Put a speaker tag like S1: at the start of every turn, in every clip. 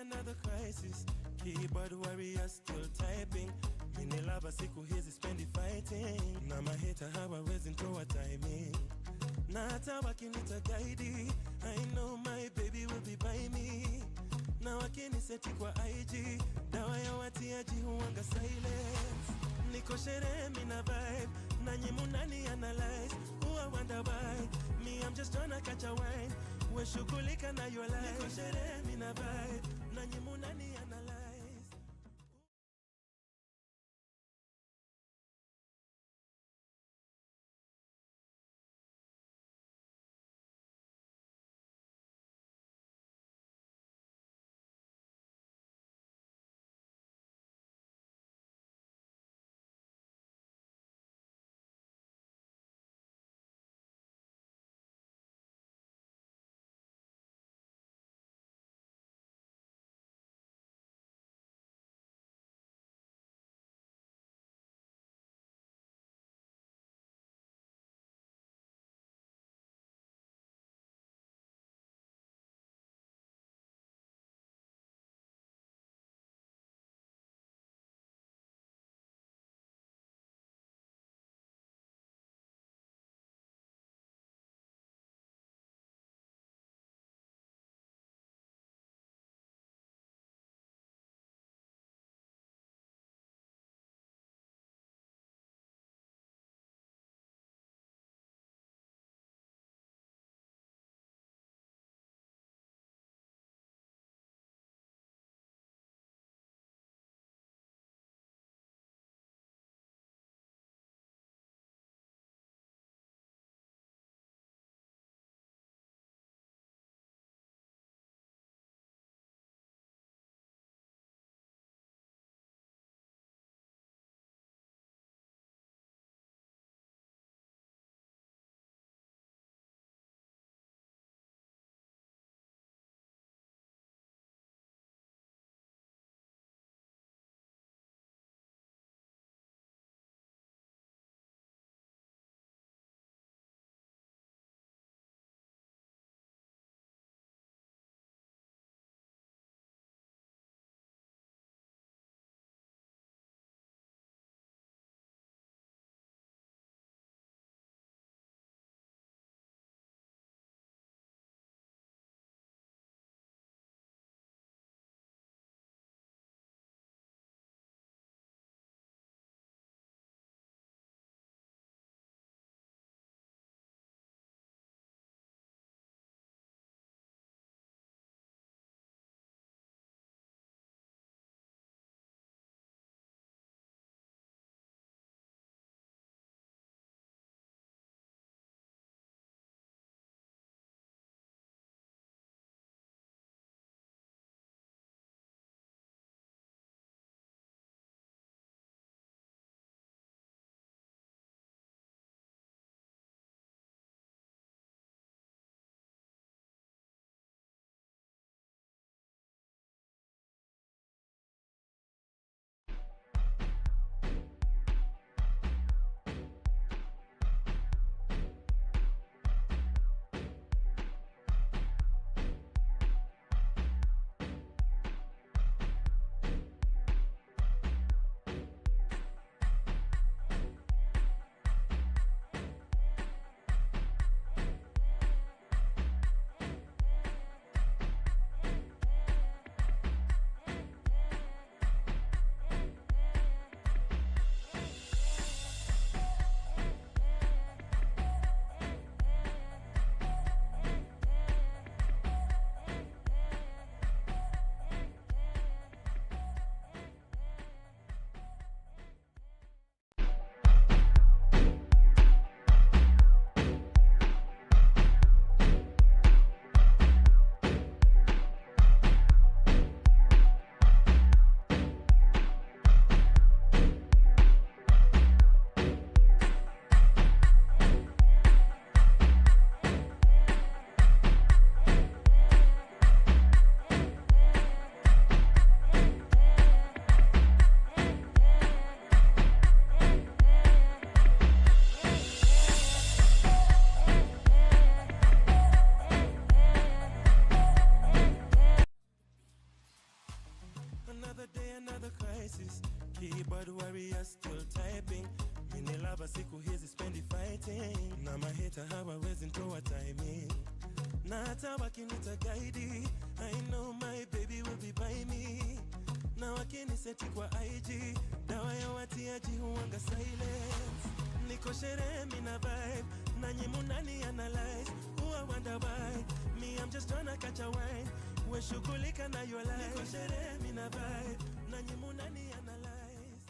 S1: another crisis. Keyboard warrior still typing. Mini lava siku hizi spendi fighting. Na maheta hawawezi ntoa timing. Na hata wakinita guide, I know my baby will be by me. Na wakiniseti kwa IG, dawa ya watiaji huwanga silence. Niko sherehe mina vibe, nanyi munani analyze. Who I wonder why, me I'm just tryna catch a wine. We shughulika na your life. Niko sherehe mina vibe, nanyi munani analyze. another crisis. Keyboard warrior still typing. Mini lava siku hizi spendi fighting. Na maheta hawawezi ntoa timing. Na hata wakinita guide, I know my baby will be by me. Na wakiniseti kwa IG, dawa ya watiaji huwanga silence. Niko sherehe mina vibe, nanyi munani analyze. Who I wonder why, me I'm just tryna catch a wine. We shughulika na your life. Niko sherehe mina vibe, nanyi munani analyze.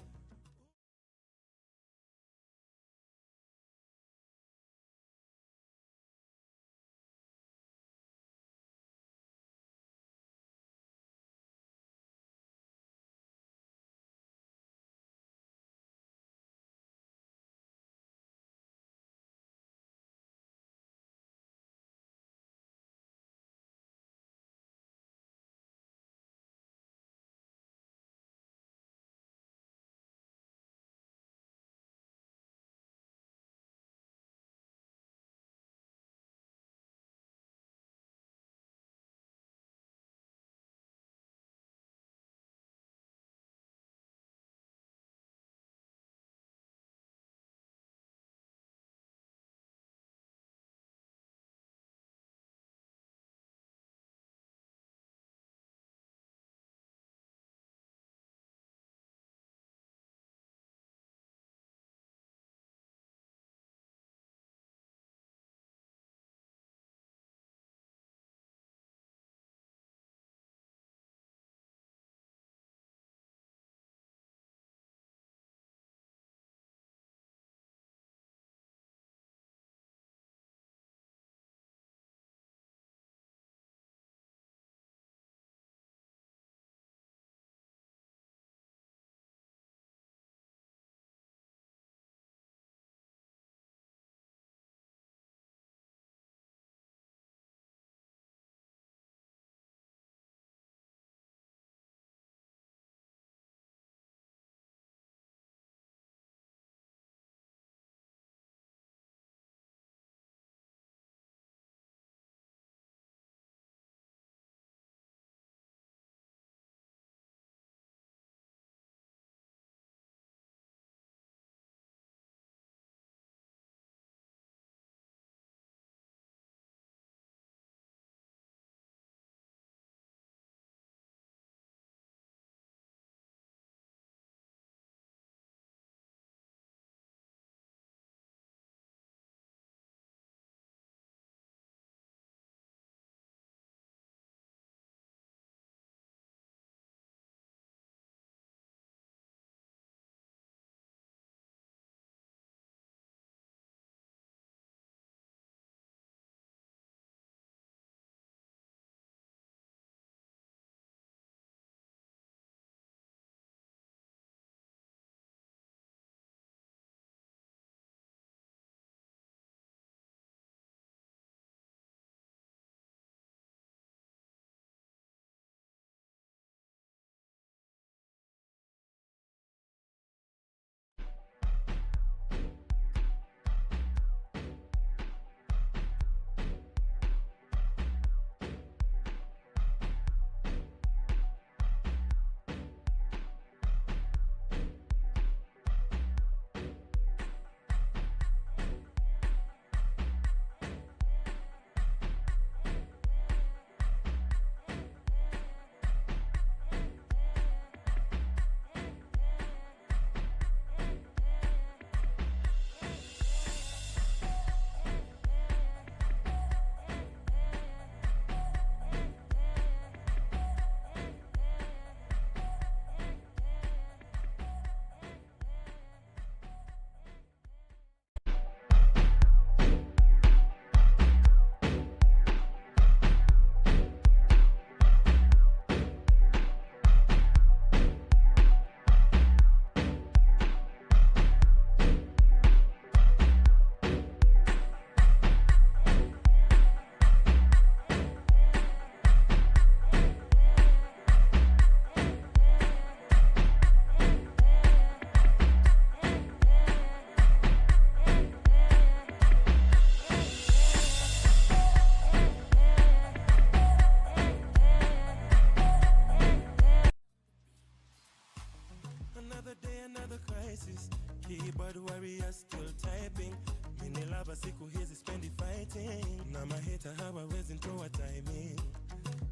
S1: Keyboard warrior still typing. Mini lava siku hizi spendi fighting. Na maheta hawawezi ntoa timing.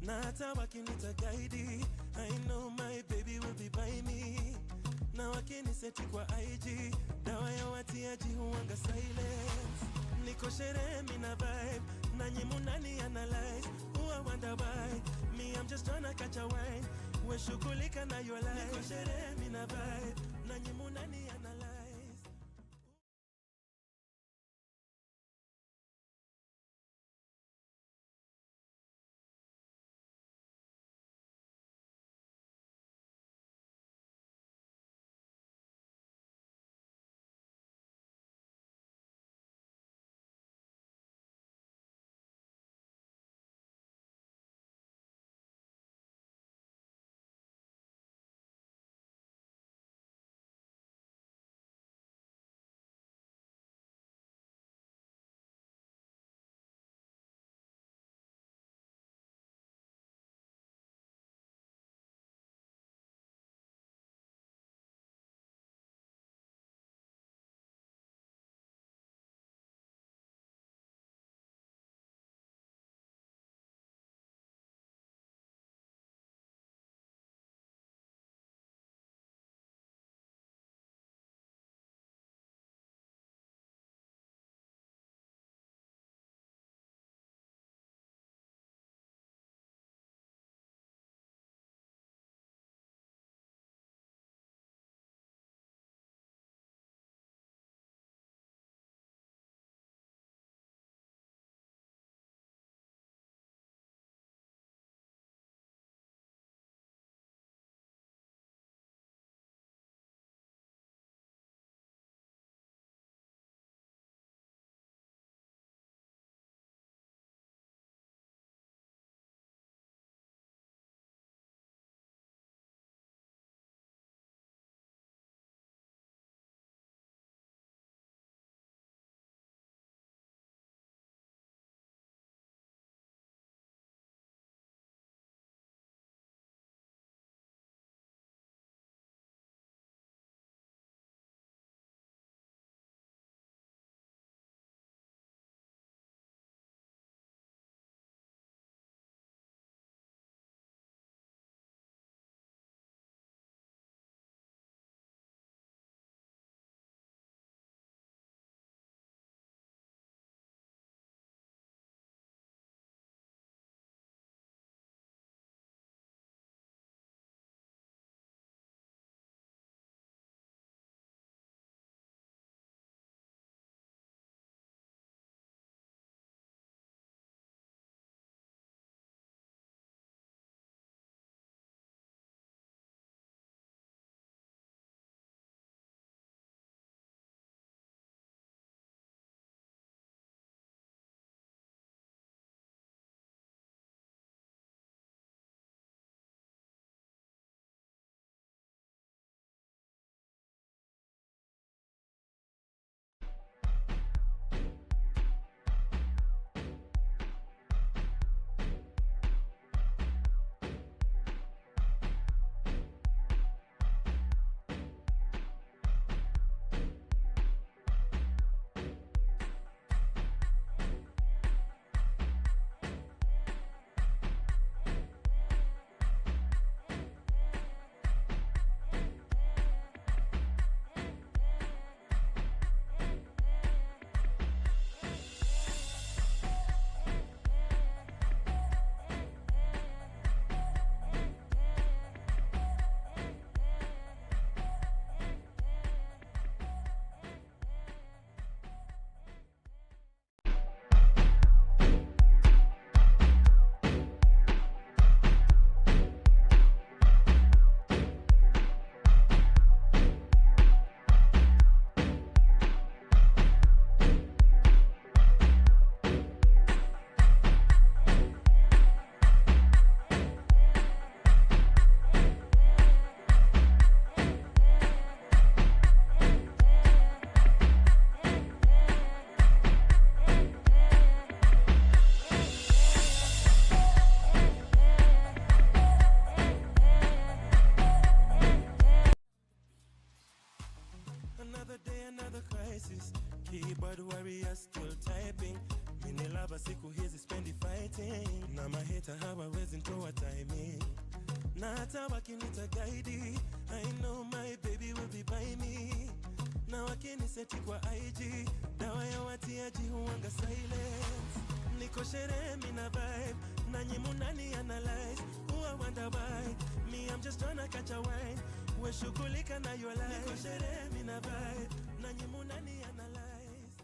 S1: Na hata wakinita guide, I know my baby will be by me. Na wakiniseti kwa IG, dawa ya watiaji huwanga silence. Niko sherehe mina vibe, nanyi munani analyze. I wonder why, me I'm just tryna catch a wine. We shughulika na your life. Niko sherehe mina vibe, nanyi munani analyze. na hata wakinita guide, I know my baby will be by me. Na wakiniseti kwa IG, dawa ya watiaji huanga silence. Niko sherehe mina vibe, nanyi munani analyze, huwa wonder why me I'm just tryna catch a wine. We shughulika na your life. Niko sherehe mina vibe, nanyi munani analyze.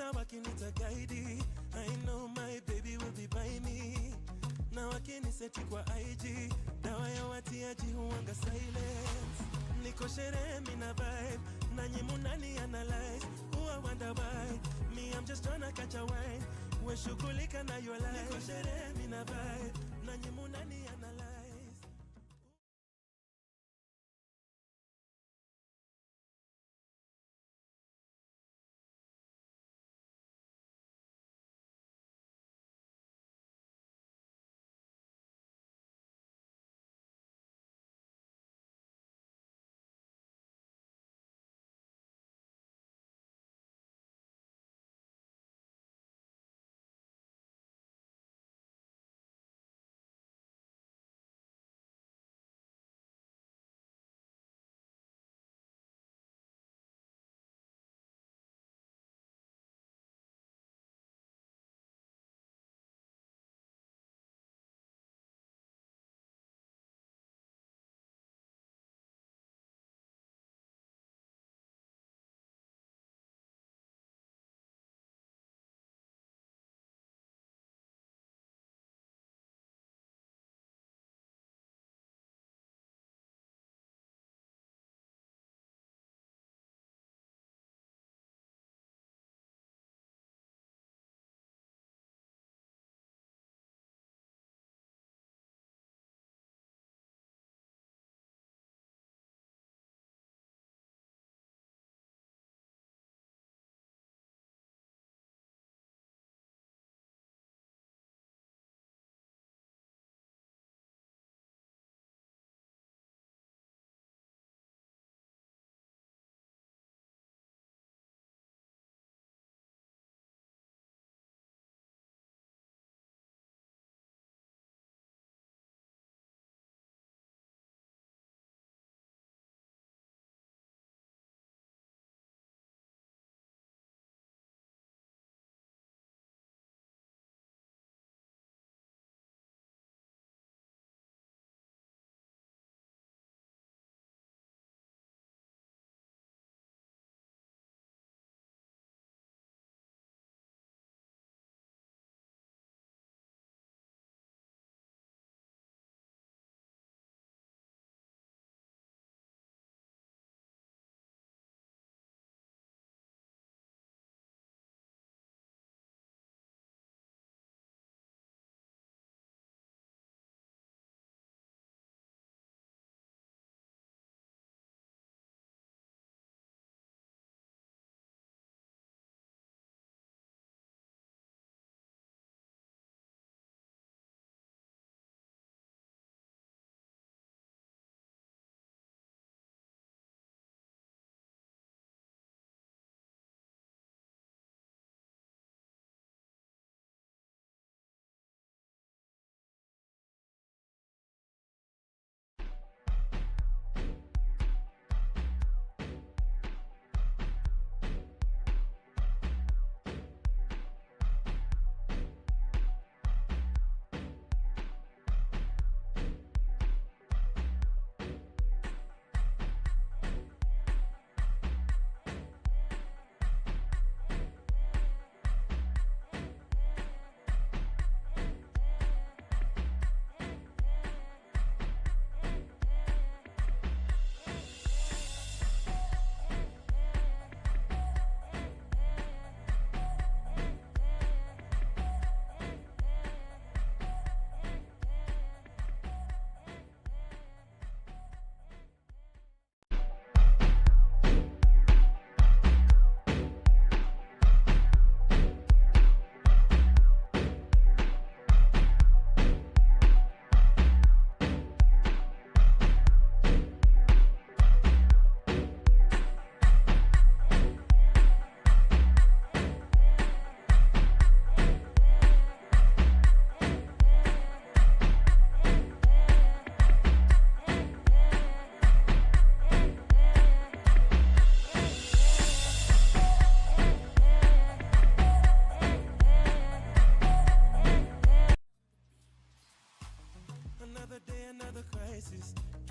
S1: hata wakinita guide, I know my baby will be by me. Na wakiniseti kwa IG, dawa ya watiaji huwanga silence. Niko sherehe mina vibe, nanyi munani analyze. I wonder why, me I'm just tryna catch a wine. We shughulika na your life. Niko sherehe mina vibe, nanyi munani analyze.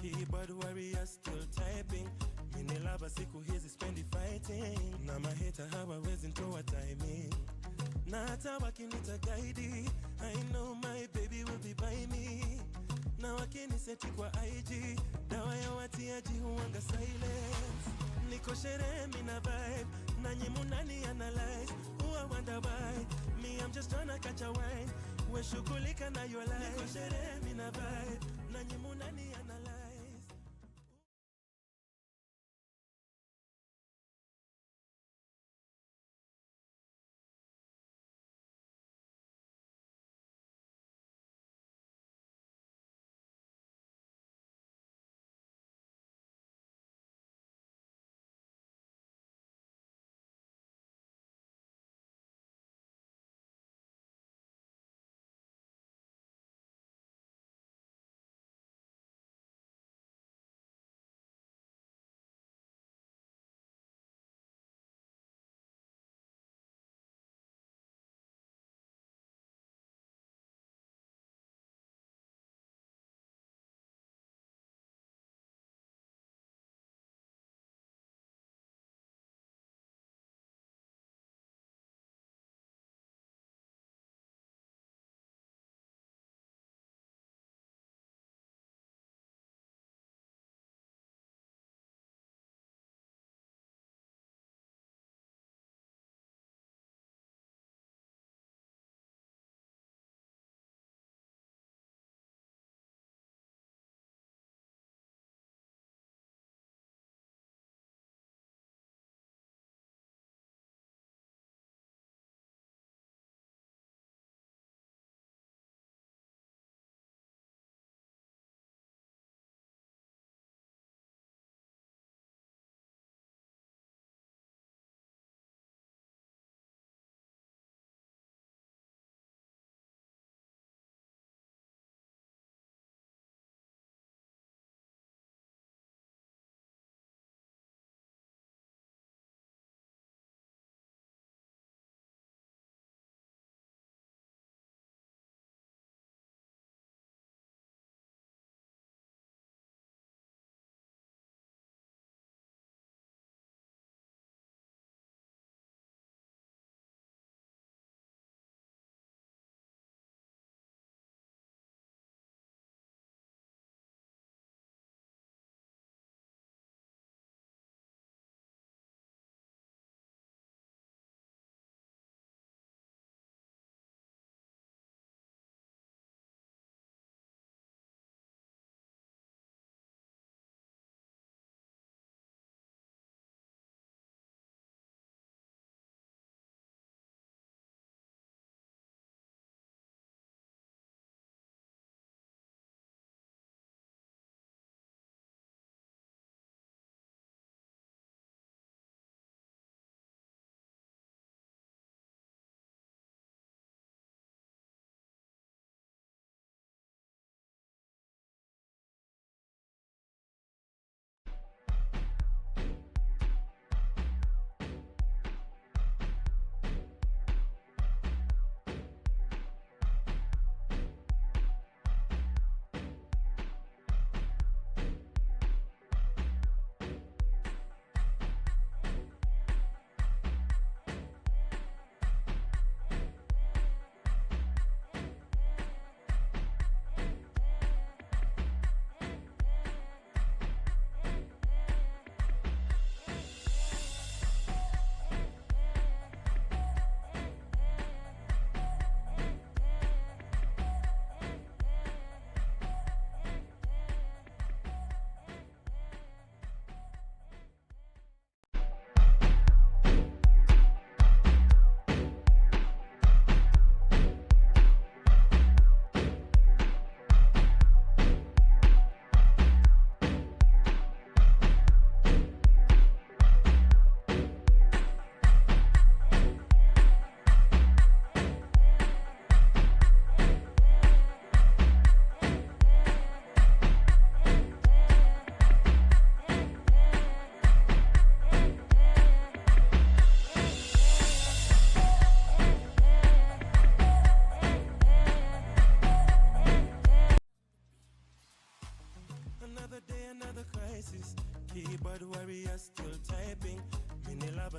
S2: Keyboard warrior still typing. Mini lava siku hizi spendi fighting. Na maheta hawawezi ntoa timing.
S1: na hata wakinita guide, I know my baby will be by me. Na wakiniseti kwa IG, dawa ya watiaji huanga silence. Niko sherehe mina vibe, nanyi munani analyze. I wonder why, me I'm just tryna catch a wine. We shughulika na your life. Niko sherehe mina vibe, nanyi munani analyze.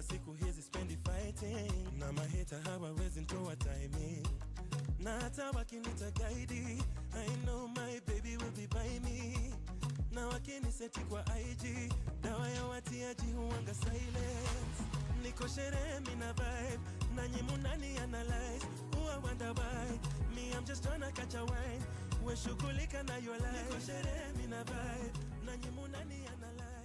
S1: lover siku hizi spendi fighting. Na maheta hawawezi nitoa timing. Na hata wakinita guide, I know my baby will be by me. Na wakiniseti kwa IG, dawa ya watiaji huwanga silence. Niko sherehe mina vibe, nanyi munani analyze. I wonder why, me I'm just tryna catch a wine. We shughulika na your life. Niko sherehe mina vibe, nanyi munani analyze.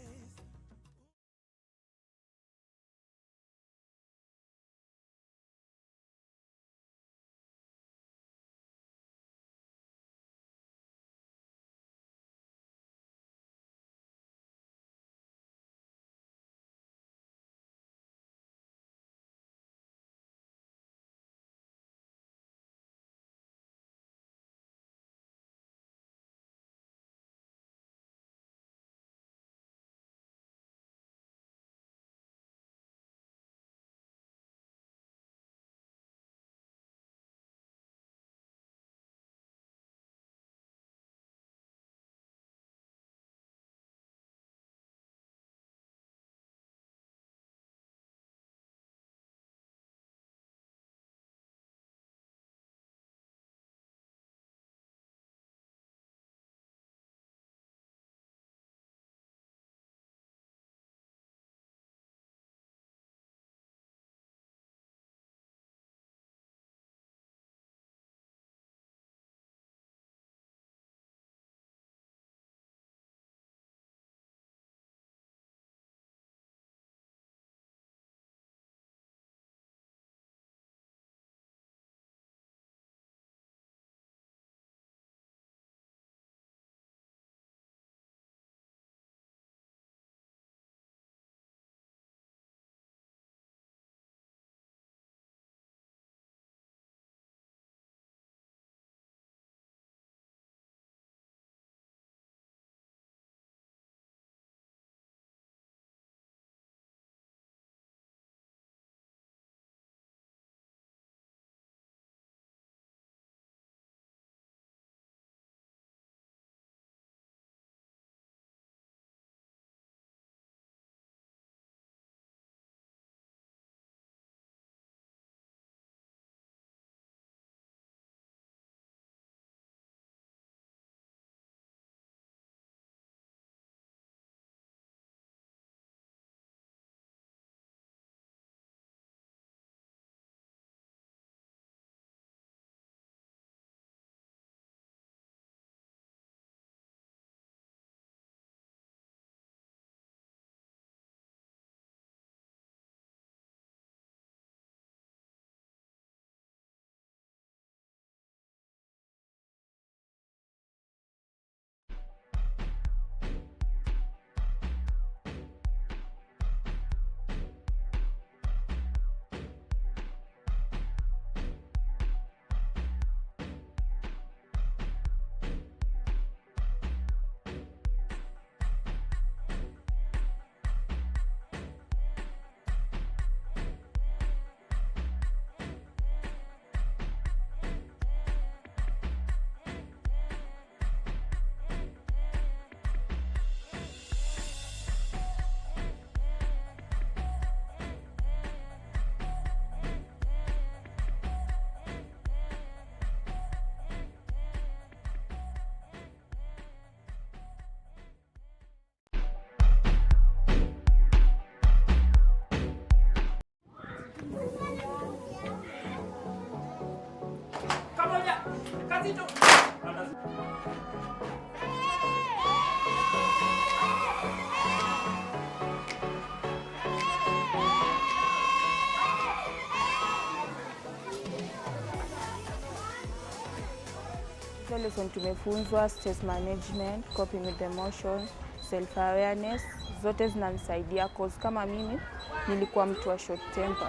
S3: Lesson tumefunzwa stress management, coping with emotion, self awareness, zote zinanisaidia cause kama mimi nilikuwa mtu wa short temper.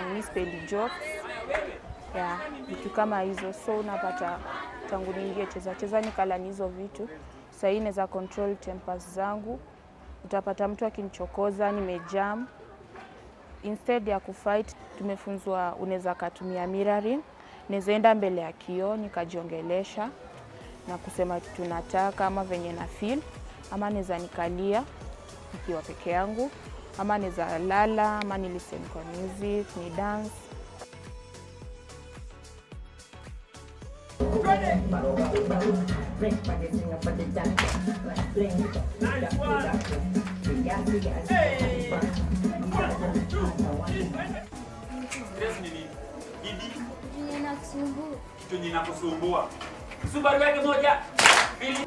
S3: Mimi sipendi jokes. Vitu kama hizo, so unapata tangu niingie cheza nikala hizo vitu. Sasa hii naweza control tempers zangu. Utapata mtu akinichokoza nimejam. Instead ya kufight tumefunzwa unaweza kutumia mirroring. Naweza enda mbele ya kioo nikajiongelesha na kusema kitu nataka ama venye na feel, ama naweza nikalia nikiwa peke yangu ama naweza lala, ama ni listen kwa music, ni dance.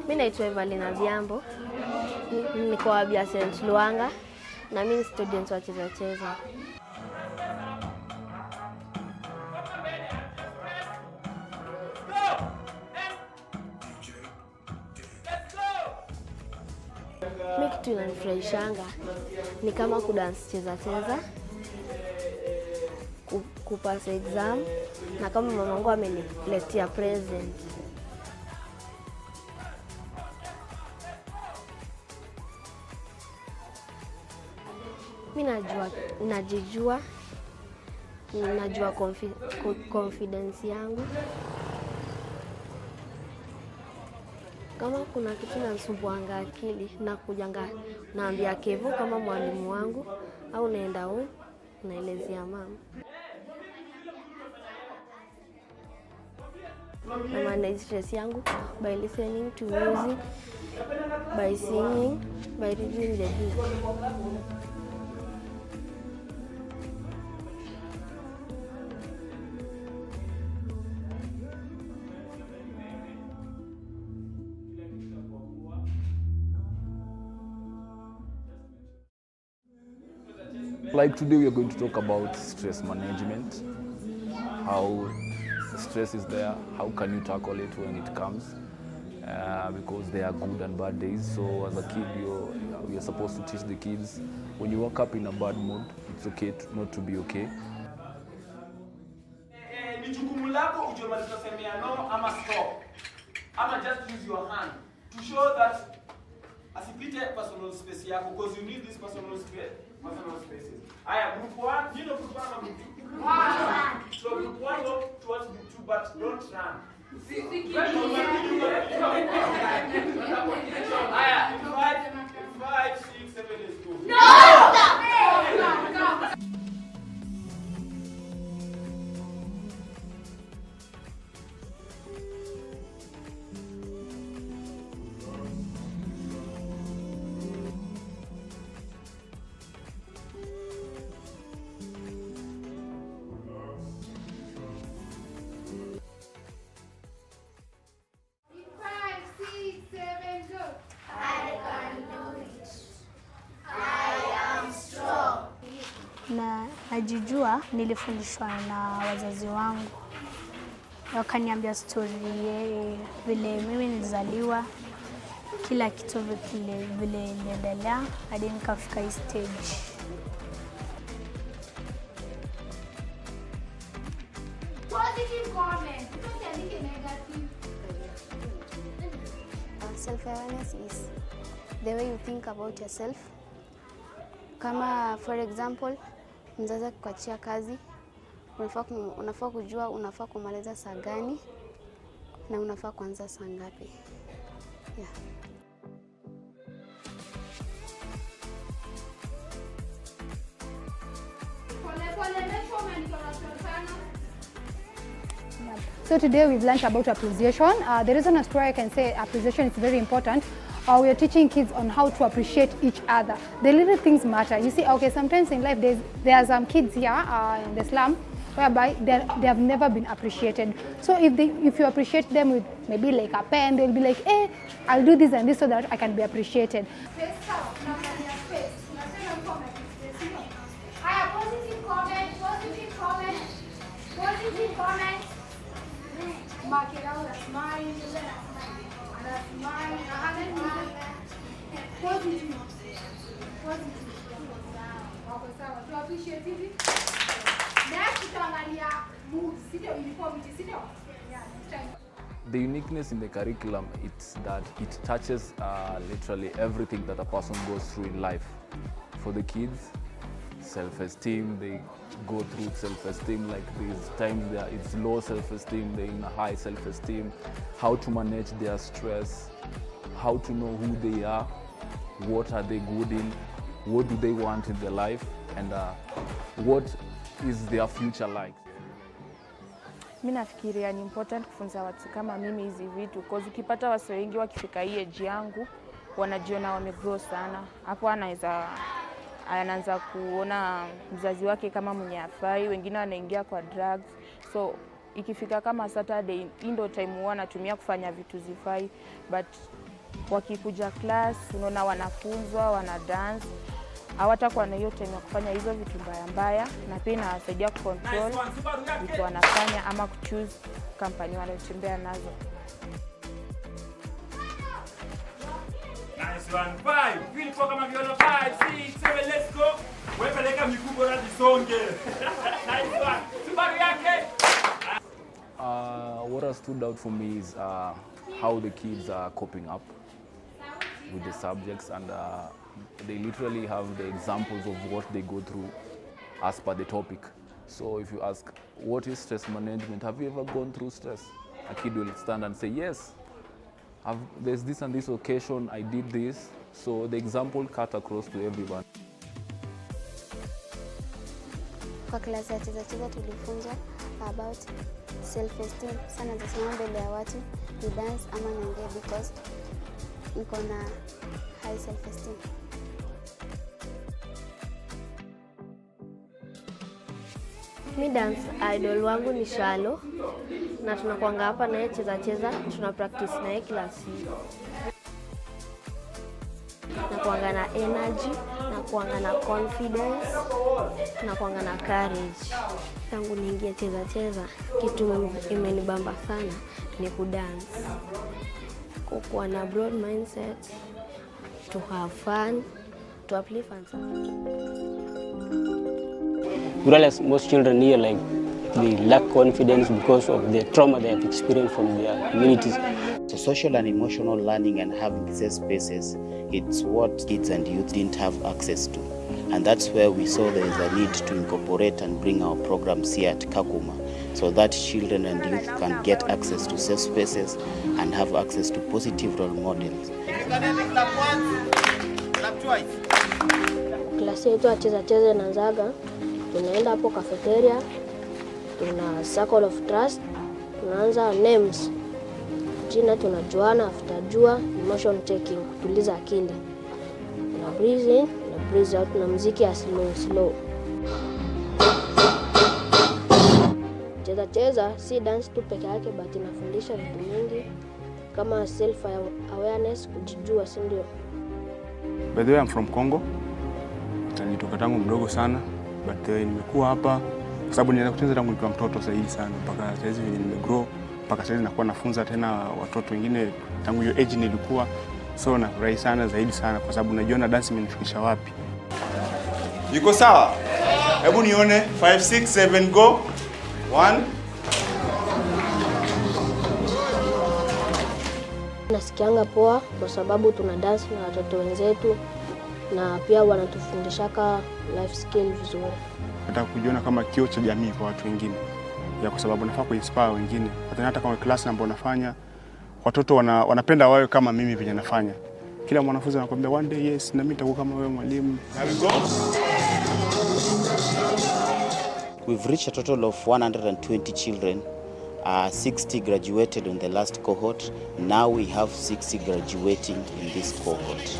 S4: Mimi naitwa Evalina Viambo. Niko wa St. Luanga na mimi student wa cheza. Mimi kitu inanifurahishanga ni kama kudance cheza, kupass exam, na kama mamangu ameniletea present. Mimi najua confidence yangu. Kama kuna kitu nasumbuanga akili na kujanga naambia Kevo kama mwalimu wangu, au naenda naelezea mama. Na manage stress yangu by listening to music, by singing, by reading the book.
S5: Like today we are going to talk about stress management, how stress is there, how can you tackle it when it comes, because there are good and bad days. So as a kid you're supposed to teach the kids, when you wake up in a bad mood, it's okay not to be okay.
S2: Ni jukumu lako ujue mali tunasemea no ama stop. Ama just use your hand to show that asipite personal space yako, because you need this personal spaces. Aya, group 1, you know group 1 and group 2. So group 1 go towards group 2, but don't run. Aya, 5, 6, 7, let's go. No!
S6: Na najijua nilifundishwa na wazazi wangu. Wakaniambia story vile mimi nilizaliwa, kila kitu vile iliendelea hadi nikafika hii stage.
S7: Positive comment, don't take a negative.
S4: Self-awareness is the way you think about yourself. Kama for example, mzazi kukuachia kazi, unafaa kujua unafaa kumaliza saa gani na unafaa kuanza saa ngapi. Yeah.
S8: So today we've learned about appreciation. The reason as to why I can say appreciation is very important. We are teaching kids on how to appreciate each other. The little things matter. You see, okay, sometimes in life there are some kids here in the slum whereby they have never been appreciated. So if you appreciate them with maybe like a pen, they'll be like, hey, I'll do this and this so that I can be appreciated.
S7: Positive comment. Mark it out as mine, and that's mine, and then positive. To appreciate it. Next,
S5: The uniqueness in the curriculum is that it touches literally everything that a person goes through in life. For the kids, self-esteem, they go through self-esteem, like these times it's low self-esteem, they're in a high self-esteem, how to manage their stress, how to know who they are, what are they good in, what do they want in their life, and what is their future like.
S3: Mimi nafikiria ni important kufunza watu kama mimi hizi vitu, cause ukipata watu wengi wakifika hii age yangu wanajiona wamegrow sana. Hapo anaanza kuona mzazi wake kama mwenye afai, wengine wanaingia kwa drugs. So ikifika kama Saturday, ndio time huwa natumia kufanya vitu zifai, but wakikuja class unaona wanafunzwa, wana dance, hawatakuwa na hiyo time ya kufanya hizo vitu mbaya, na pia inawasaidia kucontrol vitu wanafanya ama kuchoose company wanatembea nazo.
S1: Nice one. 5. Feel for kama viona 5, 6, 7, let's go. Wewe peleka miguu bora zisonge. Nice one. Subaru yake.
S5: What has stood out for me is how the kids are coping up with the subjects, and they literally have the examples of what they go through as per the topic. So if you ask, what is stress management? Have you ever gone through stress? A kid will stand and say, yes, there's this and this occasion, I did this. So the example cut across to everyone.
S4: Kwa klasi ya cheza tulifunzwa about self-esteem. Sana zasema mbele ya watu ni dance ama niongee because niko na high self-esteem.
S9: Mi dance idol wangu ni Shalo, na tunakuanga hapa naye cheza, tuna practice naye kila siku. Nakuanga na energy, nakuanga na confidence, nakuanga na courage. Tangu niingie cheza, kitu imenibamba sana ni kudance. Kukuwa na broad mindset, to have fun, to uplift and
S10: Whereas most children here, like, they lack confidence because of the trauma they have experienced from their communities.
S11: So social and emotional learning and having safe spaces, it's what kids and youth didn't have access to. And that's where we saw there is a need to incorporate and bring our programs here at Kakuma, so that children and youth can get access to safe spaces and have access to positive role models.
S9: Klasi yetu ya cheza inaanzaga, tunaenda hapo cafeteria, tuna circle of trust, tunaanza names. Jina tunajuana, after jua, emotion checking, kutuliza akili. Tuna breathe in, na breathe out, na muziki ya slow. Cheza si dance tu peke yake, but inafundisha vitu mingi kama self awareness, kujijua, si ndio?
S12: By the way, I'm from Congo. Nilitoka tangu mdogo sana, but nimekuwa hapa kwa sababu nilianza kucheza tangu nikiwa mtoto zaidi sana, mpaka sasa hivi nimegrow, mpaka sasa nakuwa nafunza tena watoto wengine tangu hiyo age nilikuwa. So nafurahi sana zaidi sana kwa sababu najiona dance imenifikisha wapi.
S13: Yuko sawa? Hebu nione 5 6 7 go. 1.
S9: Nasikianga poa kwa sababu tuna dance na watoto wenzetu, na pia wanatufundishaka life skill vizuri.
S12: Nataka kujiona kama kioo cha jamii kwa watu wengine, kwa sababu nafaa kuinspire wengine. Hata kama class ambayo nafanya, watoto wanapenda wawe kama mimi vile nafanya. Kila mwanafunzi anakuambia one day yes, na mimi nitakuwa kama wewe mwalimu.
S11: We've reached a total of 120 children. 60 graduated in the last cohort. Now we have 60 graduating in this cohort.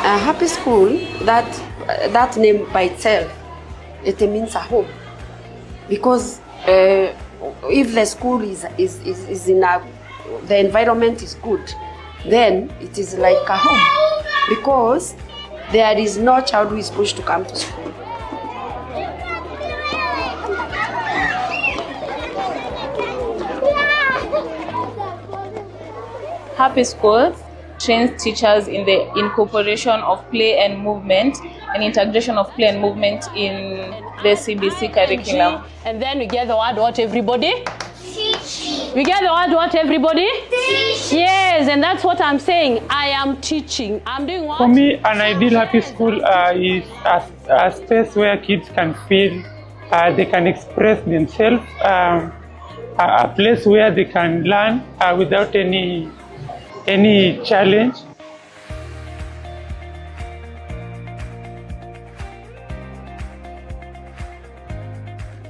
S14: A happy school, that name by itself, it means a home. Because if the school is in the environment is good, then it is like a home. Because there is no child who is pushed to come to school.
S3: Happy School trains teachers in the incorporation of play and movement and integration of play and movement in the CBC curriculum.
S15: And then we get the word what, everybody?
S7: Teaching.
S15: We get the word what, everybody?
S7: Teaching.
S15: Yes, and that's what I'm saying. I am teaching. I'm doing what?
S16: For me, an ideal happy school is a space where kids can feel they can express themselves, a place where they can learn without any challenge.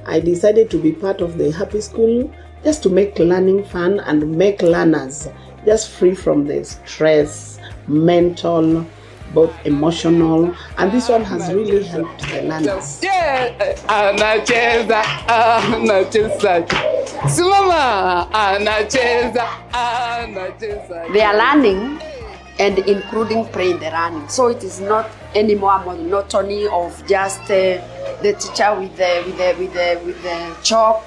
S17: I decided to be part of the Happy School just to make learning fun and make learners just free from the stress, mental, both emotional, and this one has really helped the learners.
S18: Anacheza, Simama, anacheza, anacheza.
S14: They are learning and including playing the learning. So it is not anymore monotony of just the teacher with the chalk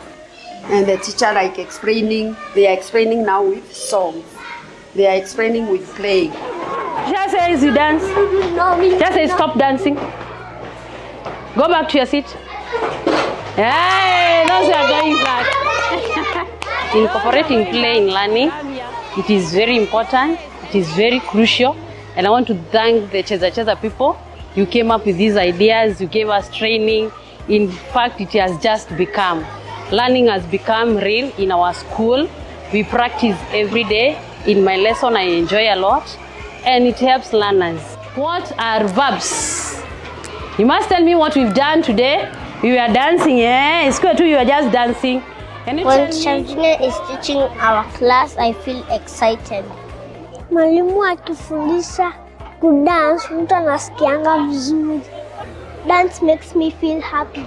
S14: and the teacher like explaining. They are explaining now with songs. They are explaining with playing.
S15: Just say you dance. Just say stop dancing. Go back to your seat. Hey, those are going back. Incorporating play in learning, it is very important. It is very crucial. And I want to thank the Cheza people. You came up with these ideas. You gave us training. In fact, it has just become. Learning has become real in our school. We practice every day. In my lesson, I enjoy a lot. And it helps learners. What are verbs? You must tell me what we've done today. We were dancing, yeah? In school too, you were just dancing.
S19: When Shamjina is teaching our class, I feel excited.
S20: Mwalimu akifundisha kudance, mtu anasikianga vizuri. Dance makes me feel happy.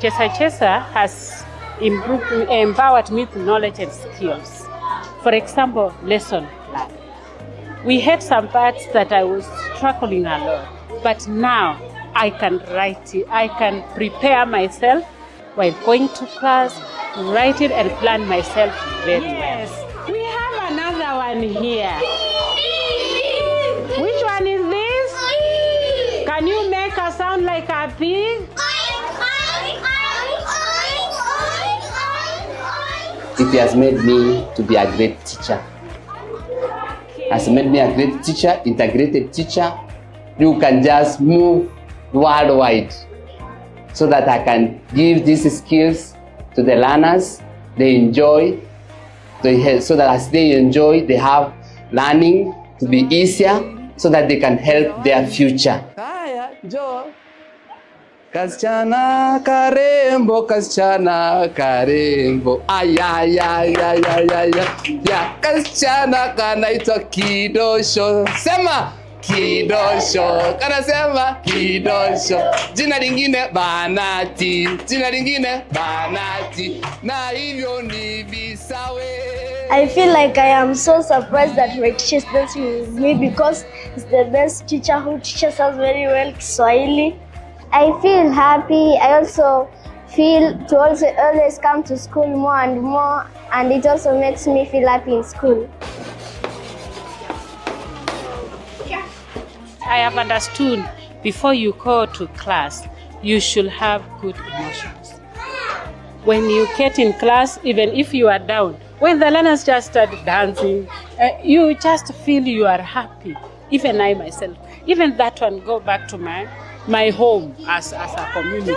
S21: Cheza has empowered me with knowledge and skills. For example, lesson plan. We had some parts that I was struggling a lot, but now I can write it. I can prepare myself while going to class, write it and plan myself very well.
S15: We have another one here. Which one is this? Can you make a sound like a pig?
S22: It has made me to be a great teacher. Has made me a great teacher, integrated teacher. You can just move worldwide so that I can give these skills to the learners. They enjoy, so that as they enjoy, they have learning to be easier so that they can help their future.
S18: Kasichana karembo, kasichana karembo, ay ay ay ay ay ay ay. Ya kasichana kanaitwa Kidosho. Sema Kidosho. Kana sema Kidosho. Jina lingine Banati. Jina lingine Banati. Na hivyo ni visawe.
S20: I feel like I am so surprised that my teacher is dancing with me because he's the best teacher who teaches us very well Kiswahili.
S19: I feel happy. I also feel to also always come to school more and more, and it also makes me feel happy in school.
S21: I have understood before you go to class, you should have good emotions. When you get in class, even if you are down, when the learners just start dancing, you just feel you are happy. Even I myself, even that one, go back to my home as a community.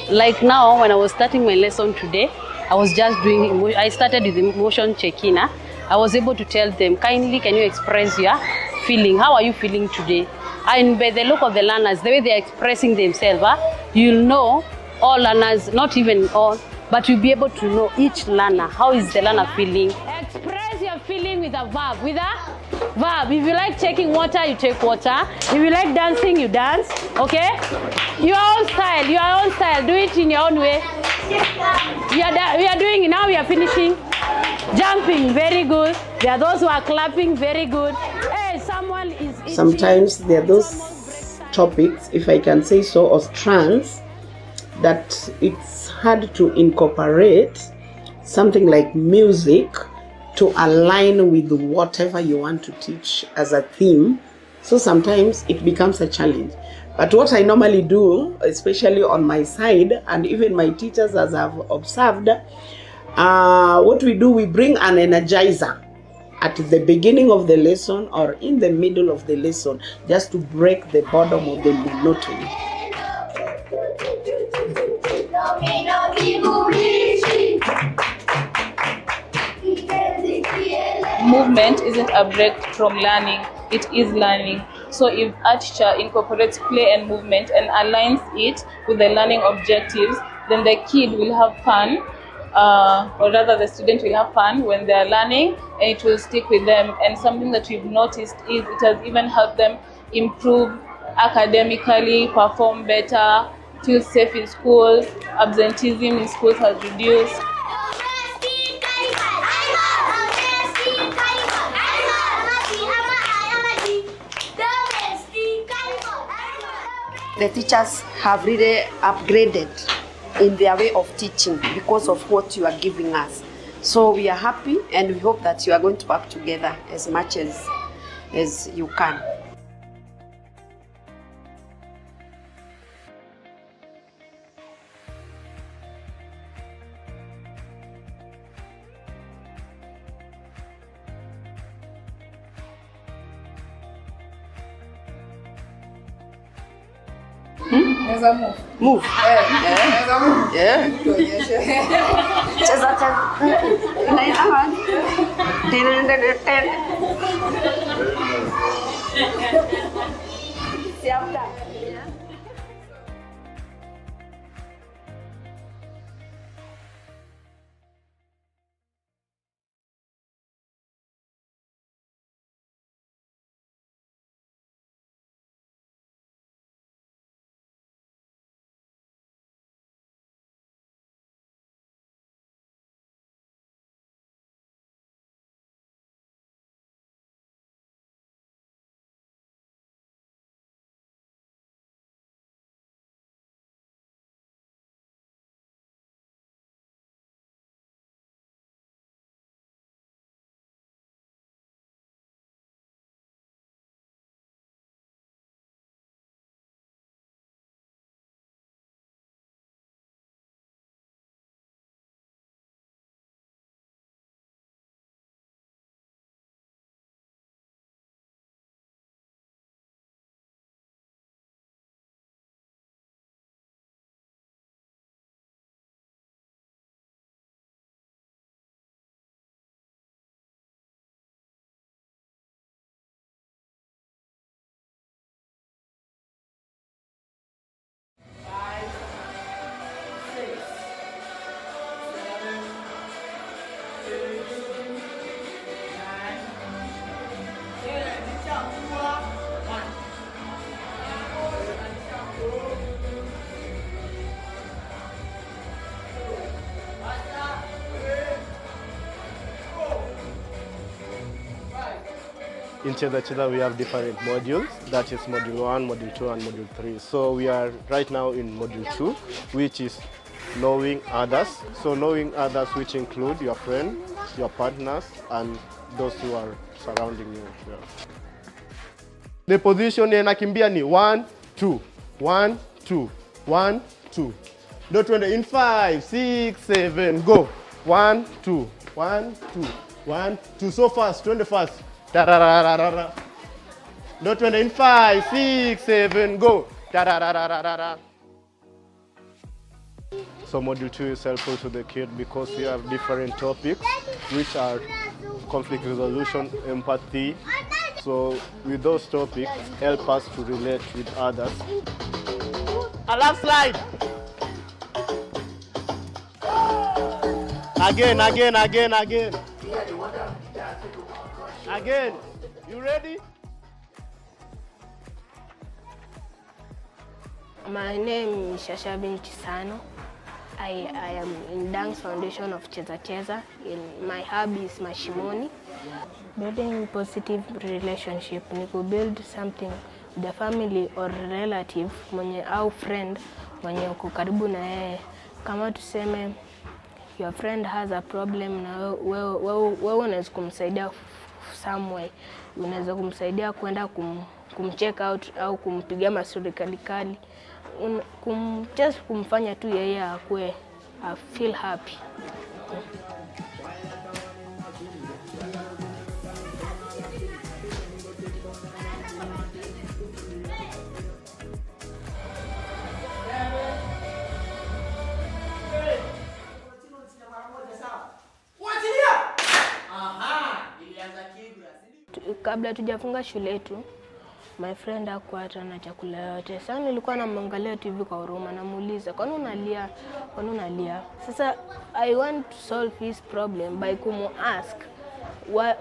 S15: Like now, when I was starting my lesson today, I was just doing, I started with emotion check-in. I was able to tell them, kindly, can you express your feeling? How are you feeling today? And by the look of the learners, the way they are expressing themselves, you'll know all learners, not even all, but you'll be able to know each learner. How is the learner feeling? Express your feeling with a verb. With a verb. If you like taking water, you take water. If you like dancing, you dance. Okay?
S21: Your own style, do it in your own way. We are doing it now, we are finishing. Jumping, very good. There are those who are clapping, very good. Hey, someone is itching.
S17: Sometimes there are those topics, if I can say so, or strands that it's hard to incorporate something like music to align with whatever you want to teach as a theme. So sometimes it becomes a challenge. But what I normally do, especially on my side, and even my teachers as I've observed, what we do, we bring an energizer at the beginning of the lesson or in the middle of the lesson, just to break the boredom of the monotony.
S2: Movement isn't a break from learning, it is learning. So if a teacher incorporates play and movement and aligns it with the learning objectives, then the kid will have fun, or rather the student will have fun when they are learning, and it will stick with them. And something that we've noticed is it has even helped them improve academically, perform better, feel safe in schools, absenteeism in schools has reduced.
S14: The teachers have really upgraded in their way of teaching because of what you are giving us. So we are happy and we hope that you are going to work together as much as you can.
S22: Move.
S14: Yeah. Cheza.
S6: In Cheza we have different modules, that is module 1, module 2 and module 3. So we are right now in module 2, which is knowing others. So knowing others, which include your friends, your partners and those who are surrounding you. Yeah. The position nakimbia ni 1, 2, 1, 2, 1, 2. Do twende in 5, 6, 7, go. 1, 2, 1, 2, 1, 2. So fast, 20 fast. Da-da-da-da-da-da. Do twende in 5, 6, 7, go. Da-da-da-da-da-da. So module 2 is helpful to the kid because you have different topics which are conflict resolution, empathy. So with those topics, help us to relate with others. A last slide. Again. Again. You ready?
S1: My name is Shasha Binti Sano. I am in Dance Foundation of Cheza Cheza. My hobby is mashimoni. Building positive relationship ni build something with the family or relative mwenye au friend mwenye uko karibu na yeye. Kama tuseme your friend has a problem na wewe unaweza kumsaidia some way. Unaweza kumsaidia kwenda kumcheck out au kumpigia masuri kali. Just kumfanya tu yeye akue feel happy. Kabla tujafunga shule yetu, my friend hakuwa hata na chakula yote. Sasa nilikuwa namwangalia tu hivi kwa huruma, namuuliza, "Kwani unalia? Kwani unalia?" Sasa I want to solve his problem by ask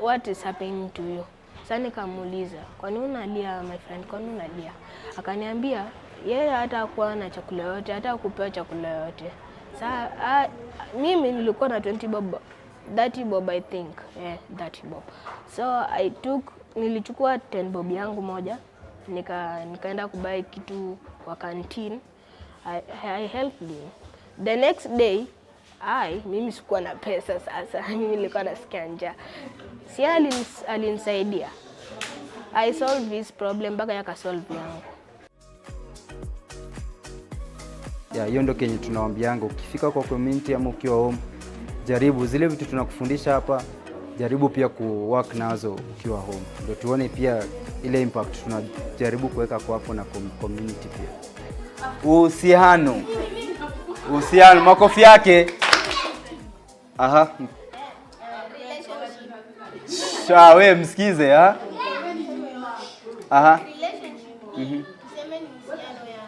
S1: what is happening to you. Sasa nikamuuliza, "Kwani unalia my friend? Kwani unalia?" Akaniambia yeye hata hakuwa na chakula yote, hata kupewa chakula yote. Sasa mimi nilikuwa na 20 bob, 30 bob I think. 30 bob. So nilichukua 10 bob yangu moja, nikaenda kubai kitu kwa canteen. I helped him. The next day, mimi sikuwa na pesa sasa. Mimi nilikuwa nasikia njaa. Si alinisaidia. I solved his problem mpaka yakasolve yangu.
S8: Hiyo ndio kenye tunawaambianga, ukifika kwa community ama ukiwa home, jaribu zile vitu tunakufundisha hapa, jaribu pia kuwork nazo ukiwa home. Ndio tuone pia ile impact tunajaribu kuweka kwa hapo na community pia.
S23: Uhusiano, makofi yake. Aha. Wewe msikize Aha.
S24: Tuseme ni uhusiano ya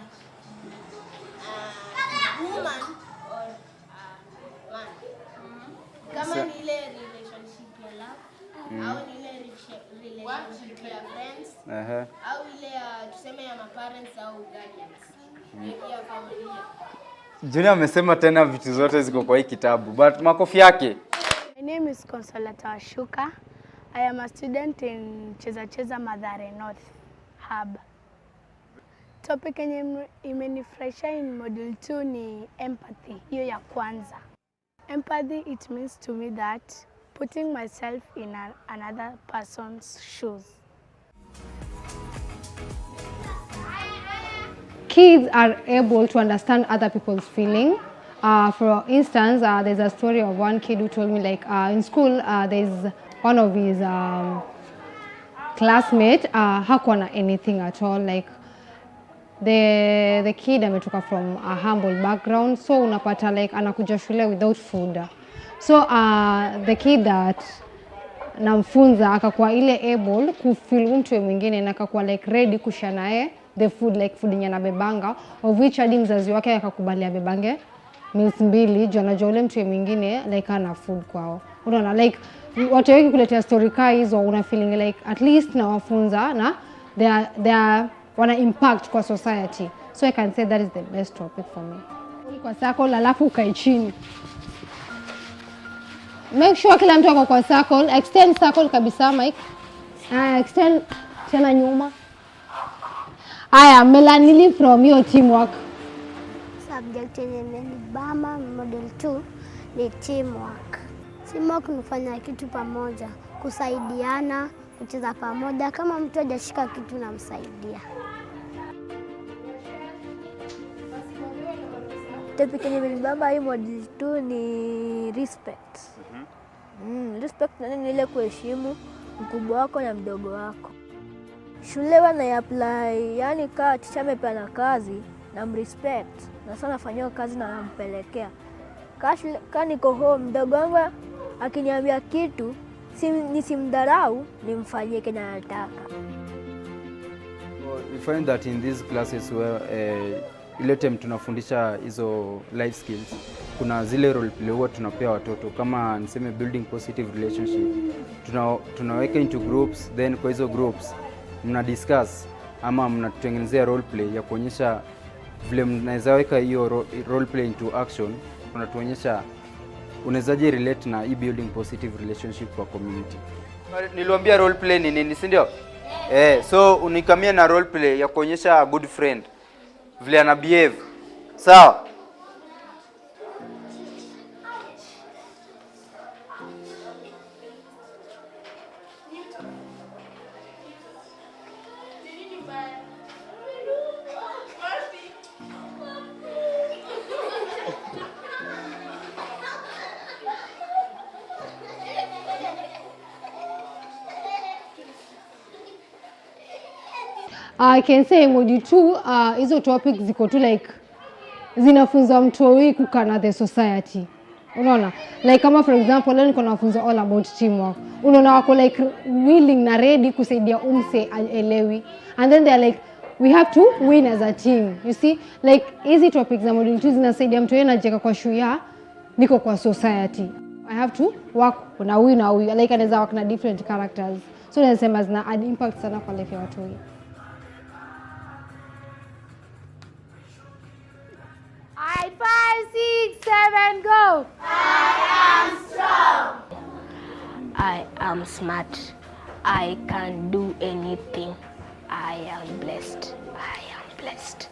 S24: woman or man. Kama ni ile relationship ya love au ni ile relationship ya friends au ile tuseme ya parents au guardians ya familia.
S23: Junior amesema tena vitu zote ziko kwa hii kitabu, but makofi yake.
S20: My name is Consolata Ashuka. I am a student in Cheza Cheza Mathare North Hub. Topic yenye imenifurahisha in module 2 ni empathy, hiyo ya kwanza. Empathy, it means to me that putting myself in another person's shoes.
S25: Kids are able to understand other people's feeling. For instance, there's a story of one kid who told me like in school there's one of his classmates hakuwa na anything at all, like the kid ametoka from a humble background, so unapata like anakuja shule without food. So the kid that namfunza akakuwa ile able kufeel mtu mwingine na akakuwa like ready kushare naye the food, like food yenye anabebanga, of which hadi mzazi wake akakubali abebange meals 2 juu anajua ule mtu mwingine like ana food kwao. Unaona like watu wengi kuletea story kaa hizo una feeling like at least na wafunza na they are wana impact kwa society. So I can say that is the best topic for me. Kwa circle alafu ukae chini. Make sure kila mtu ako kwa circle, extend circle kabisa Mike. Extend tena nyuma. Melanili from your teamwork.
S19: Subject yenye imenibamba model 2 ni teamwork. Teamwork ni kufanya kitu pamoja, kusaidiana, kucheza pamoja. Kama mtu hajashika kitu namsaidia.
S26: Topic yenye imenibamba hii model 2 ni respect. Respect ni ile kuheshimu mkubwa wako na mdogo wako. Shule wana apply, yani kaa teacher amepeana kazi na mrespect na sana nafanyia kazi na nampelekea. Kaa niko home, mdogo wangu akiniambia kitu nisimdharau, nimfanyie kenye anataka.
S8: We find that in these classes where ile time tunafundisha hizo life skills, kuna zile role play huwa tunapea watoto, kama niseme building positive relationship. Tunaweka into groups, then kwa hizo groups mna discuss ama mnatutengenezea role play ya kuonyesha vile mnaweza weka hiyo role play into action, unatuonyesha unawezaje relate na building positive relationship kwa community.
S23: Niliwaambia role play ni nini, si ndio? So unikamia na role play ya kuonyesha good friend vile ana behave. Sawa?
S25: I can say module 2 hizo topics ziko tu like zinafunza mtoi kukana the society. Unaona? Like kama for example leo niko nafunza all about teamwork. Unaona wako like willing na ready kusaidia umse elewi. And then they are like we have to win as a team. You see? Like hizi topics za module 2 zinasaidia mtoi anajeka kwa shuya niko kwa society. I have to work na huyu. Like anaweza work na different characters. So nasema zina add impact sana kwa life ya watu wengi.
S7: 5, 6, 7, go! I am strong.
S1: I am smart. I can do anything. I am blessed. I am blessed.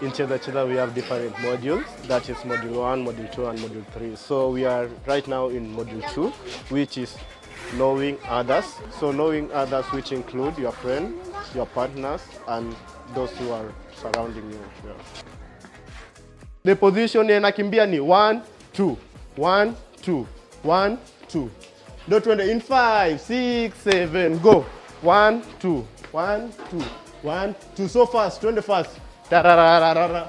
S6: In Cheza we have different modules, that is module 1, module 2 and module 3. So we are right now in module 2, which is knowing others. So knowing others, which include your friends, your partners and those who are surrounding you. Yeah. The position nakimbia ni 1, 2, 1, 2, 1, 2. Don't run in 5, 6, 7, go. 1, 2, 1, 2, 1, 2. So fast, 20 fast. Da da da da da da.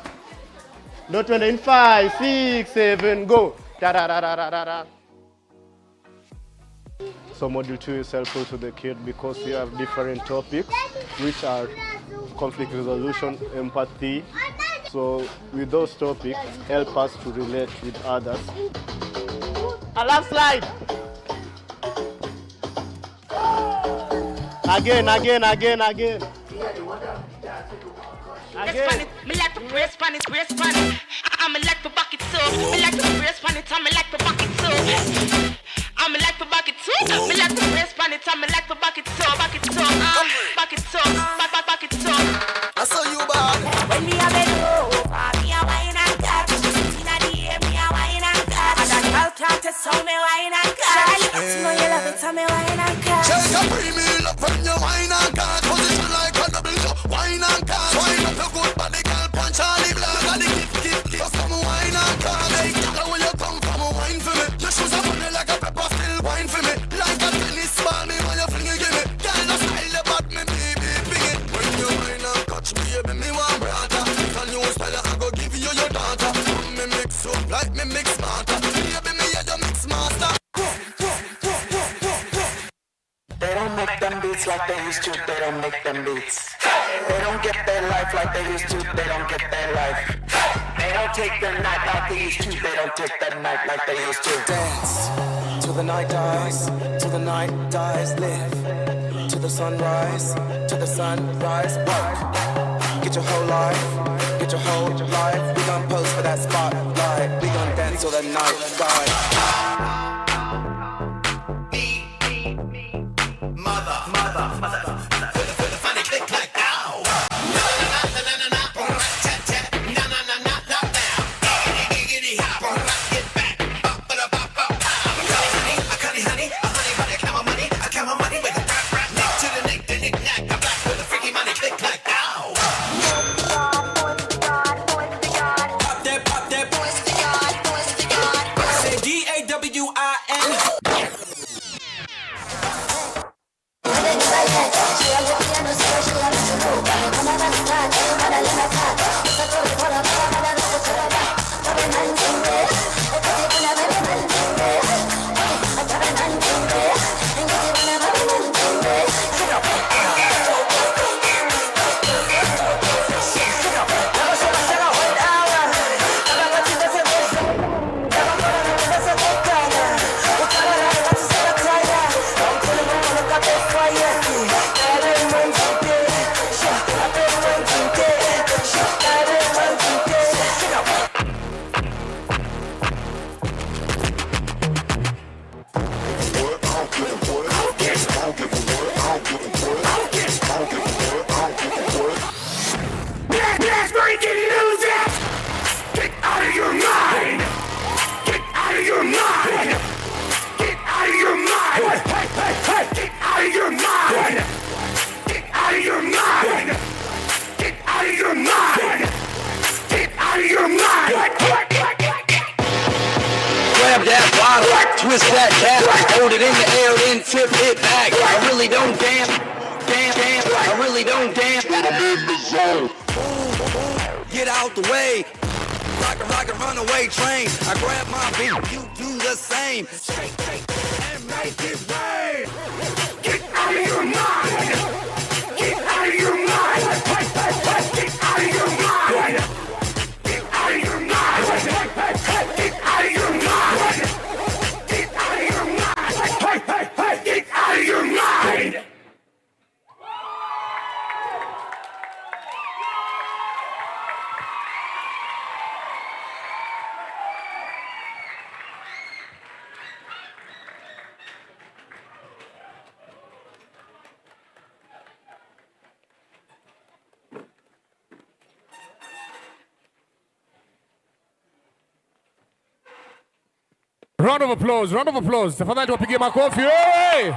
S6: No 20 in 5, 6, 7, go. Da da da da da da da. So module 2 is helpful to the kid because we have different topics which are conflict resolution, empathy. So with those topics, help us to relate with others. A last slide. Again.
S4: Me like to brace pan it. I'm like to bucket too. Me like to brace pan it. I'm like to bucket too. I'm like to bucket too. Me like to brace pan it. I'm like to bucket too. Bucket too. I saw you bad. When me a bed me a wine and catch. Inna the air me a wine and catch. And that girl can't test how me wine and catch. You know you love it, so me wine and catch. Shake a premium up when you wine and catch. Position like a double shot. Wine and catch. Wine up your good body, girl. Punch all the blood. Got the gift. Some wine and catch. Hey, girl, where you come from? Wine for me. Your shoes are funny like a pepper. Still wine for me. Like a tennis ball, me when you fling it, give me. Girl, that's style about me, big it. When you wine and catch me, baby, me want brother. If a new style, I go give you your daughter. Me mix up like me mix smarter. Baby, me yeah, you mix master. They don't make them beats like they used to. They don't make them beats. They don't get their life like they used to. They don't get their life. They don't take the night like they used to. They don't take the night like they used to. Dance till the night dies. Till the night dies. Live till the sunrise. Till the sunrise. Work. Get your whole life. Get your whole life. We gon' pose for that spotlight. We gon' dance till the night dies. Freaky
S5: bottle, twist that cap, hold it in the air, then tip it back. I really don't dance, I really don't dance. I'm in the zone. Get out the way, like a runaway train. I grab my beat, you do the same. Shake, and make it rain. Get out of your mind. Get out of your mind. Get out of your mind. Get out of your mind. Get out of your mind. Get out of your mind. Get out of your mind.
S9: Round of applause, round of applause. Tafadhali tuwapigie makofi. Hey!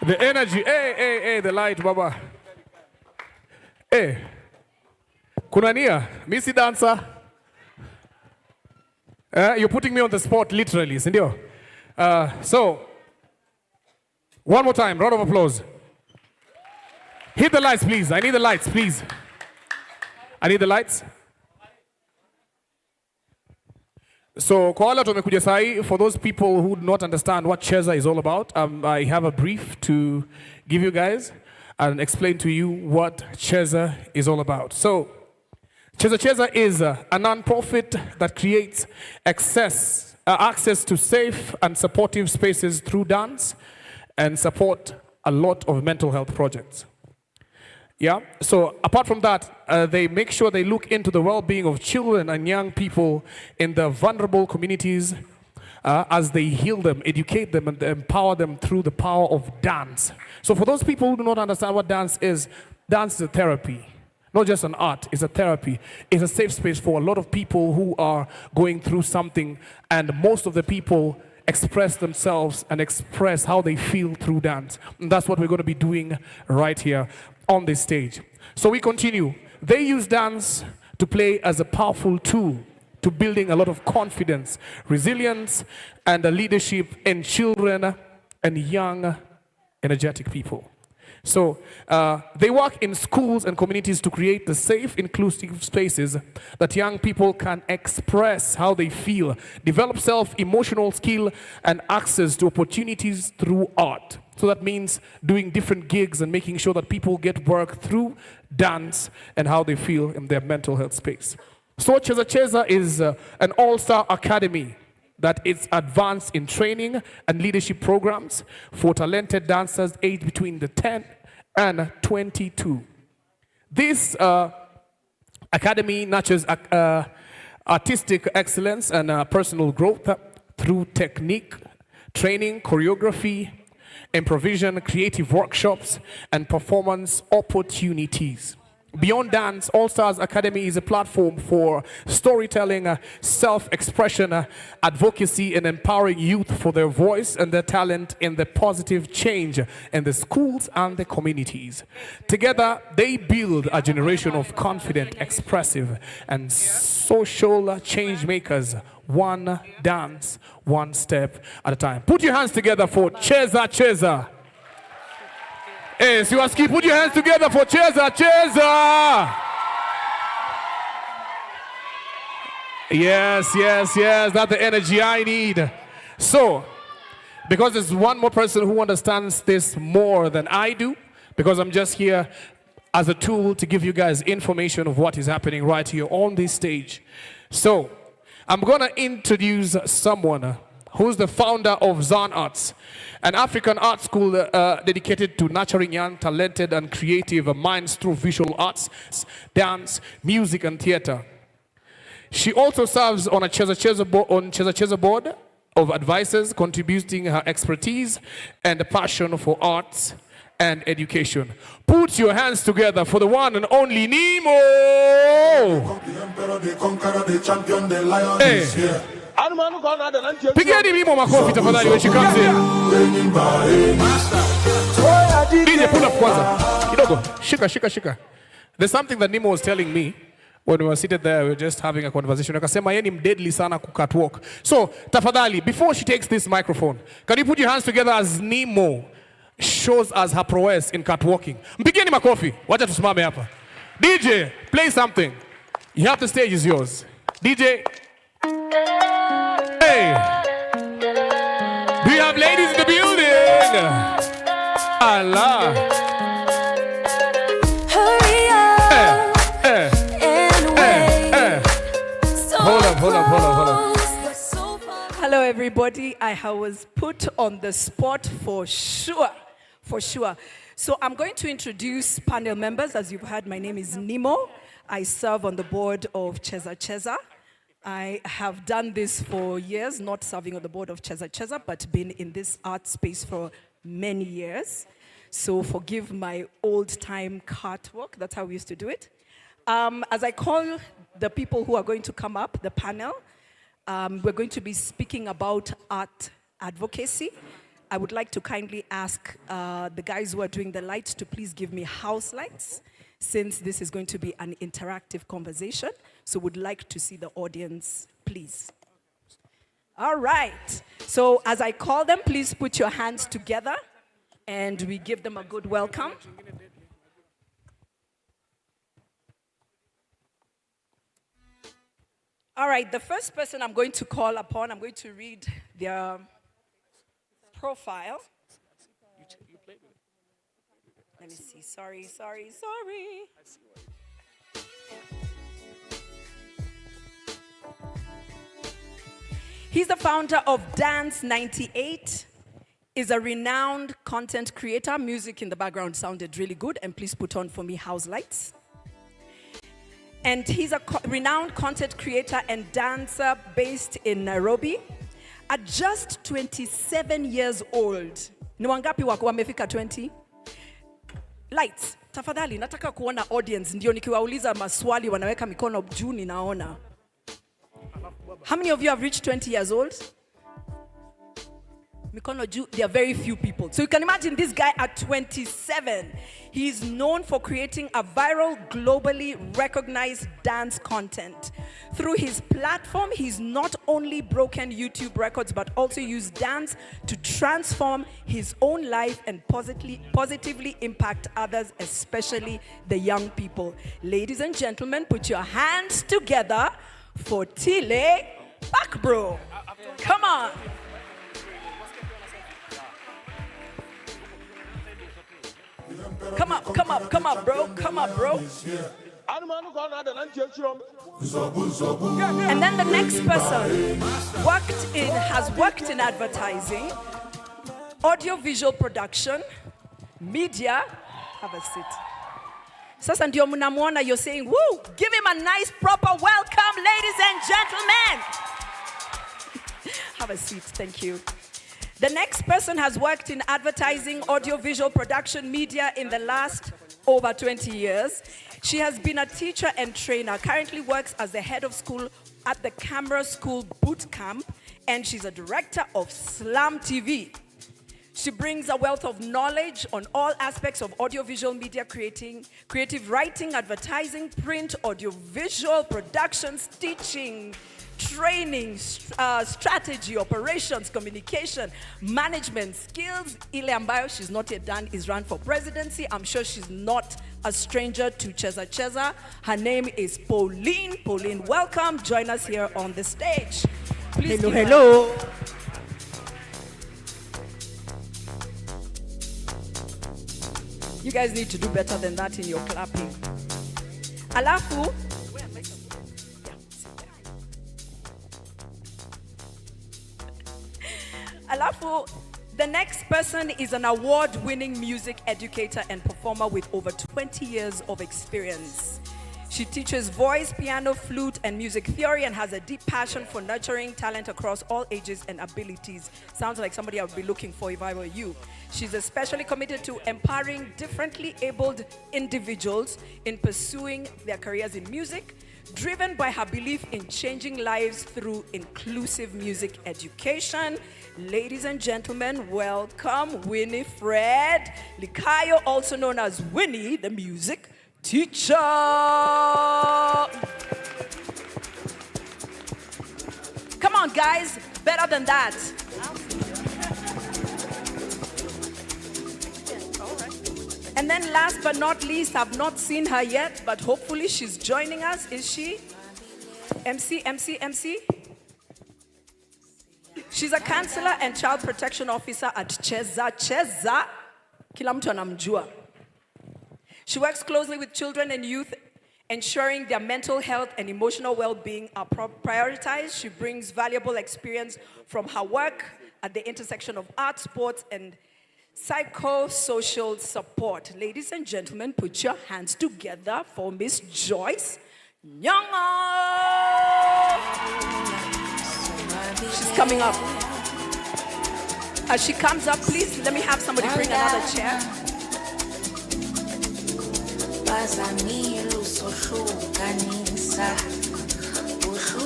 S9: The energy, hey, the light, baba. Hey. Kuna nia, mimi si dancer. You're putting me on the spot literally, sindio? So, one more time, round of applause. Hit the lights, please. I need the lights, please. I need the lights. So, kwa wale tumekuja sahi, for those people who do not understand what Cheza is all about, I have a brief to give you guys and explain to you what Cheza is all about. So, Cheza is a non-profit that creates access to safe and supportive spaces through dance and support a lot of mental health projects. Yeah, so apart from that, they make sure they look into the well-being of children and young people in the vulnerable communities as they heal them, educate them, and empower them through the power of dance. So for those people who do not understand what dance is a therapy. Not just an art, it's a therapy. It's a safe space for a lot of people who are going through something, and most of the people express themselves and express how they feel through dance. And that's what we're going to be doing right here on this stage. So we continue. They use dance to play as a powerful tool to building a lot of confidence, resilience, and leadership in children and young, energetic people. So they work in schools and communities to create the safe, inclusive spaces that young people can express how they feel, develop self-emotional skill, and access to opportunities through art. So that means doing different gigs and making sure that people get work through dance and how they feel in their mental health space. So Cheza is an all-star academy that is advanced in training and leadership programs for talented dancers aged between the 10 and 22. This academy nurtures artistic excellence and personal growth through technique, training, choreography, improvisation, creative workshops, and performance opportunities. Beyond Dance, All Stars Academy is a platform for storytelling, self-expression, advocacy, and empowering youth for their voice and their talent in the positive change in the schools and the communities. Together, they build a generation of confident, expressive, and social change makers, one dance, one step at a time. Put your hands together for Cheza. Hey, Siwaski, put your hands together for Cheza. Yes, that's the energy I need. So, because there's one more person who understands this more than I do, because I'm just here as a tool to give you guys information of what is happening right here on this stage. So, I'm gonna introduce someone who's the founder of Zan Arts, an African art school dedicated to nurturing young, talented, and creative minds through visual arts, dance, music, and theater. She also serves on a Cheza board of advisors, contributing her expertise and a passion for arts and education. Put your hands together for the one and only Nemo! Hey. Pigeni Nemo makofi tafadhali when she comes in. DJ, pull up kwanza. Kidogo, shika. There's something that Nemo was telling me when we were seated there, we were just having a conversation. Akasema yeye ni mdeadly sana ku catwalk. So, tafadhali, before she takes this microphone, can you put your hands together as Nemo shows us her prowess in catwalking? Mpigeni makofi. Wacha tusimame hapa. DJ, play something. You have the stage is yours. DJ. Hey. Do you have ladies in the building? Allah.
S4: Hurry up and wait.
S9: Hold up.
S3: Hello, everybody. I was put on the spot for sure. So I'm going to introduce panel members. As you've heard, my name is Nemo. I serve on the board of Cheza Cheza. I have done this for years, not serving on the board of Cheza Cheza, but been in this art space for many years. So forgive my old-time catwalk. That's how we used to do it. As I call the people who are going to come up, the panel, we're going to be speaking about art advocacy. I would like to kindly ask the guys who are doing the lights to please give me house lights, since this is going to be an interactive conversation. So would like to see the audience, please. All right. So as I call them, please put your hands together and we give them a good welcome. All right, the first person I'm going to call upon, I'm going to read their profile. Let me see. Sorry. He's the founder of Dance 98, is a renowned content creator. Music in the background sounded really good, and please put on for me house lights. And he's a renowned content creator and dancer based in Nairobi. At just 27 years old, ni wangapi wako wamefika 20? Lights, tafadhali, nataka kuona audience, ndio nikiwauliza maswali wanaweka mikono juu ninaona. How many of you have reached 20 years old? Mikono juu, there are very few people. So you can imagine this guy at 27. He is known for creating a viral, globally recognized dance content. Through his platform, he's not only broken YouTube records, but also used dance to transform his own life and positively impact others, especially the young people. Ladies and gentlemen, put your hands together for Tile Bakbro. Come on. Come up, bro. And then the next person has worked in advertising, audio-visual production, media. Have a seat. Sasa ndio mnamuona, you're saying, woo, give him a nice proper welcome, ladies and gentlemen. Have a seat, thank you. The next person has worked in advertising, audio-visual production, media in the last over 20 years. She has been a teacher and trainer, currently works as the head of school at the Camera School Boot Camp, and she's a director of Slam TV. She brings a wealth of knowledge on all aspects of audiovisual media creative writing, advertising, print, audiovisual productions, teaching, training, strategy, operations, communication, management skills. Ile ambayo she's not yet done is run for presidency. I'm sure she's not a stranger to Cheza Cheza. Her name is Pauline. Pauline, welcome. Join us here on the stage. Please hello. You guys need to do better than that in your clapping. Alafu, the next person is an award-winning music educator and performer with over 20 years of experience. She teaches voice, piano, flute, and music theory and has a deep passion for nurturing talent across all ages and abilities. Sounds like somebody I would be looking for if I were you. She's especially committed to empowering differently abled individuals in pursuing their careers in music, driven by her belief in changing lives through inclusive music education. Ladies and gentlemen, welcome Winifred Likayo, also known as Winnie the Music Teacher. on, guys. Better than that. And then last but not least, I've not seen her yet, but hopefully she's joining us. Is she? MC? She's a counselor and child protection officer at Cheza. Kila mtu anamjua. She works closely with children and youth, ensuring their mental health and emotional well-being are prioritized. She brings valuable experience from her work at the intersection of art, sports, and psychosocial support. Ladies and gentlemen, put your hands together for Miss Joyce Nyong'o. She's coming up. As she comes up, please let me have somebody bring another chair.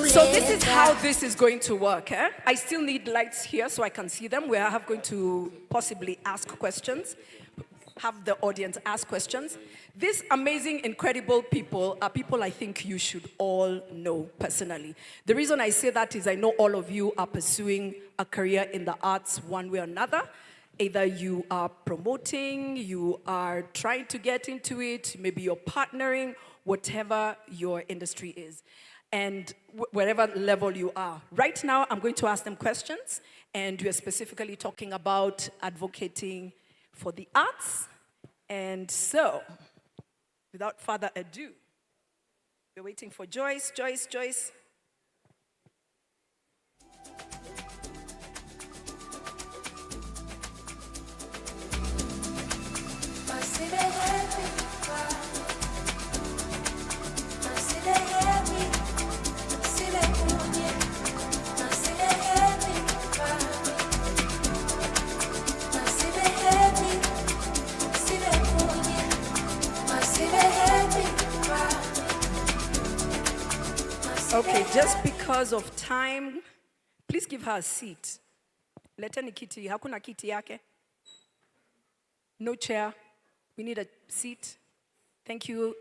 S3: So this is how this is going to work. I still need lights here so I can see them. We are going to possibly ask questions, have the audience ask questions. These amazing, incredible people are people I think you should all know personally. The reason I say that is I know all of you are pursuing a career in the arts one way or another. Either you are promoting, you are trying to get into it, maybe you're partnering, whatever your industry is. And wherever level you are. Right now, I'm going to ask them questions, and we're specifically talking about advocating for the arts. And so, without further ado, we're waiting for Joyce. Okay, just because of time, please give her a seat. Leteni kiti, hakuna kiti yake. No chair. We need a seat. Thank you,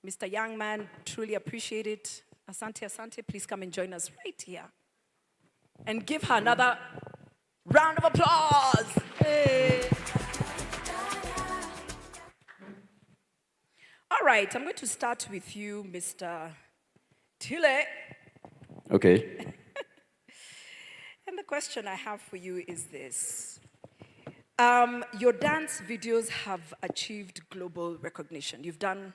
S3: Mr. Young Man. Truly appreciate it. Asante. Please come and join us right here. And give her another round of applause. Hey. All right, I'm going to start with you, Mr. Tile.
S10: Okay.
S3: And the question I have for you is this. Your dance videos have achieved global recognition. You've done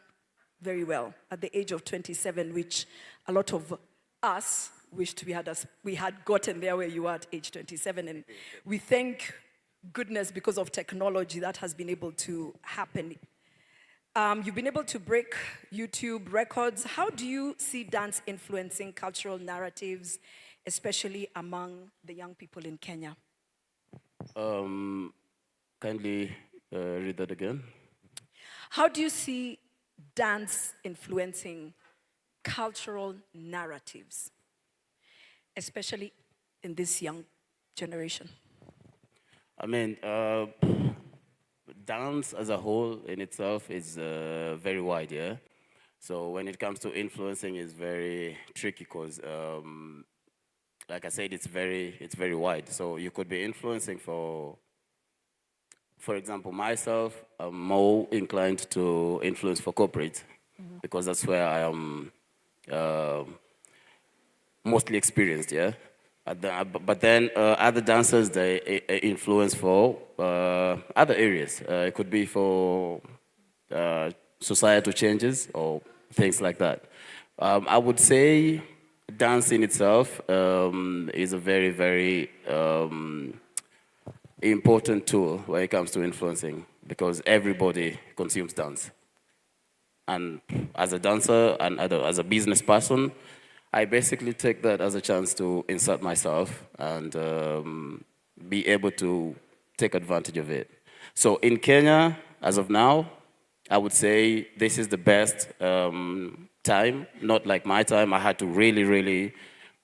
S3: very well at the age of 27, which a lot of us wished we had gotten there where you are at age 27. And we thank goodness because of technology that has been able to happen. You've been able to break YouTube records. How do you see dance influencing cultural narratives, especially among the young people in Kenya?
S10: Kindly read that again.
S3: How do you see dance influencing cultural narratives, especially in this young generation?
S10: I mean, dance as a whole in itself is very wide, yeah? So when it comes to influencing, it's very tricky because, like I said, it's very wide. So you could be influencing for example, myself, I'm more inclined to influence for corporate because that's where I am mostly experienced, yeah? But then other dancers, they influence for other areas. It could be for societal changes or things like that. I would say dance in itself is a very, very important tool when it comes to influencing because everybody consumes dance. And as a dancer and as a business person, I basically take that as a chance to insert myself and be able to take advantage of it. So in Kenya, as of now, I would say this is the best time, not like my time. I had to really, really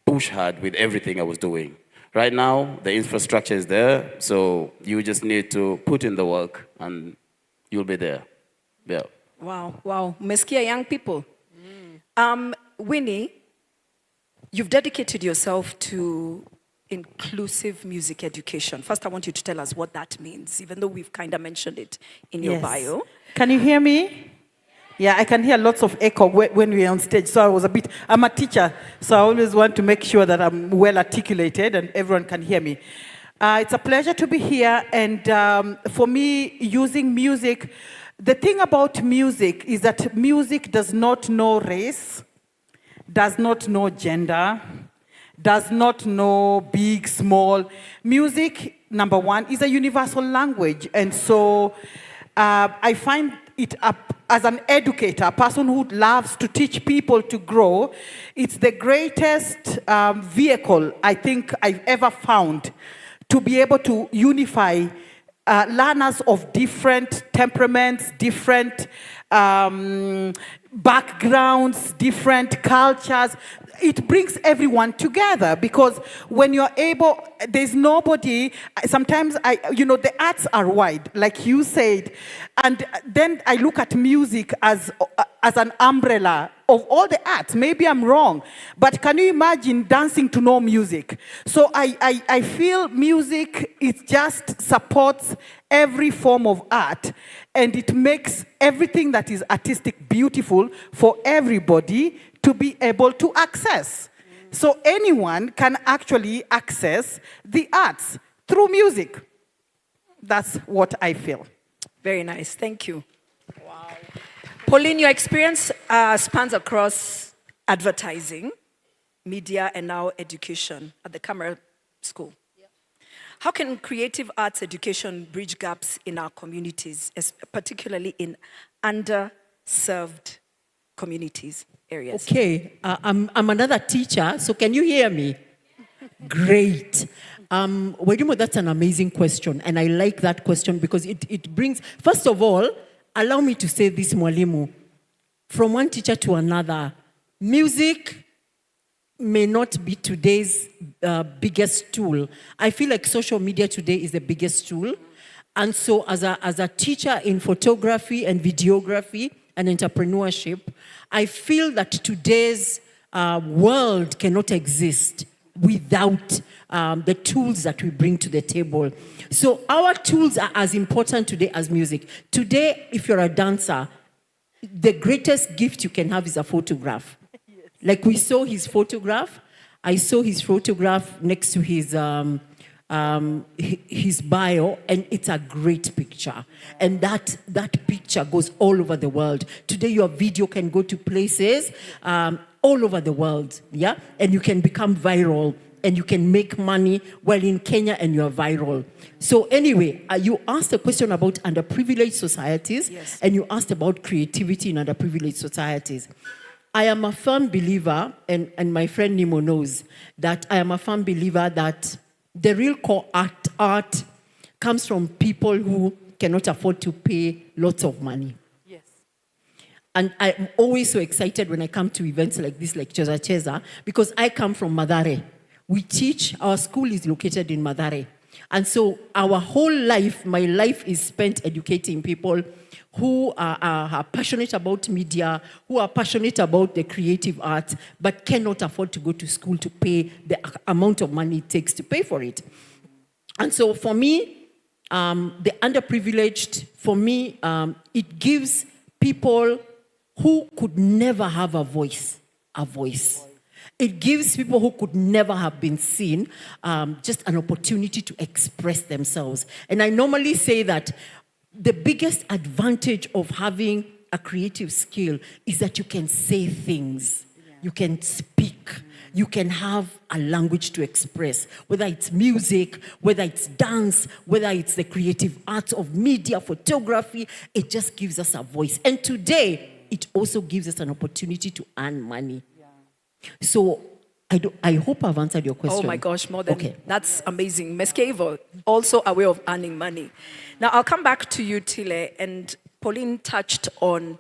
S10: push hard with everything I was doing. Right now, the infrastructure is there, so you just need to put in the work and you'll be there. Yeah.
S3: Wow. Umesikia young people. Winnie, You've dedicated yourself to inclusive music education. First, I want you to tell us what that means, even though we've kind of mentioned it in your bio.
S11: Can you hear me? Yeah, I can hear lots of echo when we're on stage. So I'm a teacher, so I always want to make sure that I'm well articulated and everyone can hear me. It's a pleasure to be here. And for me, using music, the thing about music is that music does not know race, does not know gender, does not know big, small. Music, number one, is a universal language. And so I find it up as an educator, a person who loves to teach people to grow. It's the greatest vehicle I think I've ever found to be able to unify learners of different temperaments, different backgrounds, different cultures. It brings everyone together because when you're able, there's nobody, sometimes the arts are wide, like you said, and then I look at music as an umbrella of all the arts. Maybe I'm wrong, but can you imagine dancing to no music? So I feel music, it just supports every form of art, and it makes everything that is artistic beautiful for everybody to be able to access. So anyone can actually access the arts through music. That's what I feel.
S3: Very nice, thank you. Wow. Pauline, your experience spans across advertising, media, and now education at the Camera School. Yeah. How can creative arts education bridge gaps in our communities, particularly in underserved communities? Areas.
S12: Okay, I'm another teacher, so can you hear me? Great. Wedimo, that's an amazing question, and I like that question because it brings, first of all, allow me to say this, Mwalimu, from one teacher to another, music may not be today's biggest tool. I feel like social media today is the biggest tool, and so as a teacher in photography and videography, and entrepreneurship, I feel that today's world cannot exist without the tools that we bring to the table. So our tools are as important today as music. Today, if you're a dancer, the greatest gift you can have is a photograph. Yes. Like we saw his photograph. I saw his photograph next to his bio, and it's a great picture. And that picture goes all over the world. Today, your video can go to places all over the world, yeah? And you can become viral, and you can make money while in Kenya, and you're viral. So anyway, you asked a question about underprivileged societies, yes, and you asked about creativity in underprivileged societies. I am a firm believer, and my friend Nemo knows, that I am a firm believer that the real core art comes from people who cannot afford to pay lots of money. Yes. And I'm always so excited when I come to events like this, like Cheza Cheza, because I come from Mathare. We teach, our school is located in Mathare. And so our whole life, my life is spent educating people who are passionate about media, who are passionate about the creative arts, but cannot afford to go to school to pay the amount of money it takes to pay for it. And so for me, the underprivileged, for me, it gives people who could never have a voice. It gives people who could never have been seen just an opportunity to express themselves. And I normally say that the biggest advantage of having a creative skill is that you can say things, you can speak, you can have a language to express, whether it's music, whether it's dance, whether it's the creative arts of media, photography, it just gives us a voice. And today, it also gives us an opportunity to earn money. So I hope I've answered your question.
S3: Oh my gosh, more than that's amazing. Meskevo, also a way of earning money. Now I'll come back to you, Tile, and Pauline touched on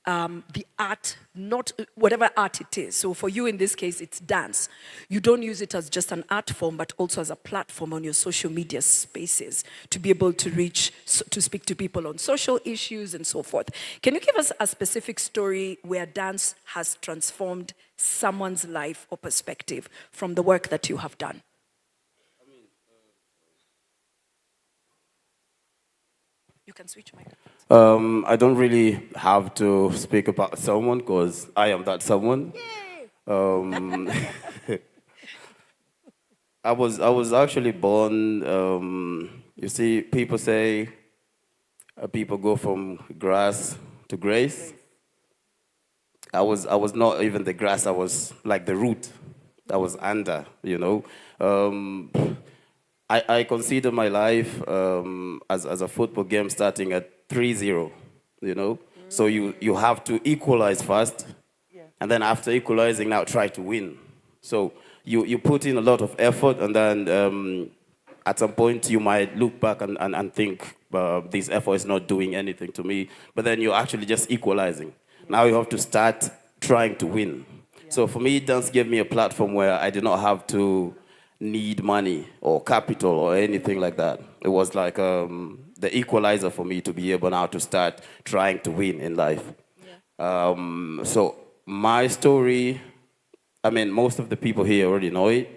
S3: the art, not whatever art it is. So for you in this case, it's dance. You don't use it as just an art form, but also as a platform on your social media spaces to be able to reach, to speak to people on social issues and so forth. Can you give us a specific story where dance has transformed someone's life or perspective from the work that you have done? You can switch microphones.
S10: I don't really have to speak about someone because I am that someone. I was actually born. You see, people say people go from grass to grace. I was not even the grass. I was like the root. I was under. You know. I consider my life as a football game starting at 3-0, you know? So you have to equalize first, and then after equalizing, now try to win. So you put in a lot of effort, and then at some point you might look back and think, this effort is not doing anything to me, but then you're actually just equalizing. Now you have to start trying to win. So for me, dance gave me a platform where I did not have to need money or capital or anything like that. It was like the equalizer for me to be able now to start trying to win in life. So my story, I mean, most of the people here already know it,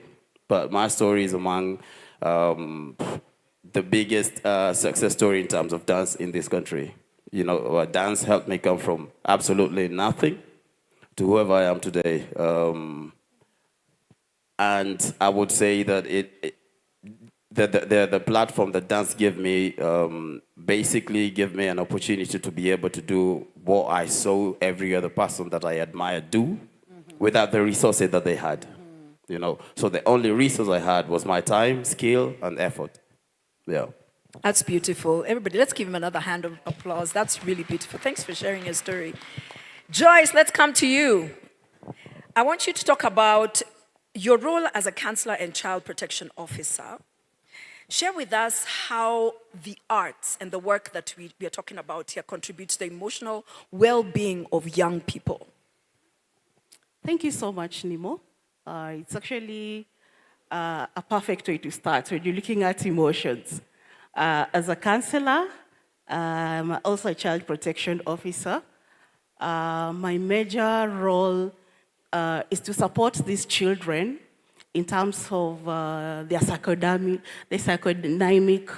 S10: but my story is among the biggest success story in terms of dance in this country. You know, dance helped me come from absolutely nothing to whoever I am today. And I would say that the platform that dance gave me basically gave me an opportunity to be able to do what I saw every other person that I admired do without the resources that they had. You know, so the only resource I had was my time, skill, and effort. Yeah.
S3: That's beautiful. Everybody, let's give him another hand of applause. That's really beautiful. Thanks for sharing your story. Joyce, let's come to you. I want you to talk about your role as a counselor and child protection officer. Share with us how the arts and the work that we are talking about here contributes to the emotional well-being of young people.
S13: Thank you so much, Nimo. It's actually a perfect way to start when you're looking at emotions. As a counselor, I'm also a child protection officer. My major role is to support these children in terms of their psychodynamic,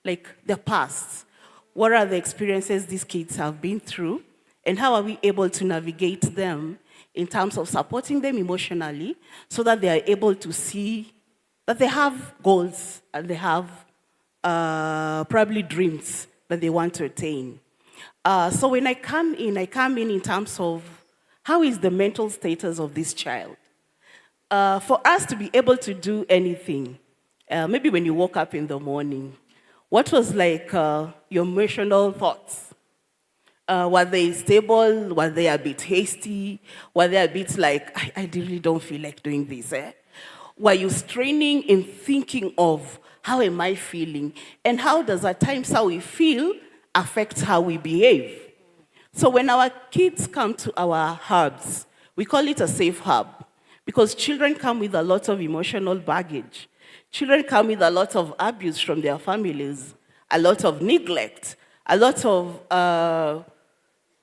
S13: like their past. What are the experiences these kids have been through, and how are we able to navigate them in terms of supporting them emotionally so that they are able to see that they have goals and they have probably dreams that they want to attain. So when I come in terms of how is the mental status of this child? For us to be able to do anything, maybe when you woke up in the morning, what was like your emotional thoughts? Were they stable? Were they a bit hasty? Were they a bit like, I really don't feel like doing this? Were you straining in thinking of how am I feeling? And how does at times how we feel affect how we behave? So when our kids come to our hubs, we call it a safe hub because children come with a lot of emotional baggage. Children come with a lot of abuse from their families, a lot of neglect, a lot of,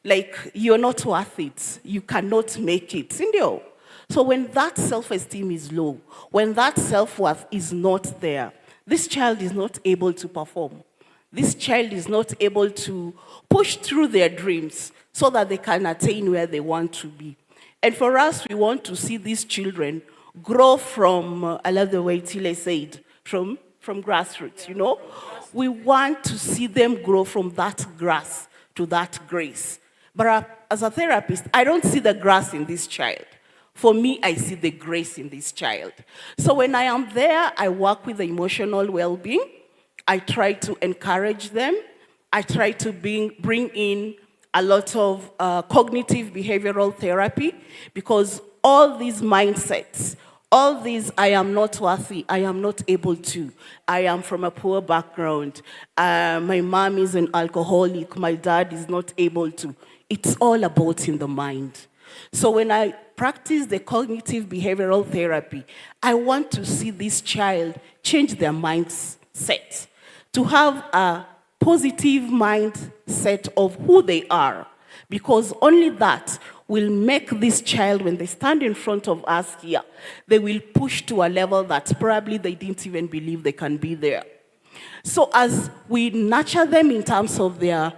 S13: like, you're not worth it, you cannot make it. So when that self-esteem is low, when that self-worth is not there, this child is not able to perform. This child is not able to push through their dreams so that they can attain where they want to be. And for us, we want to see these children grow from, I love the way Tile said, from grassroots, you know? We want to see them grow from that grass to that grace. But as a therapist, I don't see the grass in this child. For me, I see the grace in this child. So when I am there, I work with the emotional well-being. I try to encourage them. I try to bring in a lot of cognitive behavioral therapy because all these mindsets, all these, I am not worthy, I am not able to, I am from a poor background, my mom is an alcoholic, my dad is not able to. it's all about in the mind. So when I practice the cognitive behavioral therapy, I want to see this child change their mindset, to have a positive mindset of who they are, because only that will make this child, when they stand in front of us here, they will push to a level that probably they didn't even believe they can be there. So as we nurture them in terms of their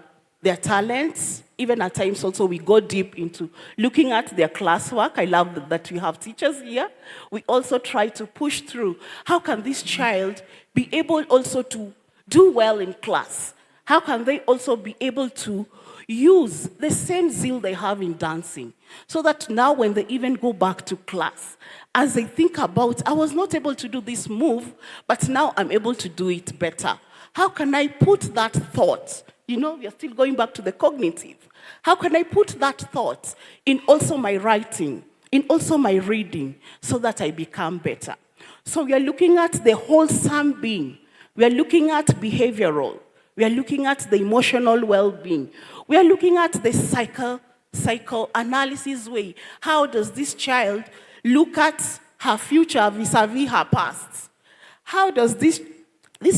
S13: talents, even at times also we go deep into looking at their classwork. I love that we have teachers here. We also try to push through, how can this child be able also to do well in class? How can they also be able to use the same zeal they have in dancing, so that now when they even go back to class, as they think about, I was not able to do this move, but now I'm able to do it better. How can I put that thought, we are still going back to the cognitive. How can I put that thought in also my writing, in also my reading, so that I become better? So we are looking at the wholesome being. We are looking at behavioral. We are looking at the emotional well-being. We are looking at the psychoanalysis way. How does this child look at her future vis-a-vis her past? How does this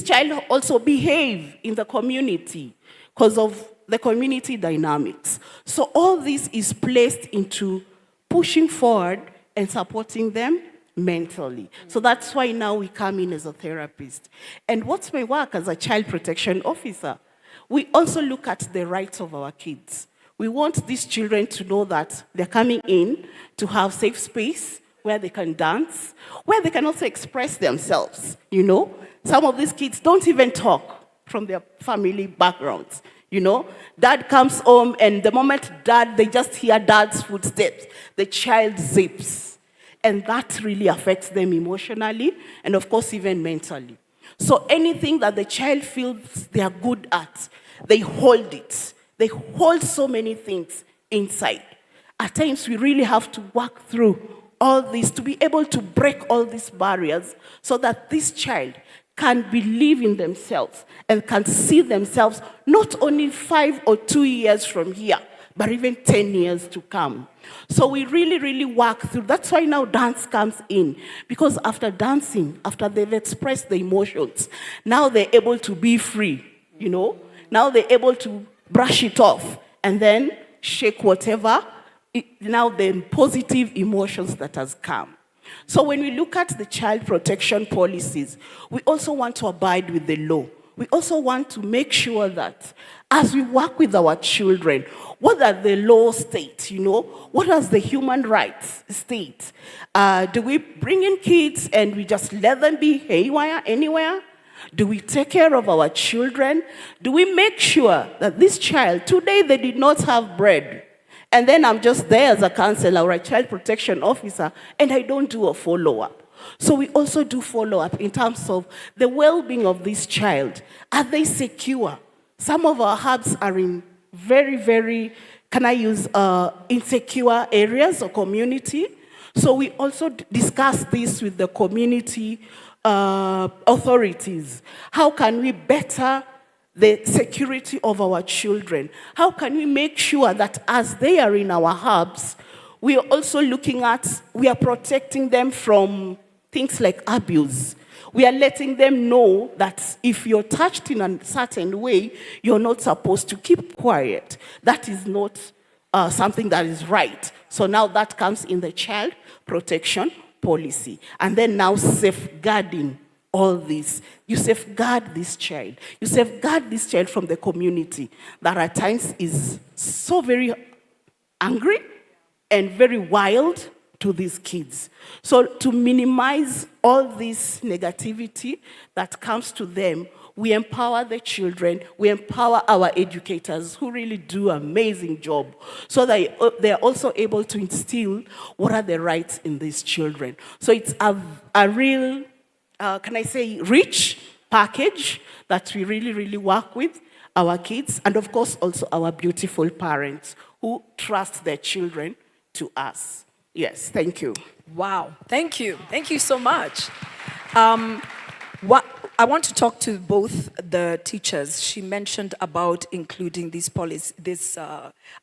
S13: child also behave in the community because of the community dynamics? So all this is placed into pushing forward and supporting them mentally. So that's why now we come in as a therapist. And what's my work as a child protection officer? We also look at the rights of our kids. We want these children to know that they're coming in to have safe space where they can dance, where they can also express themselves. Some of these kids don't even talk from their family backgrounds. Dad comes home, and the moment they just hear dad's footsteps, the child zips. And that really affects them emotionally and, of course, even mentally. So anything that the child feels they are good at, they hold it. They hold so many things inside. At times, we really have to work through all this to be able to break all these barriers so that this child can believe in themselves and can see themselves not only 5 or 2 years from here, but even 10 years to come. So we really, really work through. That's why now dance comes in. Because after dancing, after they've expressed the emotions, now they're able to be free, Now they're able to brush it off and then shake whatever, now the positive emotions that has come. So when we look at the child protection policies, we also want to abide with the law. We also want to make sure that as we work with our children, what does the law state, What does the human rights state? Do we bring in kids and we just let them be haywire anywhere? Do we take care of our children? Do we make sure that this child, today they did not have bread, and then I'm just there as a counselor or a child protection officer, and I don't do a follow-up? So we also do follow-up in terms of the well-being of this child. Are they secure? Some of our hubs are in very, very, insecure areas or community. So we also discuss this with the community authorities. How can we better the security of our children? How can we make sure that as they are in our hubs, we are also we are protecting them from things like abuse. We are letting them know that if you're touched in a certain way, you're not supposed to keep quiet. That is not something that is right. So now that comes in the child protection policy. And then now safeguarding all this. You safeguard this child. You safeguard this child from the community that at times is so very angry and very wild to these kids. So to minimize all this negativity that comes to them, we empower the children, we empower our educators who really do an amazing job so that they're also able to instill what are the rights in these children. So it's a real, rich package that we really, really work with our kids, and of course also our beautiful parents who trust their children to us. Yes, thank you.
S3: Wow, thank you. Thank you so much. I want to talk to both the teachers. She mentioned about including this policy,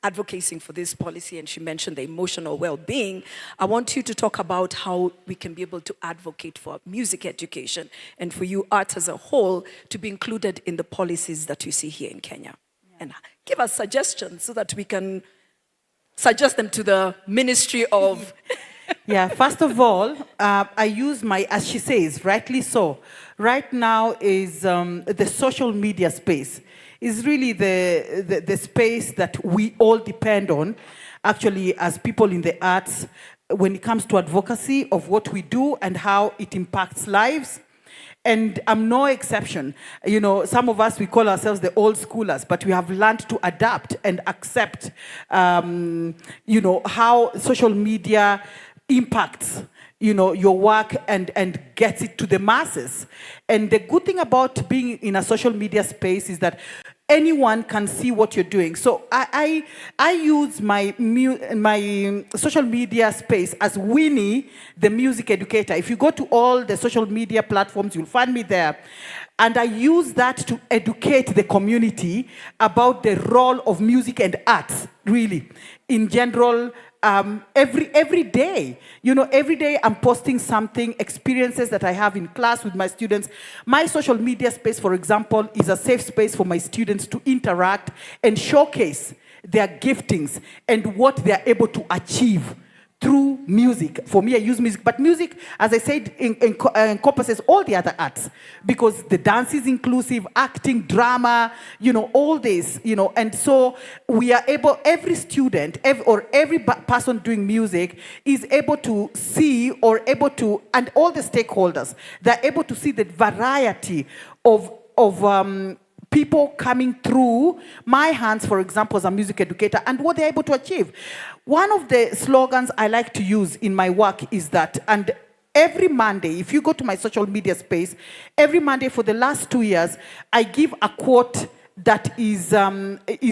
S3: advocating for this policy, and she mentioned the emotional well-being. I want you to talk about how we can be able to advocate for music education and for you, art as a whole, to be included in the policies that you see here in Kenya. And give us suggestions so that we can suggest them to the Ministry of...
S11: Yeah, first of all, I use my, as she says, rightly so. Right now is the social media space is really the space that we all depend on, actually, as people in the arts, when it comes to advocacy of what we do and how it impacts lives. And I'm no exception. You know, some of us, we call ourselves the old schoolers, but we have learned to adapt and accept, you know, how social media impacts, you know, your work and gets it to the masses. And the good thing about being in a social media space is that anyone can see what you're doing. So I use my social media space as Winnie, the music educator. If you go to all the social media platforms, you'll find me there. And I use that to educate the community about the role of music and arts, really, in general. Every day, you know, every day I'm posting something, experiences that I have in class with my students. My social media space, for example, is a safe space for my students to interact and showcase their giftings and what they are able to achieve through music. For me, I use music, but music, as I said, encompasses all the other arts, because the dance is inclusive, acting, drama, you know, all this, you know, and so we are able, every student, every person doing music is able to see, or able to, and all the stakeholders, they're able to see the variety of people coming through my hands, for example, as a music educator, and what they're able to achieve. One of the slogans I like to use in my work is that, and every Monday, if you go to my social media space, every Monday for the last 2 years, I give a quote that is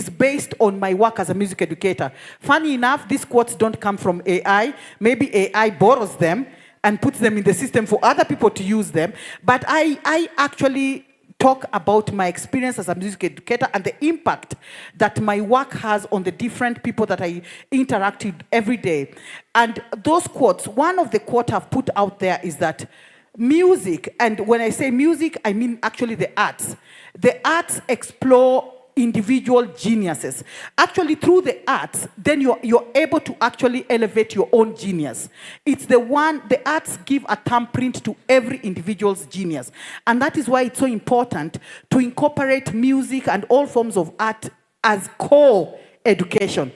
S11: based on my work as a music educator. Funny enough, these quotes don't come from AI. Maybe AI borrows them and puts them in the system for other people to use them. But I actually talk about my experience as a music educator and the impact that my work has on the different people that I interact with every day. And those quotes, one of the quotes I've put out there is that music, and when I say music, I mean actually the arts. The arts explore individual geniuses. Actually, through the arts, then you're able to actually elevate your own genius. It's the arts give a thumbprint to every individual's genius. And that is why it's so important to incorporate music and all forms of art as core education.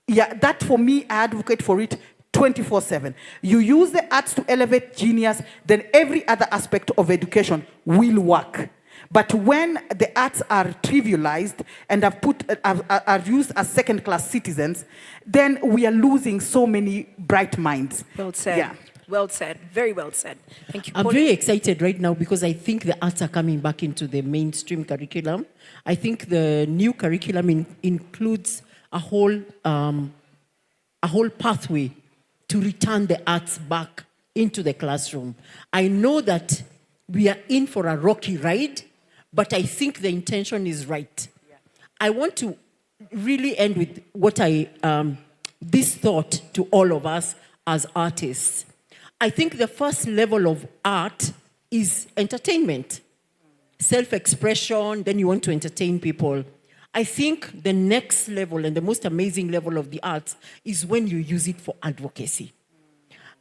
S11: Yeah, that for me, I advocate for it 24/7. You use the arts to elevate genius, then every other aspect of education will work. But when the arts are trivialized and are used as second-class citizens, then we are losing so many bright minds.
S3: Well said.
S11: Yeah.
S3: Well said. Very well said. Thank you.
S12: I'm very excited right now because I think the arts are coming back into the mainstream curriculum. I think the new curriculum includes a whole pathway to return the arts back into the classroom. I know that we are in for a rocky ride, but I think the intention is right. Yeah. I want to really end with what this thought to all of us as artists. I think the first level of art is entertainment, self-expression, then you want to entertain people. I think the next level and the most amazing level of the arts is when you use it for advocacy.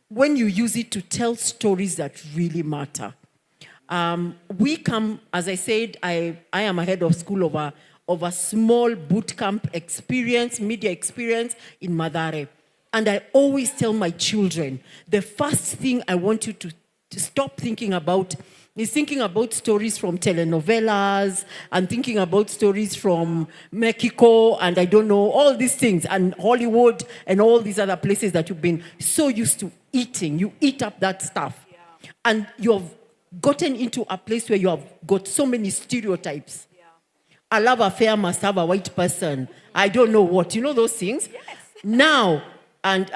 S12: When you use it to tell stories that really matter. We come, as I said, I am a head of school of a small boot camp experience, media experience in Mathare. And I always tell my children, the first thing I want you to stop thinking about is thinking about stories from telenovelas and thinking about stories from Mexico and I don't know, all these things, and Hollywood and all these other places that you've been so used to eating. You eat up that stuff. Yeah. And you've gotten into a place where you have got so many stereotypes. Yeah. A love affair must have a white person. I don't know what. You know those things? Yes. Now, and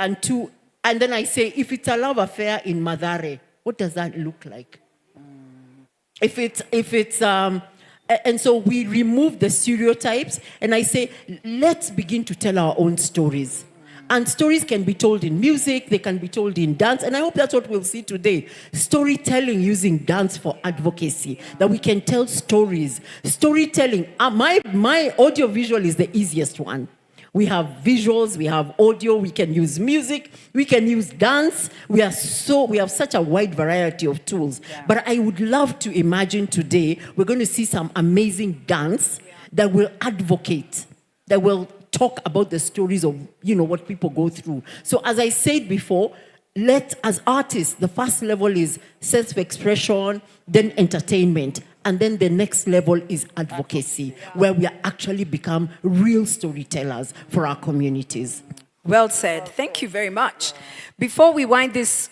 S12: then I say, if it's a love affair in Mathare, what does that look like? And so we remove the stereotypes, and I say, let's begin to tell our own stories. And stories can be told in music, they can be told in dance, and I hope that's what we'll see today. Storytelling using dance for advocacy, that we can tell stories. Storytelling, my audio visual is the easiest one. We have visuals, we have audio, we can use music, we can use dance. We have such a wide variety of tools. Yeah. But I would love to imagine today, we're going to see some amazing dance that will advocate, that will talk about the stories of, what people go through. So as I said before, as artists, the first level is self-expression, then entertainment, and then the next level is advocacy, where we actually become real storytellers for our communities.
S3: Well said. Thank you very much. Before we wind this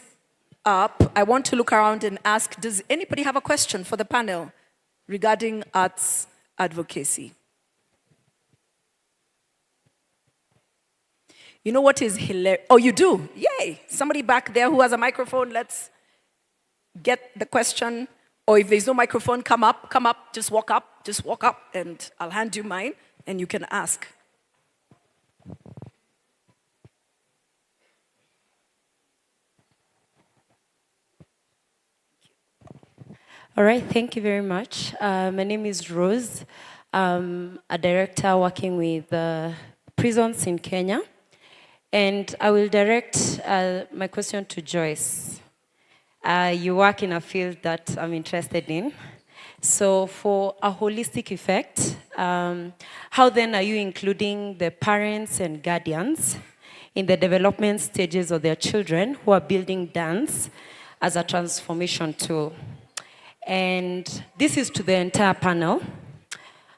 S3: up, I want to look around and ask, does anybody have a question for the panel regarding arts advocacy? You know what is hilarious? Oh, you do? Yay. Somebody back there who has a microphone, let's get the question. Or if there's no microphone, come up, just walk up, and I'll hand you mine, and you can ask.
S2: All right, thank you very much. My name is Rose. I'm a director working with prisons in Kenya. And I will direct my question to Joyce. You work in a field that I'm interested in. So for a holistic effect, how then are you including the parents and guardians in the development stages of their children who are building dance as a transformation tool? And this is to the entire panel.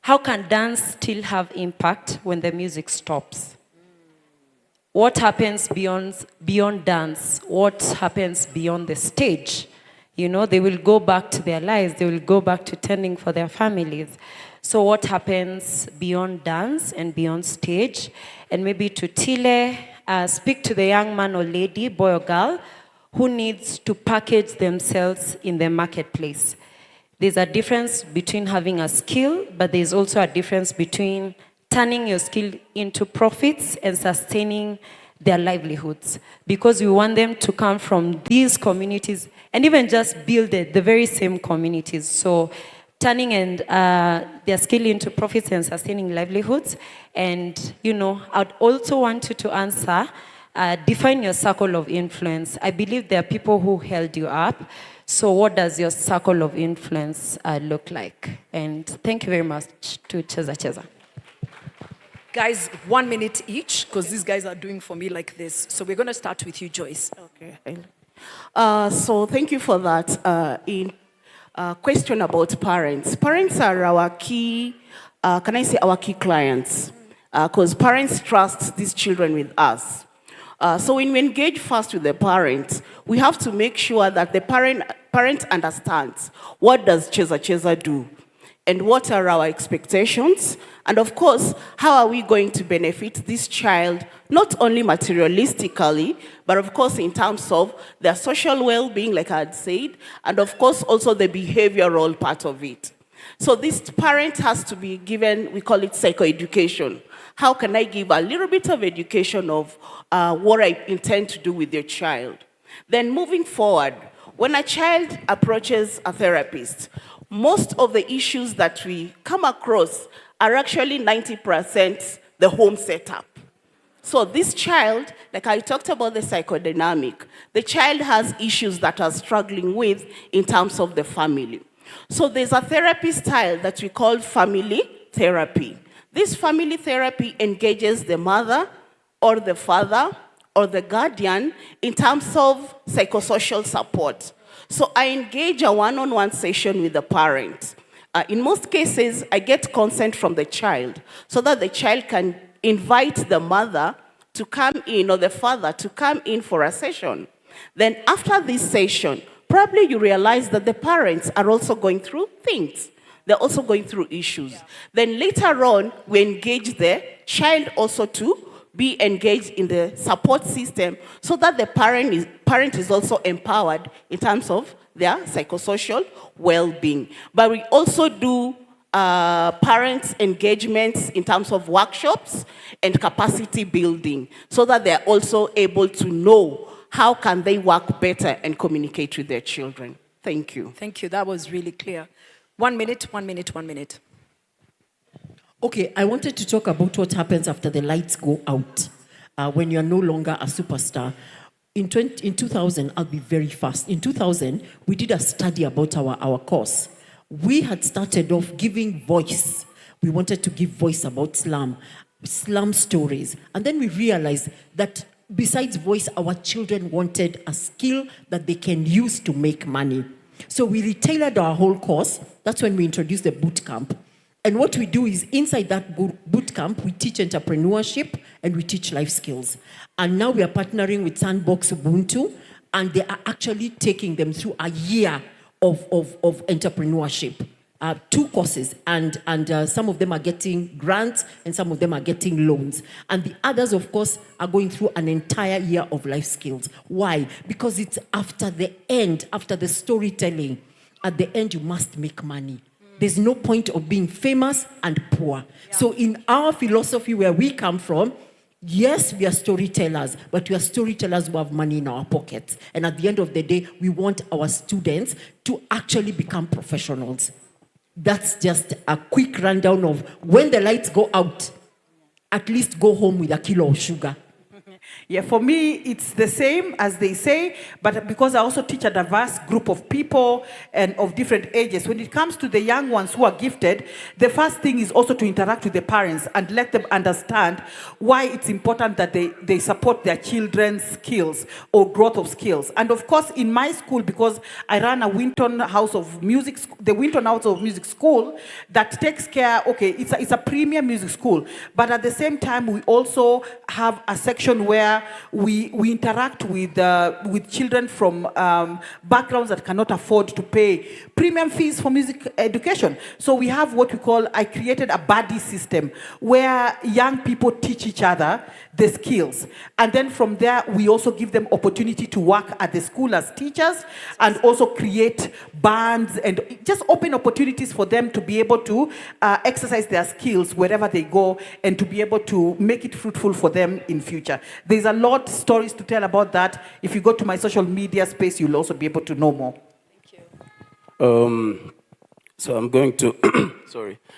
S2: How can dance still have impact when the music stops? What happens beyond dance? What happens beyond the stage? They will go back to their lives. They will go back to tending for their families. So what happens beyond dance and beyond stage? And maybe to Tile, speak to the young man or lady, boy or girl, who needs to package themselves in the marketplace. There's a difference between having a skill, but there's also a difference between turning your skill into profits and sustaining their livelihoods, because we want them to come from these communities and even just build the very same communities. So turning their skill into profits and sustaining livelihoods. And, I'd also want you to answer, define your circle of influence. I believe there are people who held you up. So what does your circle of influence look like? And thank you very much to Cheza.
S3: Guys, 1 minute each, because these guys are doing for me like this. So we're going to start with you, Joyce.
S13: Okay. So thank you for that. Question about parents. Parents are our key, our key clients? Because parents trust these children with us. So when we engage first with the parent, we have to make sure that the parent understands what does Cheza do, and what are our expectations, and of course, how are we going to benefit this child, not only materialistically, but of course in terms of their social well-being, like I had said, and of course also the behavioral part of it. So this parent has to be given, we call it psychoeducation. How can I give a little bit of education of what I intend to do with your child? Then moving forward, when a child approaches a therapist, most of the issues that we come across are actually 90% the home setup. So this child, like I talked about the psychodynamic, the child has issues that are struggling with in terms of the family. So there's a therapy style that we call family therapy. This family therapy engages the mother or the father or the guardian in terms of psychosocial support. So I engage a one-on-one session with the parent. In most cases, I get consent from the child so that the child can invite the mother to come in or the father to come in for a session. Then after this session, probably you realize that the parents are also going through things. They're also going through issues. Then later on, we engage the child also to be engaged in the support system so that the parent is also empowered in terms of their psychosocial well-being. But we also do parents' engagements in terms of workshops and capacity building so that they're also able to know how can they work better and communicate with their children. Thank you.
S3: Thank you. That was really clear. 1 minute, 1 minute, 1 minute.
S12: Okay, I wanted to talk about what happens after the lights go out, when you're no longer a superstar. In 2000, I'll be very fast. In 2000, we did a study about our course. We had started off giving voice. We wanted to give voice about slum stories. And then we realized that besides voice, our children wanted a skill that they can use to make money. So we retailored our whole course. That's when we introduced the boot camp. And what we do is inside that boot camp, we teach entrepreneurship and we teach life skills. And now we are partnering with Sandbox Ubuntu, and they are actually taking them through a year of entrepreneurship. 2 courses, and some of them are getting grants and some of them are getting loans. And the others, of course, are going through an entire year of life skills. Why? Because it's after the end, after the storytelling. At the end, you must make money. There's no point of being famous and poor. Yeah. So in our philosophy where we come from, yes, we are storytellers, but we are storytellers who have money in our pockets. And at the end of the day, we want our students to actually become professionals. That's just a quick rundown of when the lights go out, at least go home with a kilo of sugar.
S11: Yeah, for me, it's the same as they say, but because I also teach a diverse group of people and of different ages, when it comes to the young ones who are gifted, the first thing is also to interact with the parents and let them understand why it's important that they support their children's skills or growth of skills. And of course, in my school, because I run a Winton House of Music, the Winton House of Music School, that takes care, okay, it's a premier music school, but at the same time, we also have a section where we interact with children from backgrounds that cannot afford to pay premium fees for music education. So we have what we call, I created a buddy system where young people teach each other the skills. And then from there, we also give them opportunity to work at the school as teachers and also create bands and just open opportunities for them to be able to exercise their skills wherever they go and to be able to make it fruitful for them in future. There's a lot of stories to tell about that. If you go to my social media space, you'll also be able to know more.
S10: Thank you. So I'm going to,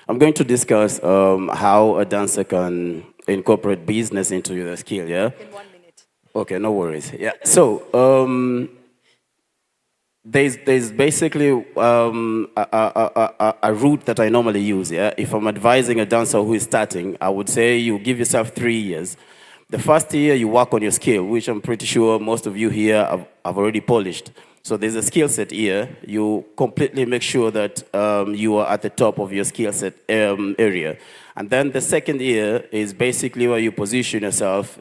S10: I'm going to discuss how a dancer can incorporate business into your skill, yeah?
S3: In 1 minute.
S10: Okay, no worries. Yeah, so there's basically a route that I normally use, yeah? If I'm advising a dancer who is starting, I would say you give yourself 3 years. The first year you work on your skill, which I'm pretty sure most of you here have already polished. So there's a skill set here. You completely make sure that you are at the top of your skill set area. And then the second year is basically where you position yourself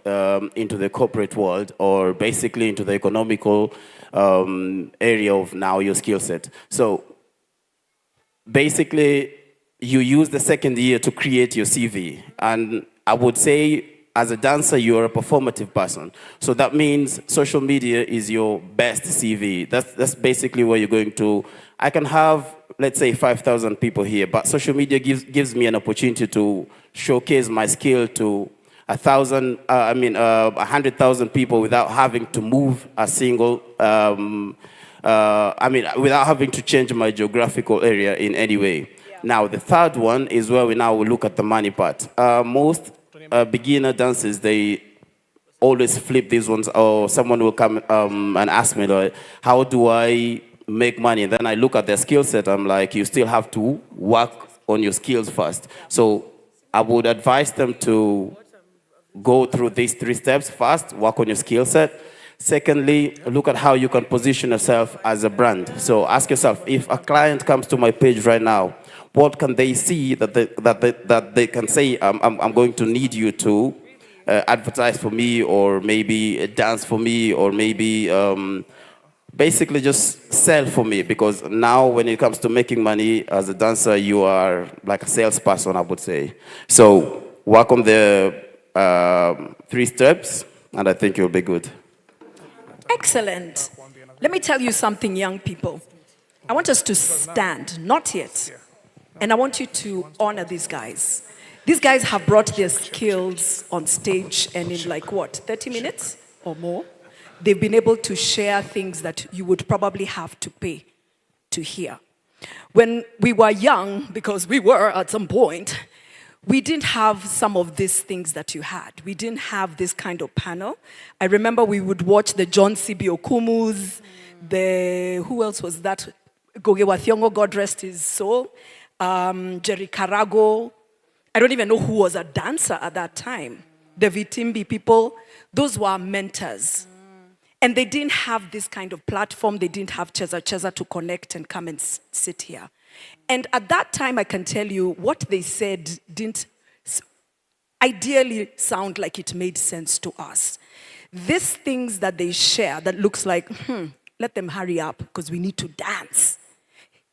S10: into the corporate world or basically into the economical area of now your skill set. So basically you use the second year to create your CV. And I would say as a dancer, you're a performative person. So that means social media is your best CV. That's basically where you're going to. I can have, let's say, 5,000 people here, but social media gives me an opportunity to showcase my skill to 100,000 people without having to move a single, without having to change my geographical area in any way. Yeah. Now, the third one is where we now will look at the money part. Most beginner dancers, they always flip these ones, or someone will come and ask me, like, how do I make money? And then I look at their skill set, I'm like, you still have to work on your skills first. So I would advise them to go through these 3 steps. First, work on your skill set. Secondly, look at how you can position yourself as a brand. So ask yourself, if a client comes to my page right now, what can they see that they can say, I'm going to need you to advertise for me, or maybe dance for me, or maybe basically just sell for me? Because now when it comes to making money as a dancer, you are like a salesperson, I would say. So work on the 3 steps, and I think you'll be good.
S3: Excellent. Let me tell you something, young people. I want us to stand, not yet. And I want you to honor these guys. These guys have brought their skills on stage, and in like what, 30 minutes or more, they've been able to share things that you would probably have to pay to hear. When we were young, because we were at some point, we didn't have some of these things that you had. We didn't have this kind of panel. I remember we would watch the John C.B. Okumus, who else was that? Goge Wathiongo, God rest his soul. Jerry Karago. I don't even know who was a dancer at that time. The Vitimbi people, those were mentors. And they didn't have this kind of platform. They didn't have Cheza to connect and come and sit here. And at that time, I can tell you, what they said didn't ideally sound like it made sense to us. These things that they share that looks like, let them hurry up because we need to dance,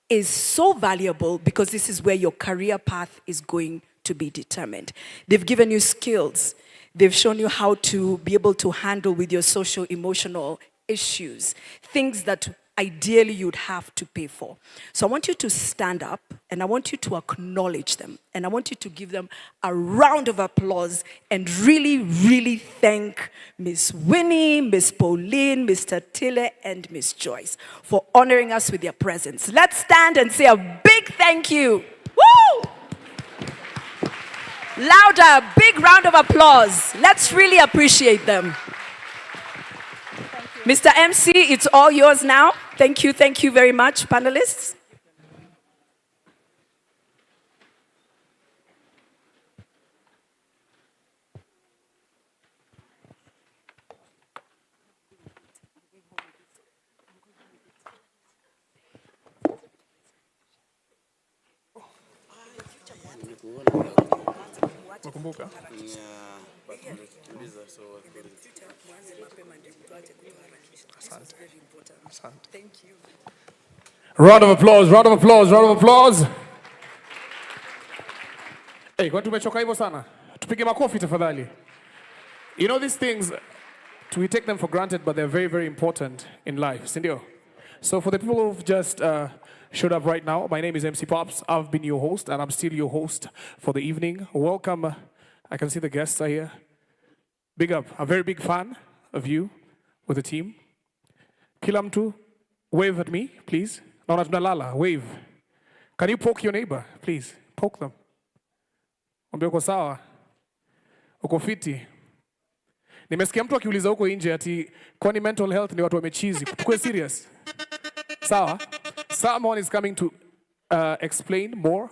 S3: is so valuable because this is where your career path is going to be determined. They've given you skills. They've shown you how to be able to handle with your social-emotional issues, things that ideally you'd have to pay for. So I want you to stand up, and I want you to acknowledge them, and I want you to give them a round of applause and really, really thank Miss Winnie, Miss Pauline, Mr. Tille, and Miss Joyce for honoring us with their presence. Let's stand and say a big thank you. Woo! Louder, big round of applause. Let's really appreciate them. Mr. MC, it's all yours now. Thank you very much, panelists.
S9: Nakumbuka.
S3: Thank you.
S9: Round of applause, round of applause, round of applause. Hey, kwani tumechoka hivyo sana? Tupige makofi tafadhali. You know these things, we take them for granted, but they're very, very important in life, sindio? So for the people who've just showed up right now, my name is MC Pops. I've been your host, and I'm still your host for the evening. Welcome. I can see the guests are here. Big up. A very big fan of you with the team. Kila mtu, wave at me, please. Naona tunalala, wave. Can you poke your neighbor, please? Poke them. Mwambie uko sawa. Uko fiti. Nimesikia mtu akiuliza huko nje ati kwani mental health ni watu wamechizi. Tukue serious. Sawa? Someone is coming to explain more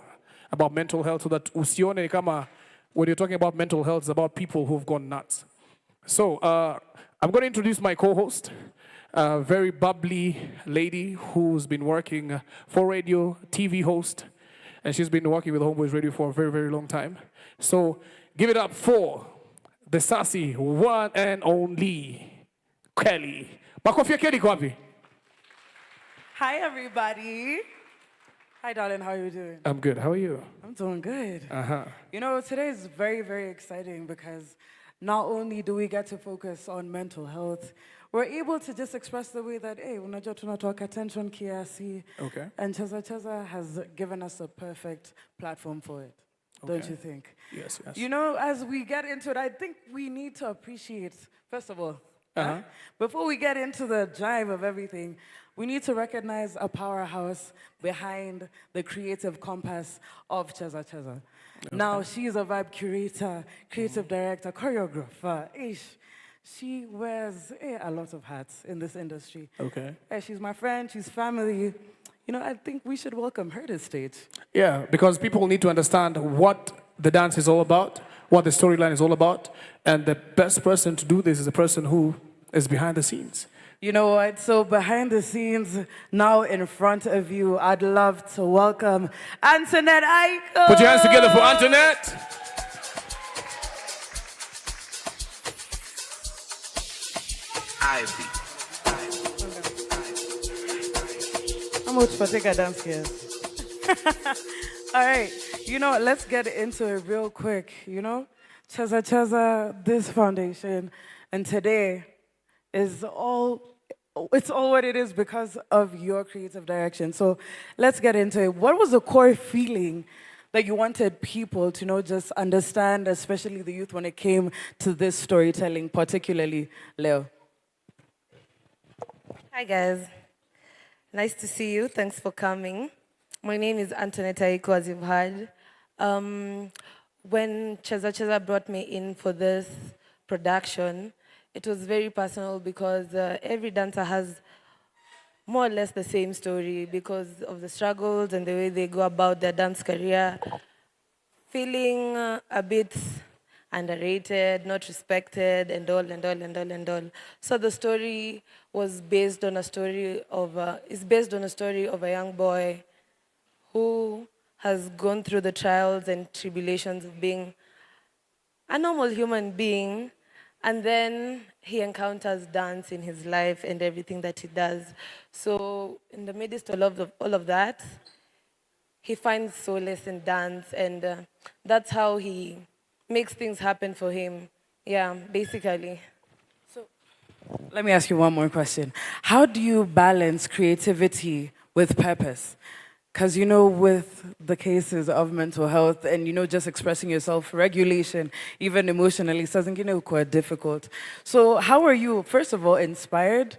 S9: about mental health so that usione kama when you're talking about mental health, it's about people who've gone nuts. So I'm going to introduce my co-host, a very bubbly lady who's been working for radio, TV host, and she's been working with Homeboys Radio for a very, very long time. So give it up for the sassy one and only Kelly. Makofi ya Kelly kwa wapi?
S15: Hi, everybody. Hi, darling. How are you doing?
S9: I'm good. How are you?
S15: I'm doing good.
S9: Uh-huh.
S15: You know, today is very, very exciting because not only do we get to focus on mental health, we're able to just express the way that, hey, unajua tunatoka attention kiasi.
S9: Okay.
S15: And Cheza has given us a perfect platform for it. Don't
S9: Okay.
S15: you think?
S9: Yes, yes.
S15: You know, as we get into it, I think we need to appreciate, first of all, before we get into the jive of everything, we need to recognize a powerhouse behind the creative compass of Cheza. Okay. Now, she's a vibe curator, creative director, choreographer. She wears a lot of hats in this industry.
S9: Okay.
S15: She's my friend, she's family. You know, I think we should welcome her to stage.
S9: Yeah, because people need to understand what the dance is all about, what the storyline is all about, and the best person to do this is the person who is behind the scenes.
S15: You know what? So behind the scenes, now in front of you, I'd love to welcome Antoinette Aiko.
S9: Put your hands together for Antoinette.
S15: Ivy. How much for take a dance here? All right. You know, let's get into it real quick, you know? Cheza, this foundation, and today is it's all what it is because of your creative direction. So let's get into it. What was the core feeling that you wanted people to just understand, especially the youth, when it came to this storytelling, particularly Leo?
S14: Hi guys, nice to see you. Thanks for coming. My name is Antoinette Aiko, as you've heard. When Cheza brought me in for this production, it was very personal because every dancer has more or less the same story because of the struggles and the way they go about their dance career, feeling a bit underrated, not respected, and all. So the story was based on a story of a young boy who has gone through the trials and tribulations of being a normal human being, and then he encounters dance in his life and everything that he does. So in the midst of all of that, he finds solace in dance, and that's how he makes things happen for him. Yeah, basically.
S15: Let me ask you one more question. How do you balance creativity with purpose? Because, with the cases of mental health and, just expressing yourself, regulation, even emotionally, something, quite difficult. So how are you, first of all, inspired?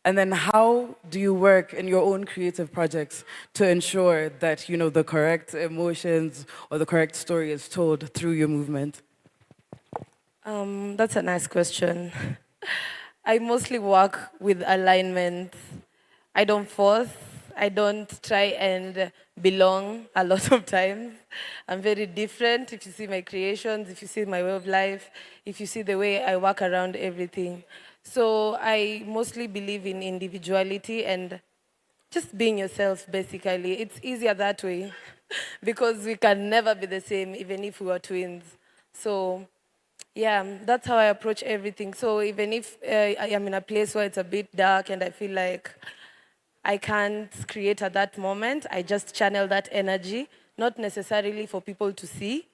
S15: And then how do you work in your own creative projects to ensure that, the correct emotions or the correct story is told through your movement?
S14: That's a nice question. I mostly work with alignment. I don't force. I don't try and belong a lot of times. I'm very different. If you see my creations, if you see my way of life, if you see the way I work around everything. So I mostly believe in individuality and just being yourself, basically. It's easier that way because we can never be the same, even if we were twins. So yeah, that's how I approach everything. So even if I am in a place where it's a bit dark and I feel like I can't create at that moment, I just channel that energy, not necessarily for people to see,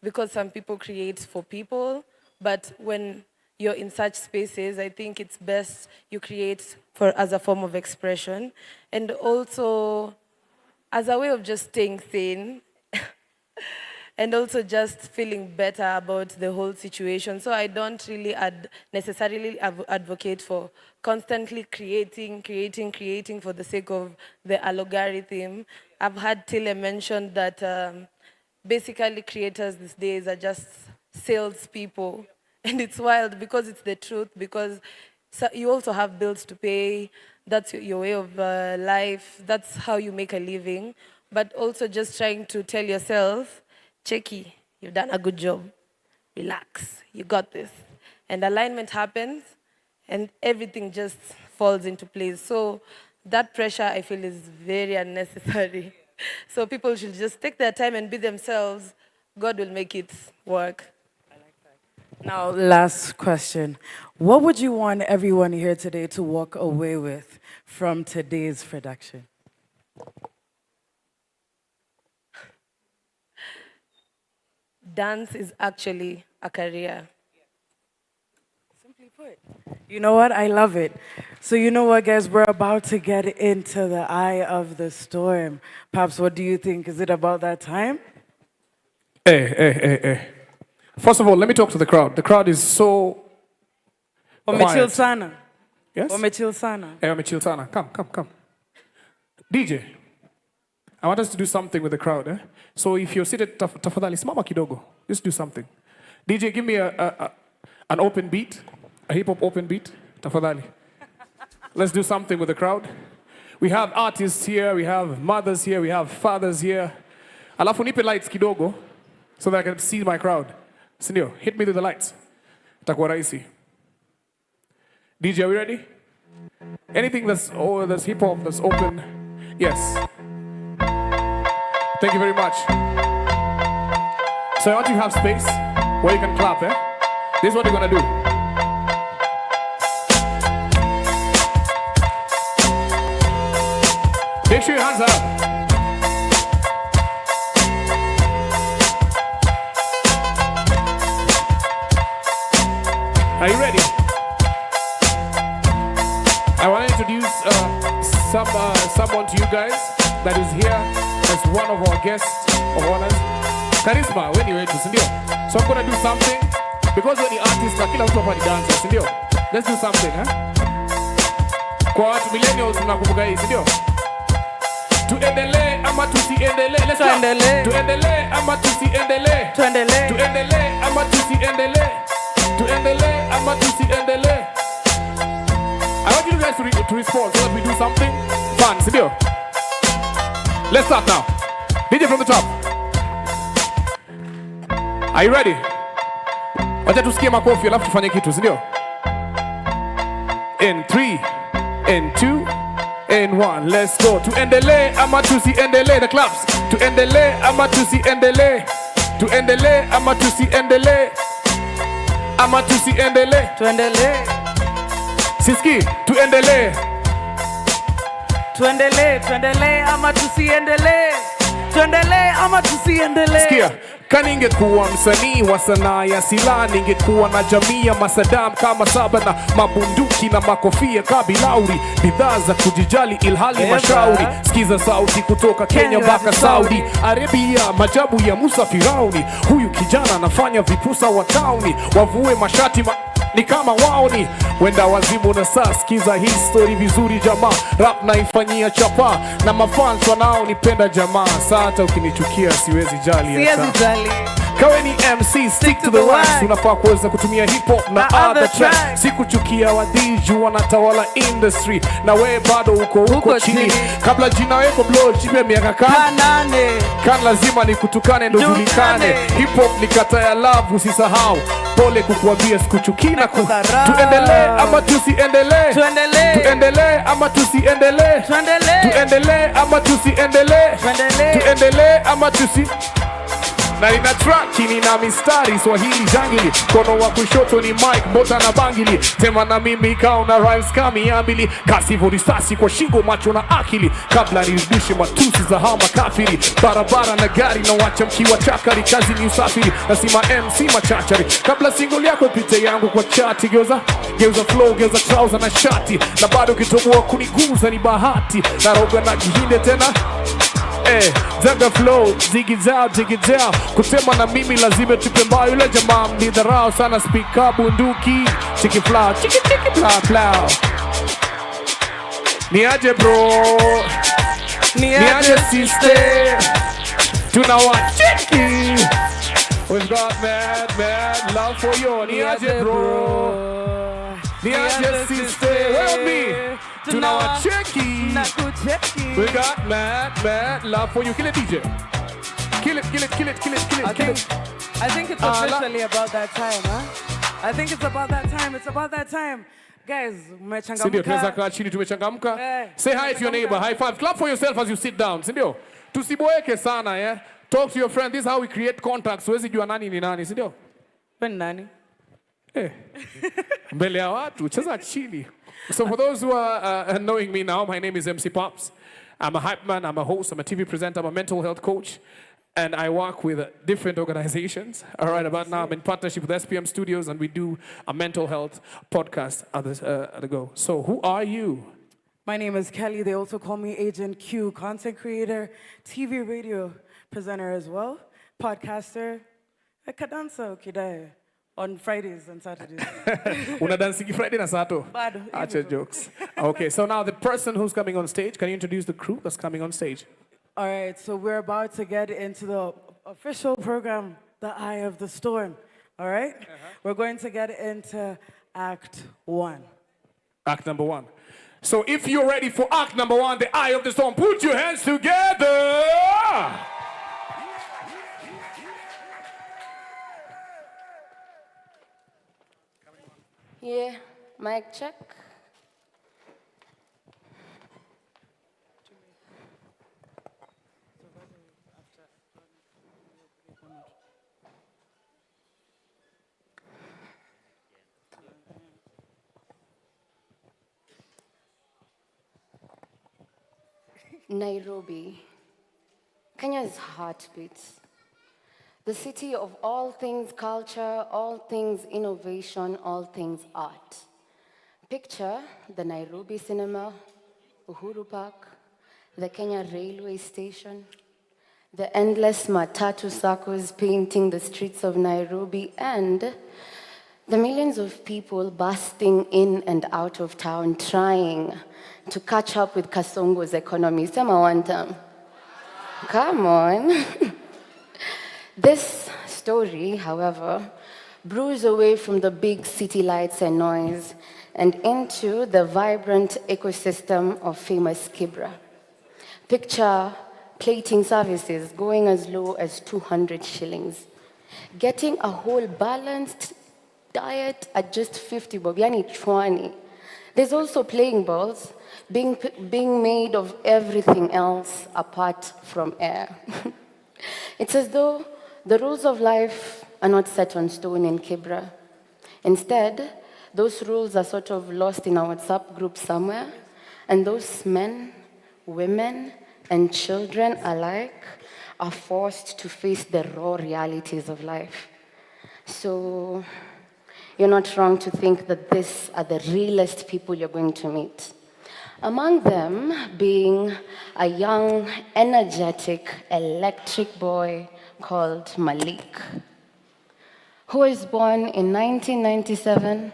S14: because some people create for people, but when you're in such spaces, I think it's best you create as a form of expression, and also as a way of just staying sane, and also just feeling better about the whole situation. So I don't really necessarily advocate for constantly creating for the sake of the algorithm. I've had Tile mention that basically creators these days are just salespeople. And it's wild because it's the truth, because you also have bills to pay. That's your way of life. That's how you make a living. But also just trying to tell yourself, Checky, you've done a good job. Relax, you got this. And alignment happens, and everything just falls into place. So that pressure, I feel, is very unnecessary. So people should just take their time and be themselves. God will make it work.
S15: Now, last question. What would you want everyone here today to walk away with from today's production?
S14: Dance is actually a career.
S15: Simply put. You know what? I love it. So you know what, guys? We're about to get into the eye of the storm. Pops, what do you think? Is it about that time?
S9: Hey. First of all, let me talk to the crowd. The crowd is so
S15: Wamechil sana.
S9: Yes?
S15: Wamechil sana.
S9: Hey, wamechil sana. Come. DJ, I want us to do something with the crowd. Eh? So if you're seated, tafadhali, simama kidogo. Just do something. DJ, give me an open beat, a hip-hop open beat. Tafadhali. Let's do something with the crowd. We have artists here, we have mothers here, we have fathers here. Alafu nipe lights kidogo so that I can see my crowd. Sindio, hit me with the lights. Itakuwa rahisi. DJ, are we ready? Anything that's hip-hop, that's open. Yes. Thank you very much. So I want you to have space where you can clap, eh? This is what you're gonna do. Make sure your hands are up. I want to introduce someone to you guys that is here as one of our guests of honors. Charisma, when you're ready, sindio? So I'm going to do something because when the artist na kila mtu hapa ni dancer, sindio? Let's do something, huh? Kwa watu millennials tunakumbuka hii, sindio? Tuendelee ama tusiendelee? Let's go. Tuendelee ama tusiendelee? Tuendelee ama tusiendelee? Tuendelee ama tusiendelee? I want you guys to respond so that we do something fun, sindio? Let's start now. DJ from the top. Are you ready? Wacha tusikie makofi alafu tufanye kitu, sindio? In 3, in 2, in 1, let's go. Tuendelee ama tusiendelee? The claps. Tuendelee ama tusiendelee? Tuendelee ama tusiendelee? Ama tusiendelee? Tuendelee. Siski, tuendelee.
S15: Tuendelee ama tusiendelee? Tuendelee ama tusiendelee?
S9: Sikia, kaningekuwa msanii wa sanaa ya silaha, ningekuwa na jamii ya masadam kama saba na mabunduki na makofia kabilauri, bidhaa za kujijali ilhali mashauri. Sikiza sauti kutoka Kenya mpaka Saudi Arabia, majabu ya Musa Firauni. Huyu kijana anafanya vipusa wa tauni, wavue mashati ni kama wao ni wenda wazimu na saa. Sikiza hii story vizuri jamaa, rap naifanyia chapa na mafans wanao nipenda jamaa. Saa hata ukinichukia siwezi jali hata. Kawe ni MC, stick to the rhymes. Unafaa kuweza kutumia hip hop na other tracks. Sikuchukia wadiju wanatawala industry na we bado uko chini. Kabla jina weko blow jipe miaka kanane, kan lazima ni kutukane ndo julikane. Hip hop ni kata ya love usisahau. Pole kukuambia sikuchuki na kudharau. Tuendelee ama tusiendelee? Tuendelee ama tusiendelee? Tuendelee ama tusiendelee? Tuendelee ama tusi na nina track nina mistari Swahili jangili, kono wa kushoto ni mic bota na bangili, tema na mimi kauna rhymes kami ambili, kasi risasi kwa shingo macho na akili, kabla nirudishe matusi za hama kafiri, barabara na gari na wacha mkiwa chakari, kazi ni usafiri na sima MC machachari, kabla single yako pite yangu kwa chati, geuza flow, geuza trouser na shati, na bado kitoboa kuniguza ni bahati, na roga na kihinde tena Zaga flow, zigi zao, kutema na mimi lazime tupe mbao. Yule jamaa mnidharau sana, speak up bunduki, chiki flow, chiki flow. Niaje bro, niaje sister, tunawacheki. We've got mad love for you. Niaje bro, niaje sister, well me. Tunawacheki. We got mad love for you. Kill it, DJ. Kill it.
S15: I think it's officially about that time, huh? I think it's about that time. Guys,
S9: sindio, tunaweza kaa chini tumechangamka. Say hi to your neighbor. High five. Clap for yourself as you sit down. Sindio? Tusiboeke sana, yeah? Talk to your friend. This is how we create contacts. Huwezi jua nani ni nani, sindio?
S15: When nani?
S9: Mbele ya watu, cheza chini. So for those who are knowing me now, my name is MC Pops. I'm a hype man, I'm a host, I'm a TV presenter, I'm a mental health coach, and I work with different organizations. All right, about now I'm in partnership with SPM Studios, and we do a mental health podcast at the go. So who are you?
S15: My name is Kelly. They also call me Agent Q, content creator, TV radio presenter as well, podcaster, a kadansa ukidai. On Fridays and Saturdays.
S9: Una dancing Friday na Sato?
S15: Bado.
S9: Acha jokes. Okay, so now the person who's coming on stage, can you introduce the crew that's coming on stage?
S15: All right, so we're about to get into the official program, The Eye of the Storm. All right? We're going to get into Act 1.
S9: Act number 1. So if you're ready for Act number 1, The Eye of the Storm, put your hands together!
S16: Yeah, mic check. Nairobi, Kenya's heartbeat. The city of all things culture, all things innovation, all things art. Picture the Nairobi Cinema, Uhuru Park, the Kenya Railway Station, the endless matatu circles painting the streets of Nairobi, and the millions of people bursting in and out of town trying to catch up with Kasongo's economy. Sema one time. Come on. This story, however, brews away from the big city lights and noise and into the vibrant ecosystem of famous Kibra. Picture plating services going as low as 200 shillings. Getting a whole balanced diet at just 50 bob, yani 20. There's also playing balls being made of everything else apart from air. It's as though the rules of life are not set on stone in Kibra. Instead, those rules are sort of lost in our WhatsApp group somewhere, and those men, women, and children alike are forced to face the raw realities of life. So, you're not wrong to think that these are the realest people you're going to meet. Among them being a young, energetic, electric boy called Malik, who was born in 1997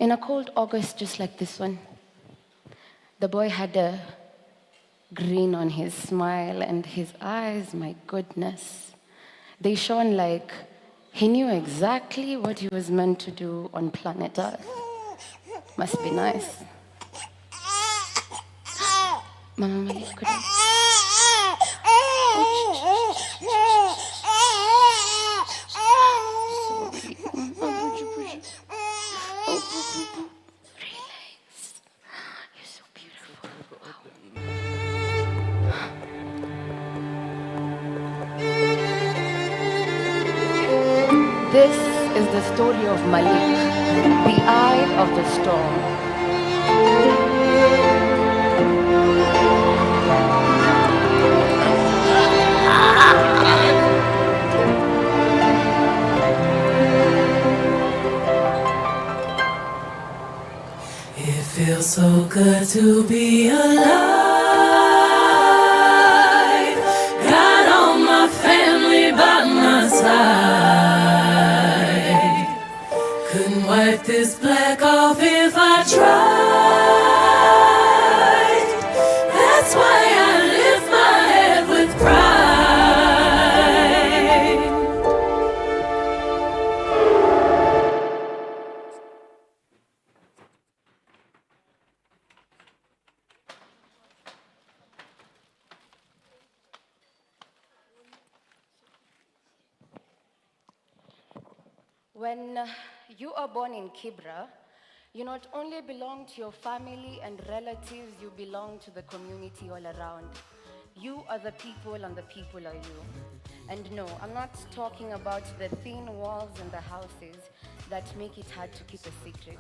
S16: in a cold August just like this one. The boy had a grin on his smile, and his eyes, my goodness, they shone like he knew exactly what he was meant to do on planet Earth. Must be nice. Mama Malik, could I? This is the story of Malik, the eye of the storm.
S17: It feels so good to be alive. Got all my family by my side. Couldn't wipe this black off if I tried. That's why I lift my head with pride.
S16: When you are born in Kibra, you not only belong to your family and relatives, you belong to the community all around. You are the people and the people are you. And no, I'm not talking about the thin walls and the houses that make it hard to keep a secret.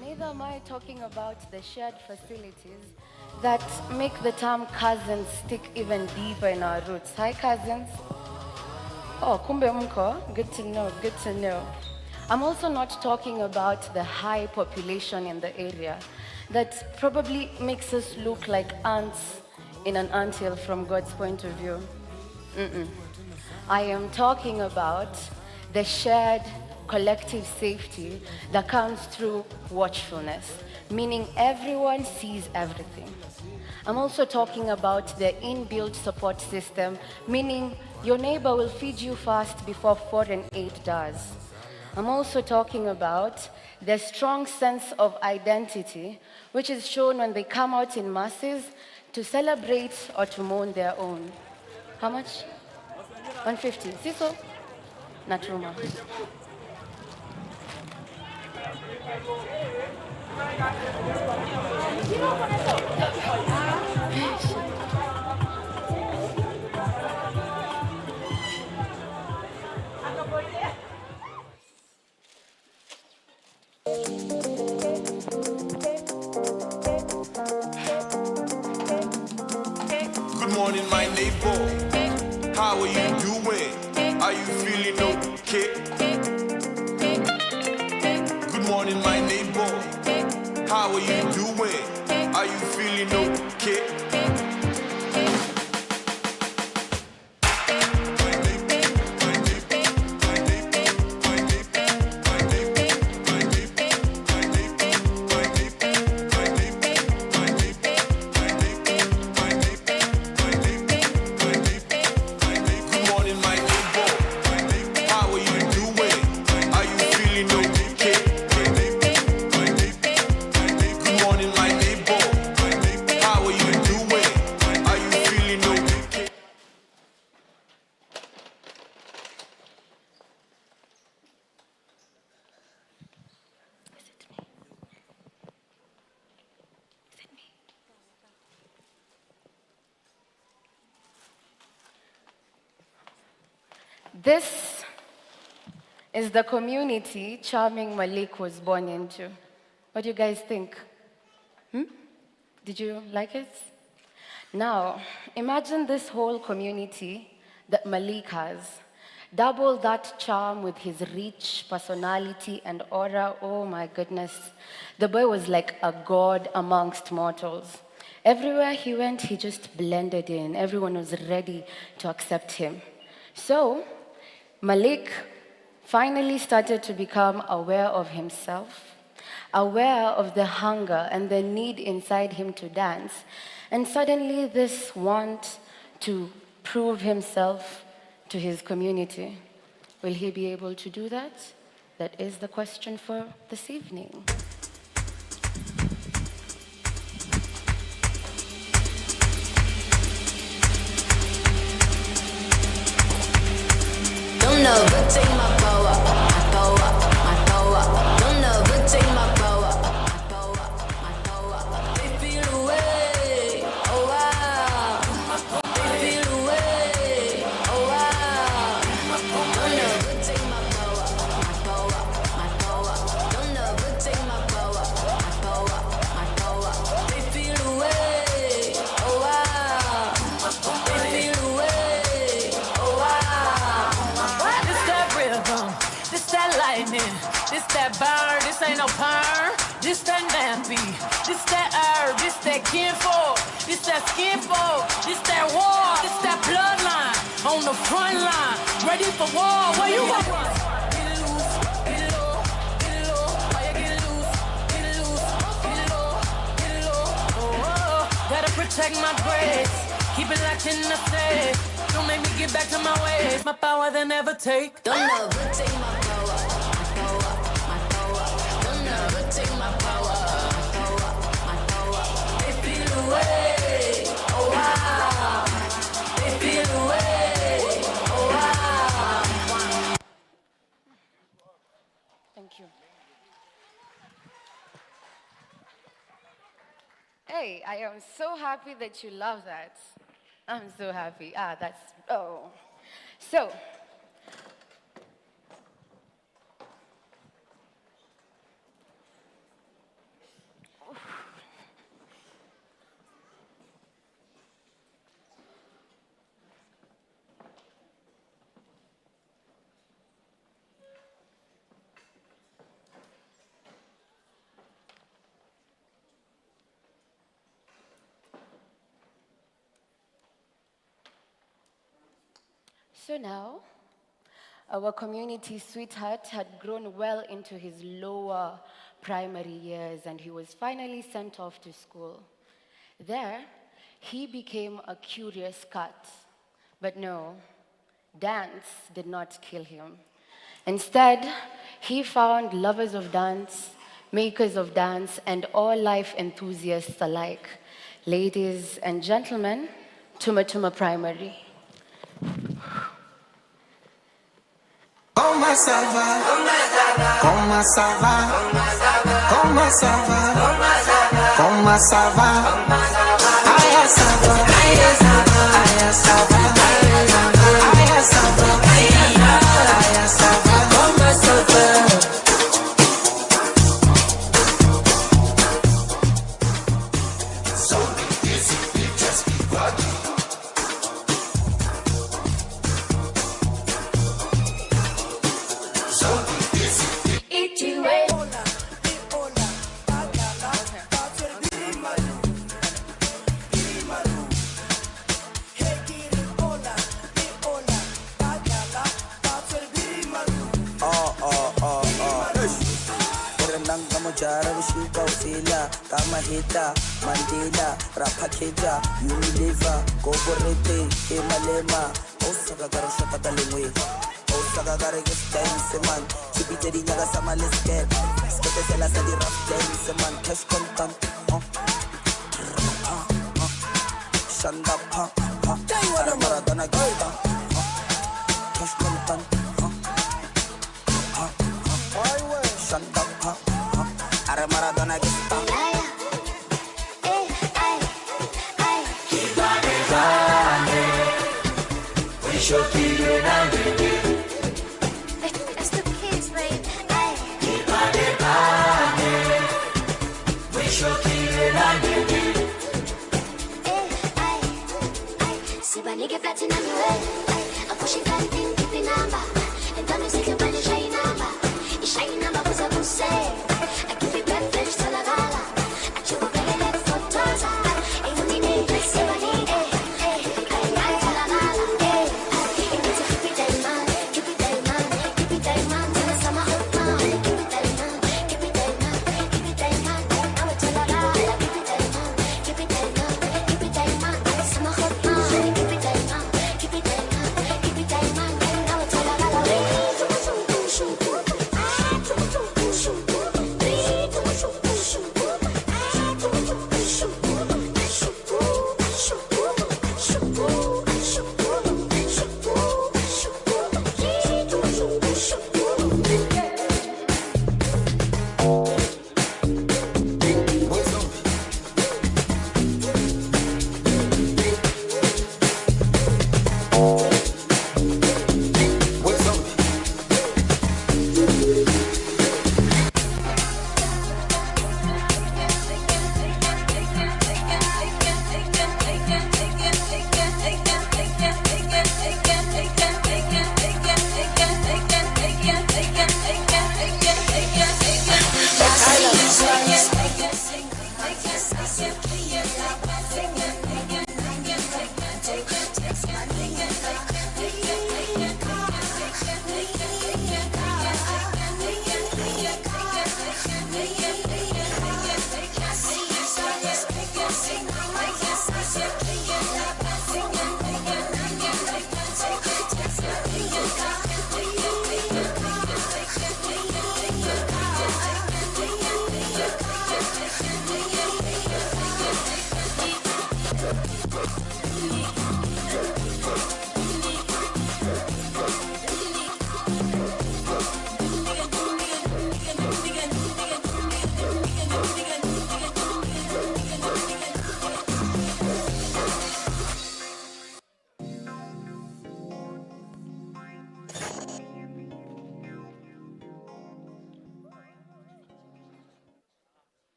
S16: Neither am I talking about the shared facilities that make the term cousins stick even deeper in our roots. Hi, cousins. Oh, kumbe mko. Good to know, good to know. I'm also not talking about the high population in the area that probably makes us look like ants in an anthill from God's point of view. I am talking about the shared collective safety that comes through watchfulness, meaning everyone sees everything. I'm also talking about the inbuilt support system, meaning your neighbor will feed you fast before 4 and 8 does. I'm also talking about the strong sense of identity, which is shown when they come out in masses to celebrate or to mourn their own. How much? 150. Siso? Natruma.
S18: Good morning, my neighbor. How are you doing? Are you feeling okay? Good morning, my neighbor. How are you doing? Are you feeling okay?
S16: This is the community charming Malik was born into. What do you guys think? Did you like it? Now, imagine this whole community that Malik has. Double that charm with his rich personality and aura. Oh my goodness. The boy was like a god amongst mortals. Everywhere he went, he just blended in. Everyone was ready to accept him. So, Malik finally started to become aware of himself, aware of the hunger and the need inside him to dance, and suddenly this want to prove himself to his community. Will he be able to do that? That is the question for this evening.
S17: Don't never take my power, my power, my power. Don't never take my power, my power, my power. They feel away, oh wow. They feel away, oh wow. Don't never take my power, my power, my power. Don't never take my power, my power, my power. They feel away, oh wow. They feel away, oh wow.
S19: This that rhythm, this that lightning, this that bird, this ain't no perm, this that nappy, this that herb, this that kinfolk, this that skinfolk, this that war, this that bloodline, on the front line, ready for war, where you at? Get loose, get low, get low, how you get loose, get loose, get low, get low, oh, gotta protect my grace, keep it locked in the safe. Don't make me get back to my ways. My power they never take.
S17: Don't never take my power, my power, my power. Don't never take my power, my power, my power. They feel away, oh wow. They feel away, oh wow.
S16: Thank you. Hey, I am so happy that you love that. I'm so happy. So, So now, our community sweetheart had grown well into his lower primary years and he was finally sent off to school. There, he became a curious cat. But no, dance did not kill him. Instead, he found lovers of dance, makers of dance, and all life enthusiasts alike. Ladies and gentlemen, Tuma Tuma Primary.
S5: Comment ça va? Comment ça va? Comment ça va? Comment ça va? Aya ça va, aya ça va, aya ça va, aya ça va, aya ça va, comment ça va? So easy, just be lucky.
S8: jara bushuka ufela kama heta Mandela rapaketa Unilever Goborete Emalema Osaka garo shaka kalengwe Osaka gare gestime man Chipite di nyaga sama lesket Skete sela sa di rap dance man Cash content Shanda pa Maradona gita Cash content Shanda pa Are Maradona gita
S17: It's the kids, babe. Sibanike platinum way. I'm pushing everything, keep the number. And don't you take your money, shine number. It's shine number, was a busse. I keep it back, finish till I gala. I chew up and let photos. Ain't no need to say my name.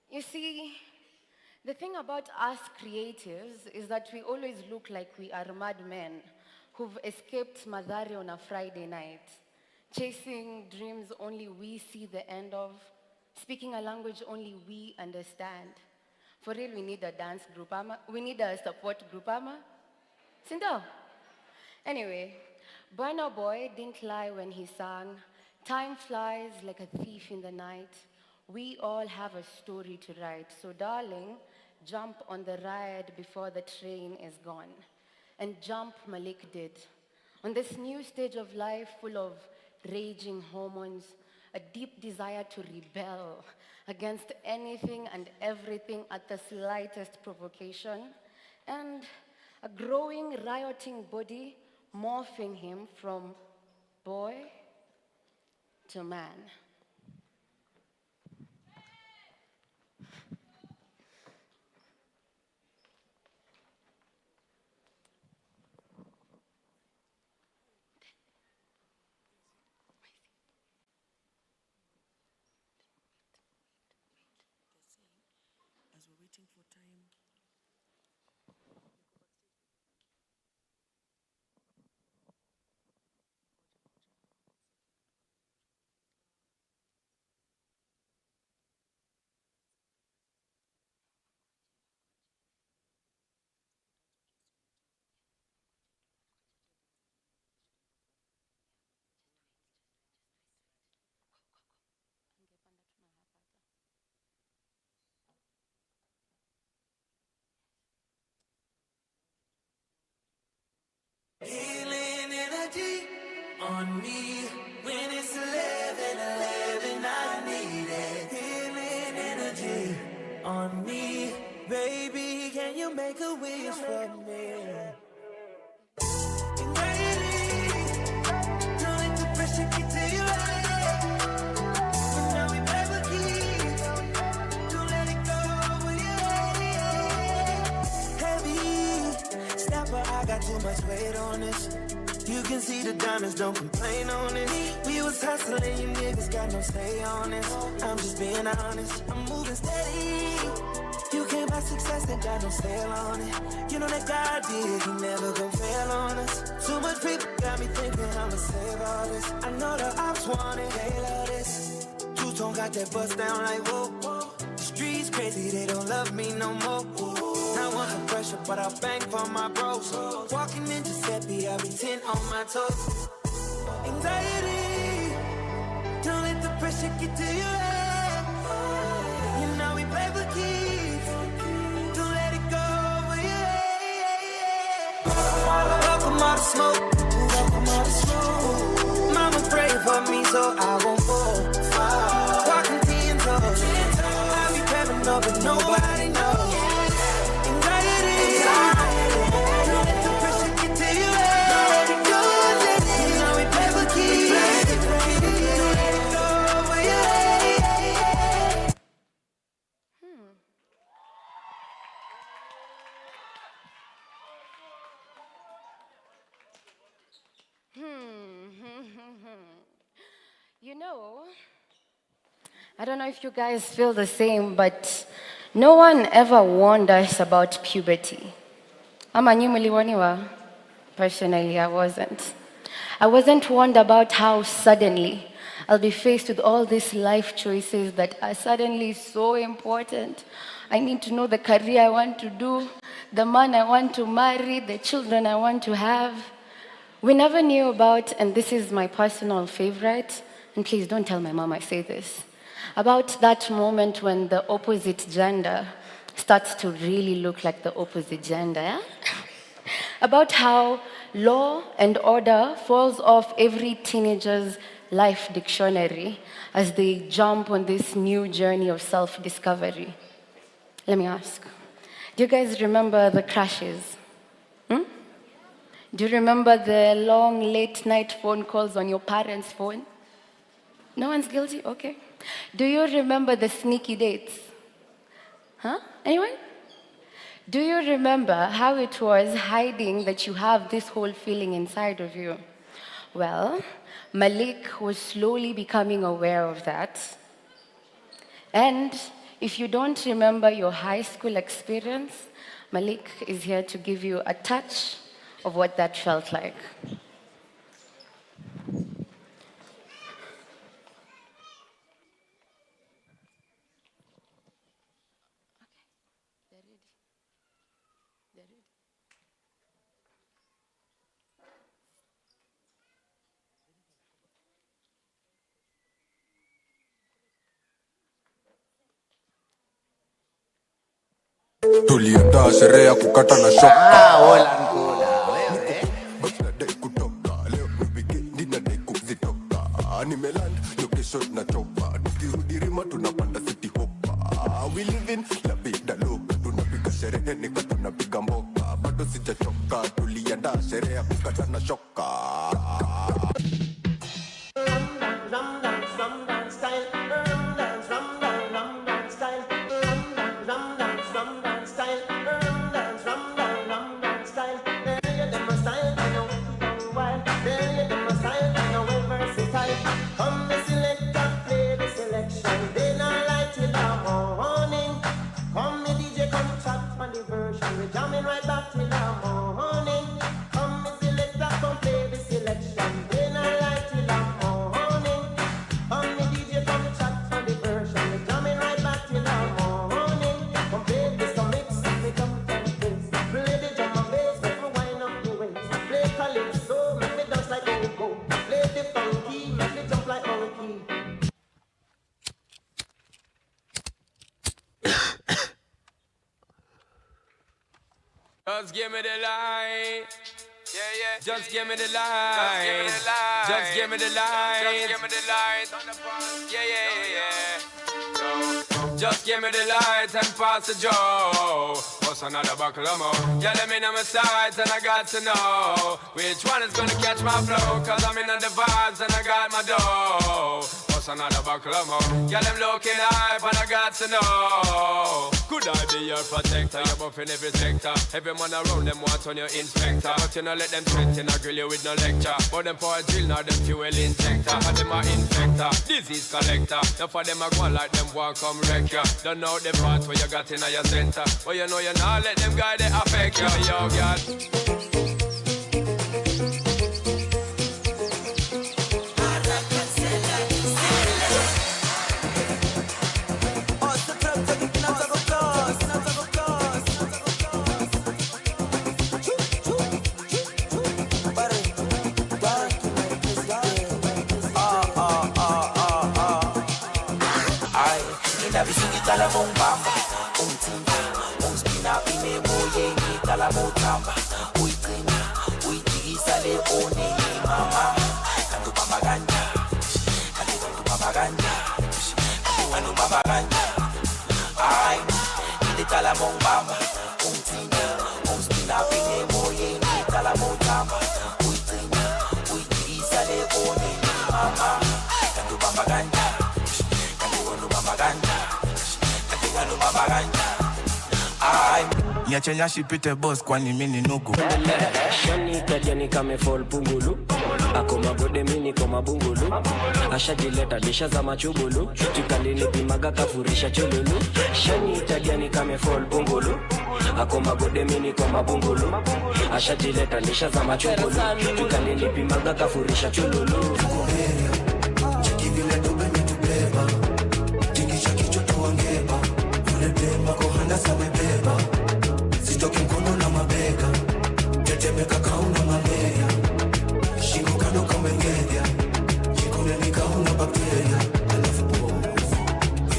S16: You see, the thing about us creatives is that we always look like we are madmen who've escaped Madari on a Friday night, chasing dreams only we see the end of, speaking a language only we understand. For real, we need a dance group, we need a support group, Sindo? Anyway, Burna Boy didn't lie when he sang, time flies like a thief in the night. We all have a story to write, so darling, jump on the ride before the train is gone. And jump Malik did. On this new stage of life full of raging hormones, a deep desire to rebel against anything and everything at the slightest provocation, and a growing, rioting body morphing him from boy to man.
S20: As we're waiting for time
S8: on me. When it's 11:11, I need it. Healing energy on me. Baby, can you make a wish for me? Anxiety, don't let the pressure get to you. Now we play for keys. Don't let it go. Heavy snapper, I got too much weight on this. You can see the diamonds, don't complain on it. We was hustling, you niggas got no say on it. I'm just being honest, I'm moving steady. You can't buy success, that got no sale on it. You know that God did, he never gon' fail on us. Too much people got me thinking I'ma save all this. I know the ops want it, they love this. Two-tone got that bust down like whoa. The streets crazy, they don't love me no more. I want the pressure, but I'll bang for my bros. Walking in Giuseppe, I'll be 10 on my toes. Anxiety, don't let the pressure get to your head. You know we play for keeps. Don't let it go over your head. Welcome all the smoke, welcome all the smoke. Mama pray for me so I won't fall. Walking 10 toes, I be prepping up but nobody knows.
S16: You know, I don't know if you guys feel the same, but no one ever warned us about puberty. Ama nyi mliwaniwa? Personally, I wasn't. I wasn't warned about how suddenly I'll be faced with all these life choices that are suddenly so important. I need to know the career I want to do, the man I want to marry, the children I want to have. We never knew about, and this is my personal favorite, and please don't tell my mom I say this, about that moment when the opposite gender starts to really look like the opposite gender. Yeah? About how law and order falls off every teenager's life dictionary as they jump on this new journey of self-discovery. Let me ask, do you guys remember the crashes? Do you remember the long late night phone calls on your parents' phone? No one's guilty? Okay. Do you remember the sneaky dates? Huh? Anyone? Do you remember how it was hiding that you have this whole feeling inside of you? Well, Malik was slowly becoming aware of that. And if you don't remember your high school experience, Malik is here to give you a touch of what that felt like.
S20: Tuliandaa sherehe ya kukata na shoka. Leo ni weekend ninadai kuzitoka. Nimeland location na chopa. Tukirudi Rima tunapanda city hoppa. We live in la vida loca. Tunapiga sherehe nika tunapiga mboka. Bado sijachoka. Tuliandaa sherehe ya kukata na shoka.
S18: Just give me the light.
S21: Just give me the light. Just give me the light. Just give me the light. Just give me the light and pass the joe. What's another buckle of more? Yeah, let me know my sides and I got to know which one is gonna catch my flow. Cause I'm in the vibes and I got my dough. What's another buckle of more? Yeah, them looking hype and I got to know. Could I be your protector? You're buff in every sector. Every man around them wants on your inspector. But you know let them threaten, I grill you with no lecture. But them for a drill, not them fuel injector. And them a infector, disease collector. Now for them a go like them one come wreck ya. Don't know the part where you got in your center. But you know you not let them guy they affect you. Yo, God.
S8: Tala mong bamba, timba, spina pine moye ni tala mo tamba, tina, tigisa le one mama, kandu papaganda, kandu papaganda, kandu papaganda. Ay, ni tala mong bamba, timba, spina pine moye ni tala mo tamba, tina, tigisa le one mama, kandu papaganda, kandu papaganda.
S22: Ya chenya shipite boss kwani mini nugu
S23: Shani kajani kame fall pungulu Ako magode mini koma bungulu Ashajileta disha za machubulu Tukalini pimaga kafurisha chululu Shani kajani kame fall pungulu Ako magode mini koma bungulu Ashajileta disha za machubulu Tukalini pimaga kafurisha chululu
S8: Chiki vile dobe mitubeba Chiki chaki choto wangeba Vule dema kohanda samebeba Sitoki mkono na mabega Tetemeka kauna malea Shingo kando kamengenya Jikone ni kauna bakteria Alafu bovu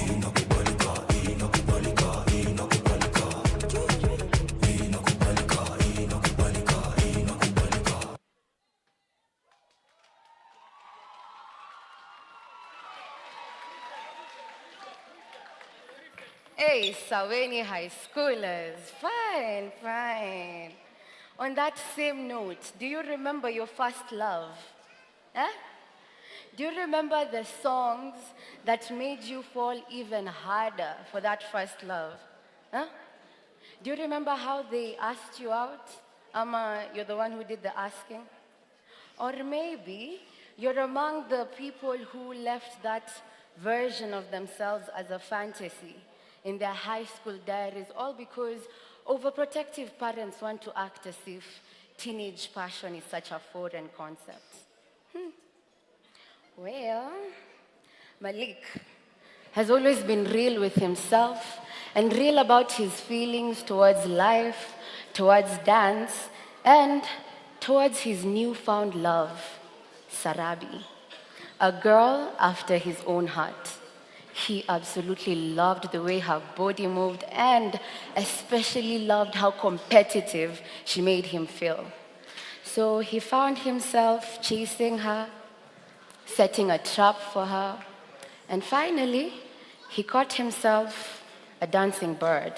S8: Inakubalika, inakubalika, inakubalika Inakubalika, inakubalika, inakubalika.
S16: Hey, Saweni High Schoolers. Fine, fine. On that same note, do you remember your first love? Eh? Do you remember the songs that made you fall even harder for that first love? Huh? Do you remember how they asked you out? You're the one who did the asking? Or maybe you're among the people who left that version of themselves as a fantasy in their high school diaries, all because overprotective parents want to act as if teenage passion is such a foreign concept. Well, Malik has always been real with himself and real about his feelings towards life, towards dance, and towards his newfound love, Sarabi, a girl after his own heart. He absolutely loved the way her body moved and especially loved how competitive she made him feel. So he found himself chasing her, setting a trap for her, and finally, he caught himself a dancing bird.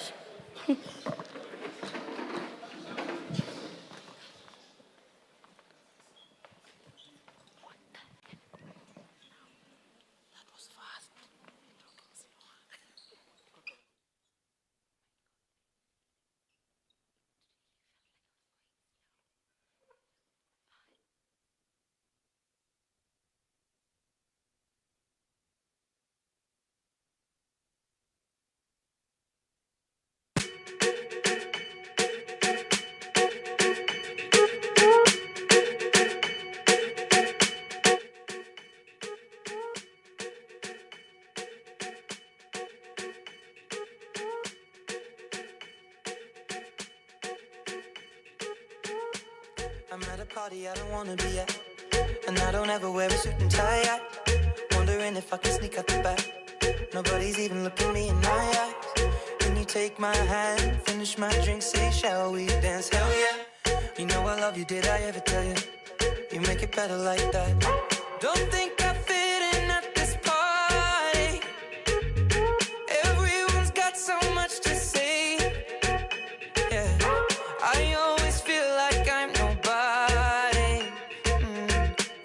S8: I'm at a party I don't wanna be at, and I don't ever wear a suit and tie. Wondering if I can sneak out the back. Nobody's even looking me in my eyes. Can you take my hand, finish my drink, say shall we dance? Hell yeah.
S1: You know I love you, did I ever tell you? You make it better like that. Don't think I fit in at this party. Everyone's got so much to say. Yeah, I always feel like I'm nobody.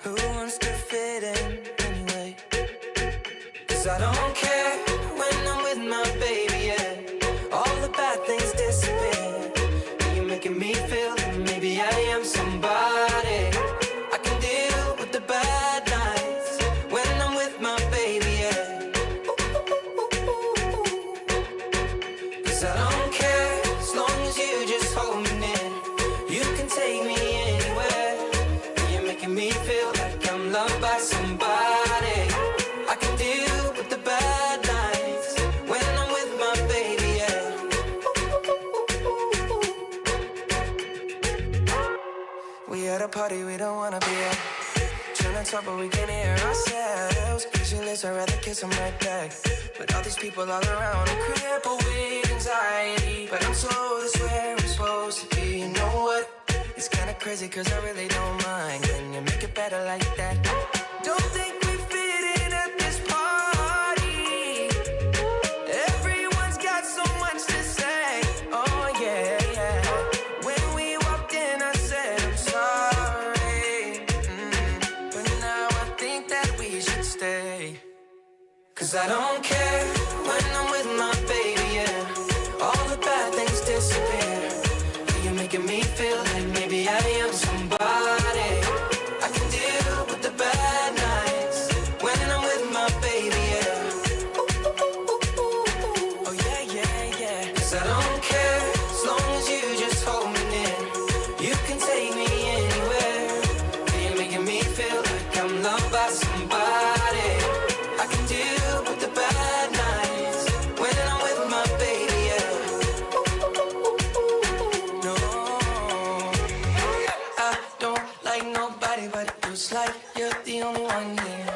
S1: Who wants to fit in anyway? 'Cause I don't care when I'm with my baby, yeah. All the bad things disappear. You're making me feel that maybe I am somebody. I can deal with the bad nights when I'm with my baby, yeah. 'Cause I don't care as long as you just hold me near. You can take me anywhere. You're making me feel like I'm loved by somebody. I can deal with the bad nights when I'm with my baby, yeah. We at a party we don't wanna be at. Trying to talk but we can't hear ourselves. Pictureless, I'd rather kiss them right back. But all these people all around, I'm crippled with anxiety. But I'm told it's where I'm supposed to be. You know what? It's kinda crazy 'cause I really don't mind. Can you make it better like that? Don't think we fit in at this party. Everyone's got so much to say. Oh yeah, yeah. When we walked in I said I'm sorry. But now I think that we should stay. 'Cause I don't care when I'm with my baby, yeah. All the bad things disappear. You're making me feel like maybe I am somebody. I can deal with the bad nights when I'm with my baby, yeah. Oh yeah, yeah, yeah. 'Cause I don't care as long as you just hold me near. You can take me anywhere. You're making me feel like I'm loved by somebody. I can deal with the bad nights when I'm with my baby, yeah. No, I don't like nobody but you. It's like you're the only one here.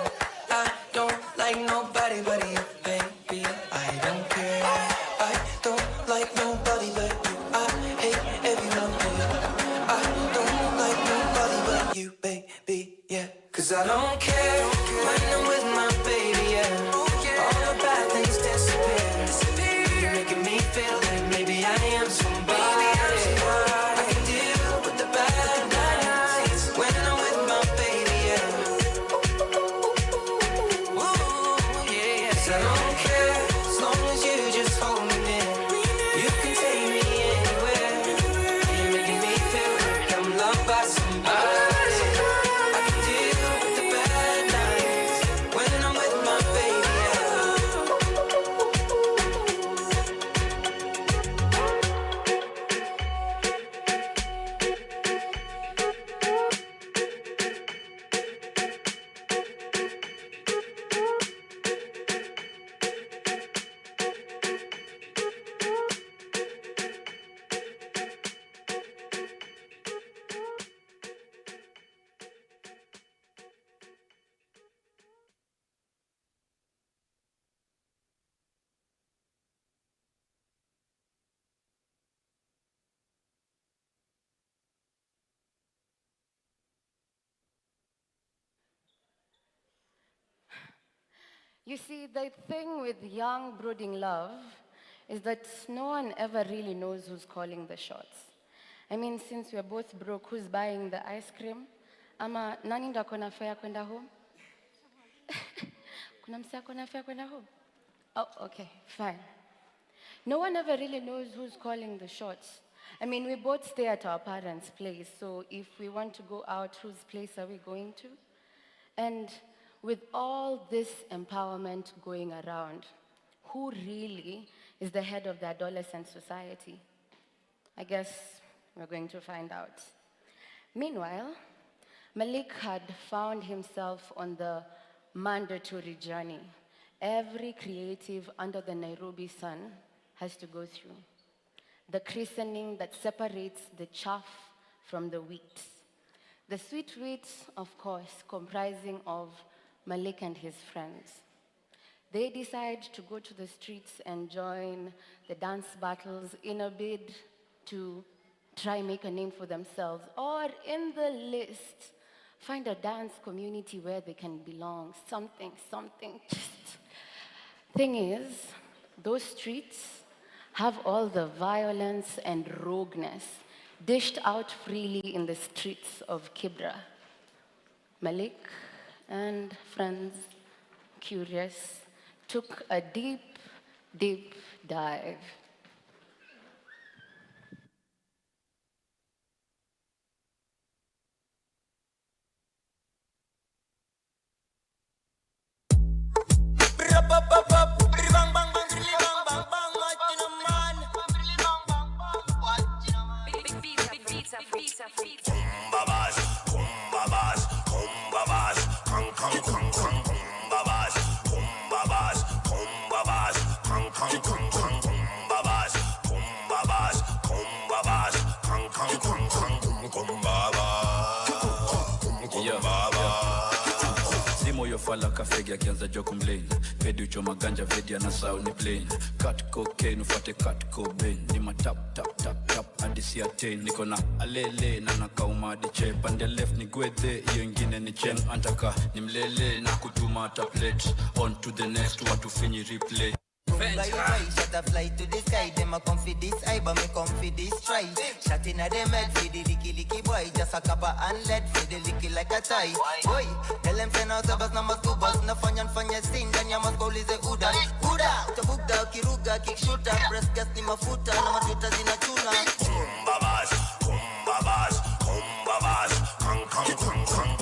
S1: I don't like nobody but you, baby. I don't care. I don't like nobody but you. I hate everyone here. I don't like nobody but you, baby, yeah. 'Cause I don't care when I'm with my baby, yeah. All the bad things disappear. You're making me feel like maybe I am somebody. I can deal with the bad nights when I'm with my baby, yeah. Ooh, yeah, yeah. 'Cause I don't care as long as you just hold me near. You can take me anywhere. You're making me feel like I'm loved by somebody. I can deal with the bad nights when I'm with my baby, yeah.
S16: You see, the thing with young brooding love is that no one ever really knows who's calling the shots. I mean, since we're both broke, who's buying the ice cream? Ama nani ndo akona fare kwenda home? Kuna mse akona fare kwenda home? Oh, okay, fine. No one ever really knows who's calling the shots. I mean, we both stay at our parents' place, so if we want to go out, whose place are we going to? And with all this empowerment going around, who really is the head of the adolescent society? I guess we're going to find out. Meanwhile, Malik had found himself on the mandatory journey every creative under the Nairobi sun has to go through. The christening that separates the chaff from the wheat. The sweet wheat, of course, comprising of Malik and his friends. They decide to go to the streets and join the dance battles in a bid to try make a name for themselves, or in the list, find a dance community where they can belong, something. Just thing is, those streets have all the violence and rogueness dished out freely in the streets of Kibra. Malik and friends, curious, took a deep, deep dive.
S4: Fala kafegi akianza joku mlane Pedi uchoma ganja vedi anasau ni plane Cut cocaine ufate cut cobain Ni matap tap tap tap adisi attain Niko na alele na nakauma adiche Pande left ni gwethe iyo ingine ni cheng Antaka ni mlele na kutuma ata plate On to the next watu finyi replay
S6: Shut up, fly to the sky. Them a comfy this eye, but me comfy this try. Shot in a them head for the licky boy. Just a copper and lead for the licky like a tie. Boy, tell them send out a bus, no must go bus. No fun your sting, then you must go lise Uda. To book da, kiruga, kick shooter. Press gas in my footer, no my shooters in a tuna.
S20: Kumbabas, kang kang kang kang.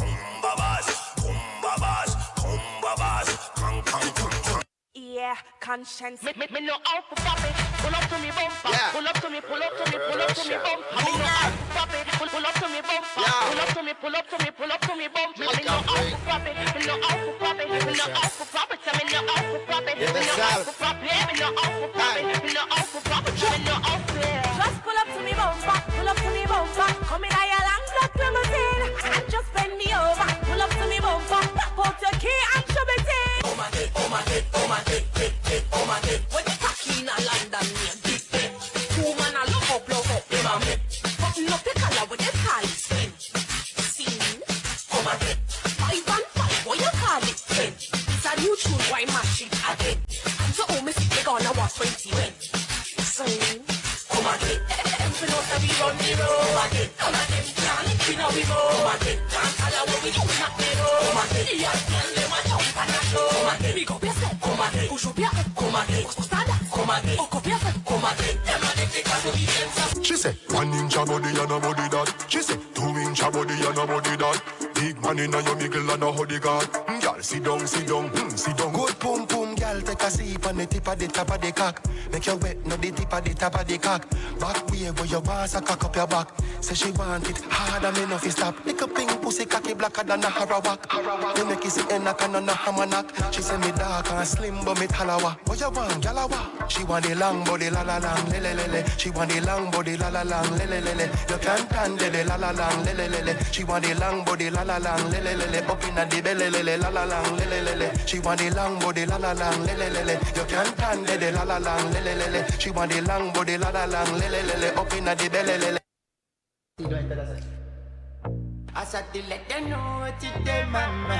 S7: Yeah, conscience. Me know how to pop it. Pull up to me bumper. Yeah. Pull up to me, pull up to me, pull up to me bumper. Me know how to pop it. Pull up to me bumper. Yeah. Pull up to me, pull up to me, pull up to me bumper. Me know how to pop it. Me know how to pop it. Me know how to pop it. Me know how to pop it. Me know how to pop it. Me know how to pop it. Me know how to pop it. Me know how to. Just pull up to me bumper. Pull up to me bumper. Come in your long black limousine and just bend me over. Pull up to me bumper. Pop out your key and show me thing. Oh my dick, oh my dick, oh my dick. Oh my dick, when you cocky in a London, me a big dick. Two man a love up, them a me. Button up the collar with the tally skin. See me? Oh my dick, 5 and 5, what you call it? 10. It's a new tune, why mash it again? And so me think they gonna watch 20 when. So, oh my dick, them finna to be run the road. Oh my dick, come on them can't we know we go. Oh my dick, can't tell her what we do not me know. Oh my dick, yeah, them a jump and a show. Oh my dick, big up yourself.
S20: She say 1 inch a body and a body that. She say 2 inch a body and a body that. Big man in a your middle and a hoodie guard. Girl, sit down, sit down. Good pum pum, girl, take a sip on the tip of the top of the cock. Make your wet, no the tip of the top of the cock. Back way where your boss a cock up your back. Say she want it harder, me no fi stop. Lick a pink pussy cocky blacker than a harawak. Me make it sit in a can on a hammer knock. She say me dark and slim but me talawa. What you want, galawa? She want the long body la la lang, le le le le. She want the long body la la lang, le le le le. You can't handle the la la lang, le le le le. She want the long body la la lang, le le le le. Up inna the belly le le la la lang, le le le le. She want the long body la la lang, le le le le. You can't handle the la la lang, le le le le. She want the long body la la lang, le le le le. Up inna the belly le le.
S6: I said to let them know what it dey, mama.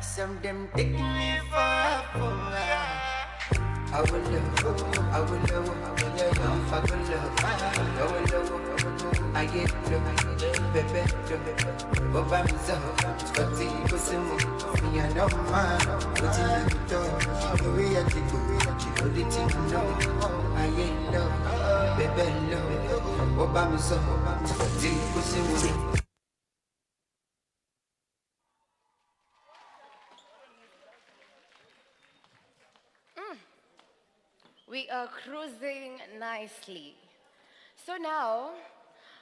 S6: Some them take me for a fool. I will love, I will love, I will love, I get love, baby, Boba Mizo, Scotty, Kusimu, me and no man, what you do, the way I think, she put it in no, I get love, baby, love, Boba Mizo, Scotty, Kusimu.
S16: We are cruising nicely. So now,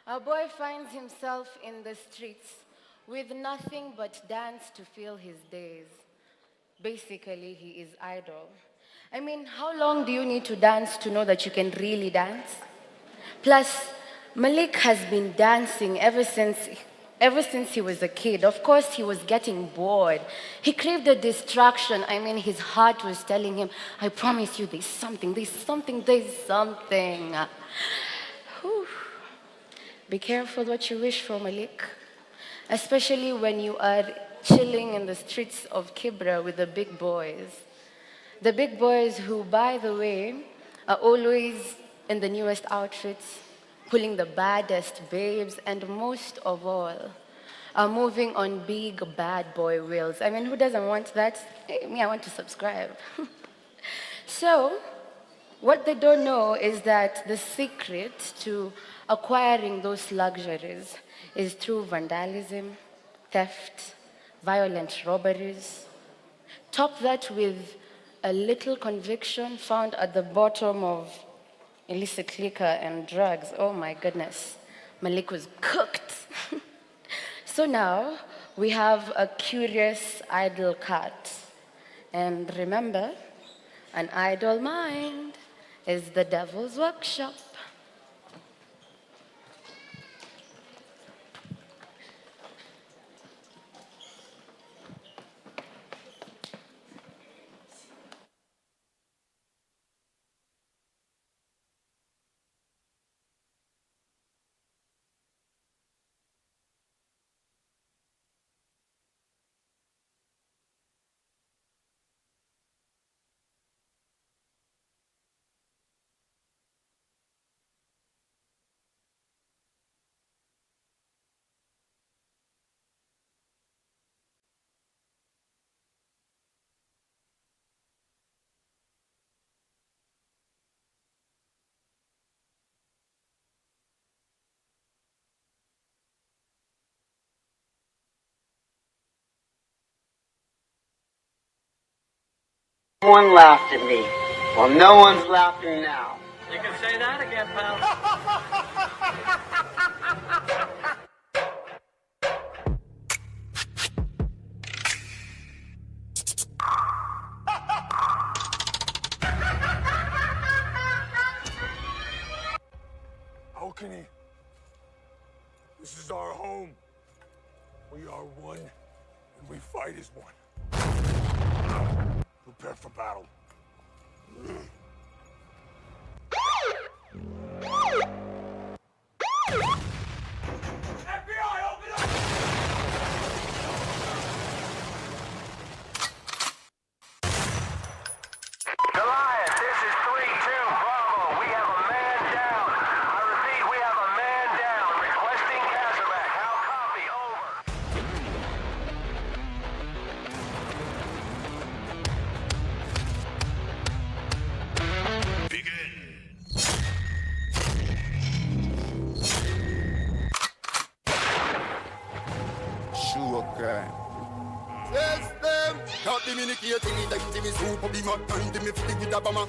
S16: our boy finds himself in the streets with nothing but dance to fill his days. Basically, he is idle. I mean, how long do you need to dance to know that you can really dance? Plus, Malik has been dancing ever since he was a kid. Of course, he was getting bored. He craved a distraction. I mean, his heart was telling him, I promise you, there's something. Whew. Be careful what you wish for, Malik. Especially when you are chilling in the streets of Kibra with the big boys. The big boys who, by the way, are always in the newest outfits, pulling the baddest babes, and most of all, are moving on big bad boy wheels. I mean, who doesn't want that? Me, I want to subscribe. So, what they don't know is that the secret to acquiring those luxuries is through vandalism, theft, violent robberies. Top that with a little conviction found at the bottom of illicit liquor and drugs. Oh my goodness, Malik was cooked. So now we have a curious idle cat. And remember, an idle mind is the devil's workshop.
S2: No one laughed at me. Well, no one's laughing now.
S12: You can say that again, pal.
S18: How can he? This is our home. We are one, and we fight as one. Prepare for battle. FBI, open up!
S21: Goliath, this is 3-2, Bravo. We have a man down. I repeat, we have a man down. Requesting Casaback. How copy? Over.
S20: Sugar. System. Can't communicate anytime to me super be my time to me fit with a bomber.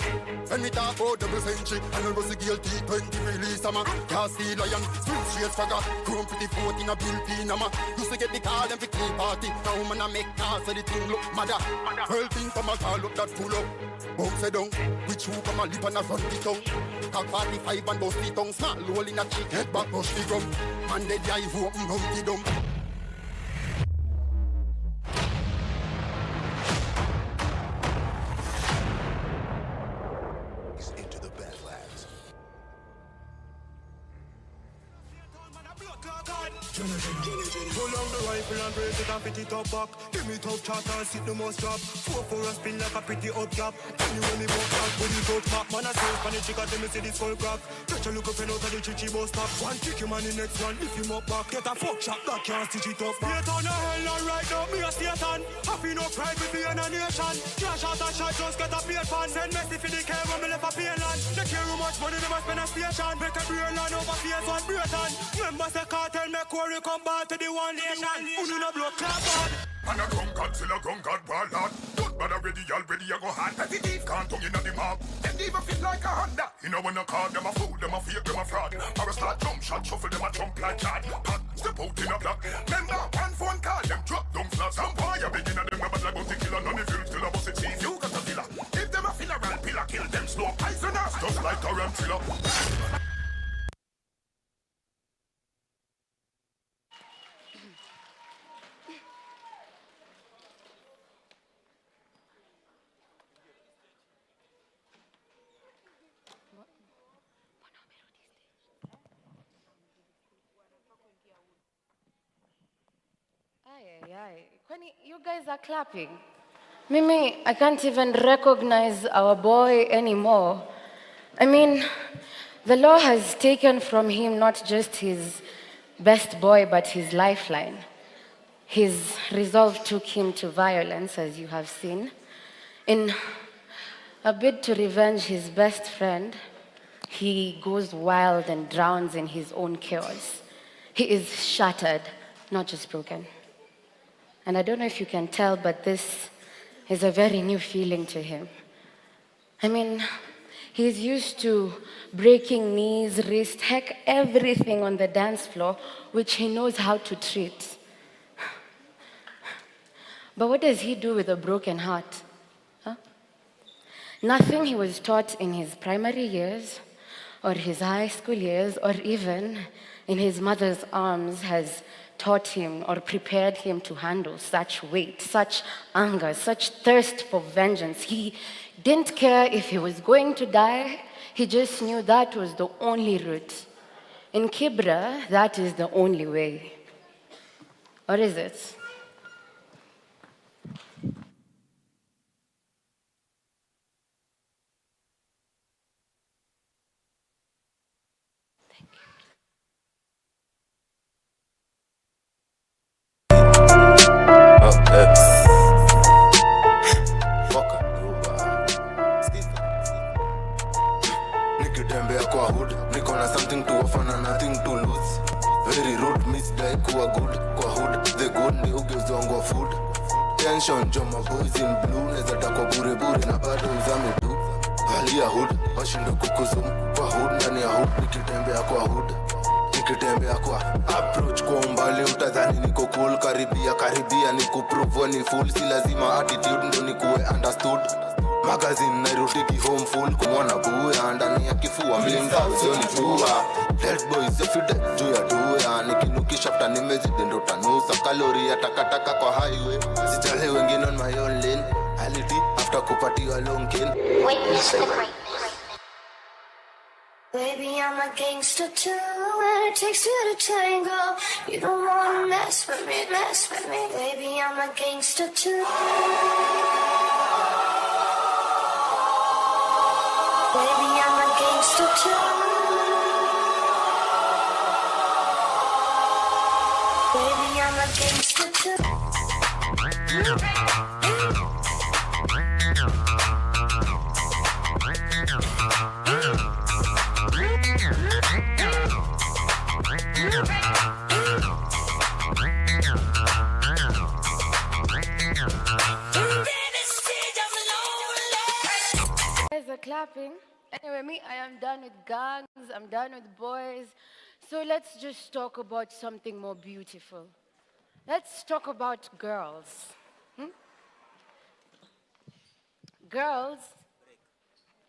S20: When me talk about double century and I was a guilty 20 release a man. Can't see lion, swim straight faggot. Chrome pretty 14 a bill pin a man. Used to get the call and for tea party. Now man a make cars so the thing look madder. 12 things come a call up that pull up. Bounce it down, which who come a lip and a front the tongue. Cock 45 and bust the tongue. Small roll in a cheek, head back push the drum. Man dead eye open, humpty dumb.
S13: Pull on the rifle and raise it and fit it up back. Give me tough chat and sit the most drop. 4 for a spin like a pretty up gap. Anyway me walk back with it out back. Man I say for the chicken let me see this skull crack. Touch a look up and out of the chichi bus stop. One kick him and the next one lift him up back. Get a fuck shot that can't stitch it up back. Straight on the hell and right now me a Satan. Happy no pride with the nation. Cash out a shot just get a pay fan. Send Messi for the care when me left a pay land. They care how much money they must spend a station. Make a beer land over face one Britain. Members the cartel make quarry come back to the one nation. Who do not blow clap on?
S18: And a drunkard, still a drunkard, warlord. Good bad already, I go hard. Petty thief can't tongue in the mob. Them even fit like a Honda. You know when I call them a fool, them a fake, them a fraud. Or a start jump shot, shuffle them a jump like God. Pat, step out in a block. Remember, one phone call, them drop down flat. Some boy a begin at them, but like bounty killer. None of you still a bust it chief. You got a filler. If them a funeral pillar, kill them slow. Poisoners, just like a ramtiller.
S16: Kwani, you guys are clapping. Mimi, I can't even recognize our boy anymore. I mean, the law has taken from him not just his best boy, but his lifeline. His resolve took him to violence, as you have seen. In a bid to revenge his best friend, he goes wild and drowns in his own chaos. He is shattered, not just broken. And I don't know if you can tell, but this is a very new feeling to him. I mean, he's used to breaking knees, wrists, heck, everything on the dance floor, which he knows how to treat. But what does he do with a broken heart? Huh? Nothing he was taught in his primary years, or his high school years, or even in his mother's arms has taught him or prepared him to handle such weight, such anger, such thirst for vengeance. He didn't care if he was going to die. He just knew that was the only route. In Kibra, that is the only way. Or is it?
S20: Nikitembea kwa hood, niko na something to offer na nothing to lose. Very rude, misdai kuwa good. Kwa hood, the good ni ugezongwa food. Tension, joma boys in blue. Neza takwa bure bure na bado uzame tu. Halia hood, washindo kukuzumu. Kwa hood, ndani ya hood, nikitembea kwa hood. Nikitembea kwa approach kwa umbali utadhani niko cool. Karibia nikuprove ni full. Si lazima attitude ndo nikuwe understood. Magazine nairudiki home full. Kumwana buya ndani ya kifua mlinda usio nijua. Dead boys every day juu ya duya. Nikinukisha after nimezidi ndo tanusa. Kalori ya takataka kwa highway. Sijale wengine on my own lane. Reality after kupatiwa long kin.
S17: Witness the greatness. Baby, I'm a gangster too. When it takes two to tango, you don't wanna mess with me, mess with me. Baby, I'm a gangster too. Baby, I'm a gangster too. Baby, I'm a gangster too.
S16: Guys are clapping. Anyway, me, I am done with gangs, I'm done with boys. So let's just talk about something more beautiful. Let's talk about girls. Girls.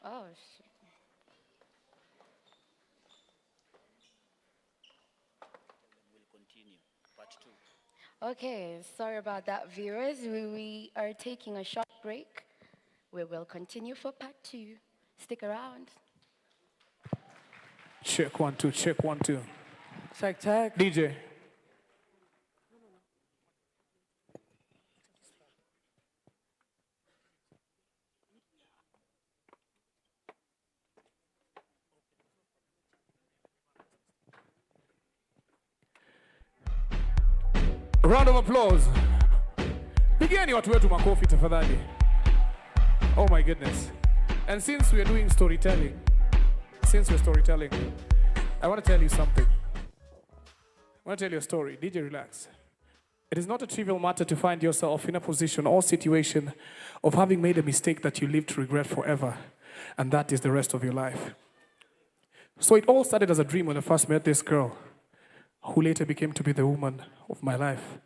S16: Oh, shit. Okay, sorry about that, viewers. We are taking a short break. We will continue for part 2. Stick around.
S9: Check 1 2, check 1 2.
S15: Check, check.
S9: DJ. Round of applause. Pigeni watu wetu makofi tafadhali. Oh my goodness. And since we are doing storytelling, I want to tell you something. I want to tell you a story. DJ, relax. It is not a trivial matter to find yourself in a position or situation of having made a mistake that you live to regret forever. And that is the rest of your life. So it all started as a dream when I first met this girl, who later became to be the woman of my life.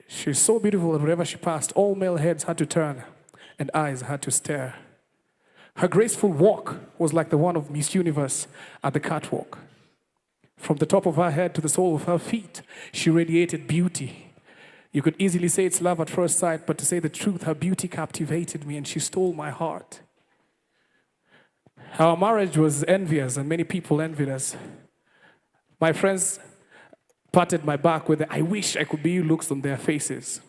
S9: She's so beautiful that wherever she passed, all male heads had to turn and eyes had to stare. Her graceful walk was like the one of Miss Universe at the catwalk. From the top of her head to the sole of her feet, she radiated beauty. You could easily say it's love at first sight, but to say the truth, her beauty captivated me and she stole my heart. Our marriage was envious and many people envied us. My friends patted my back with the "I wish I could be you" looks on their faces.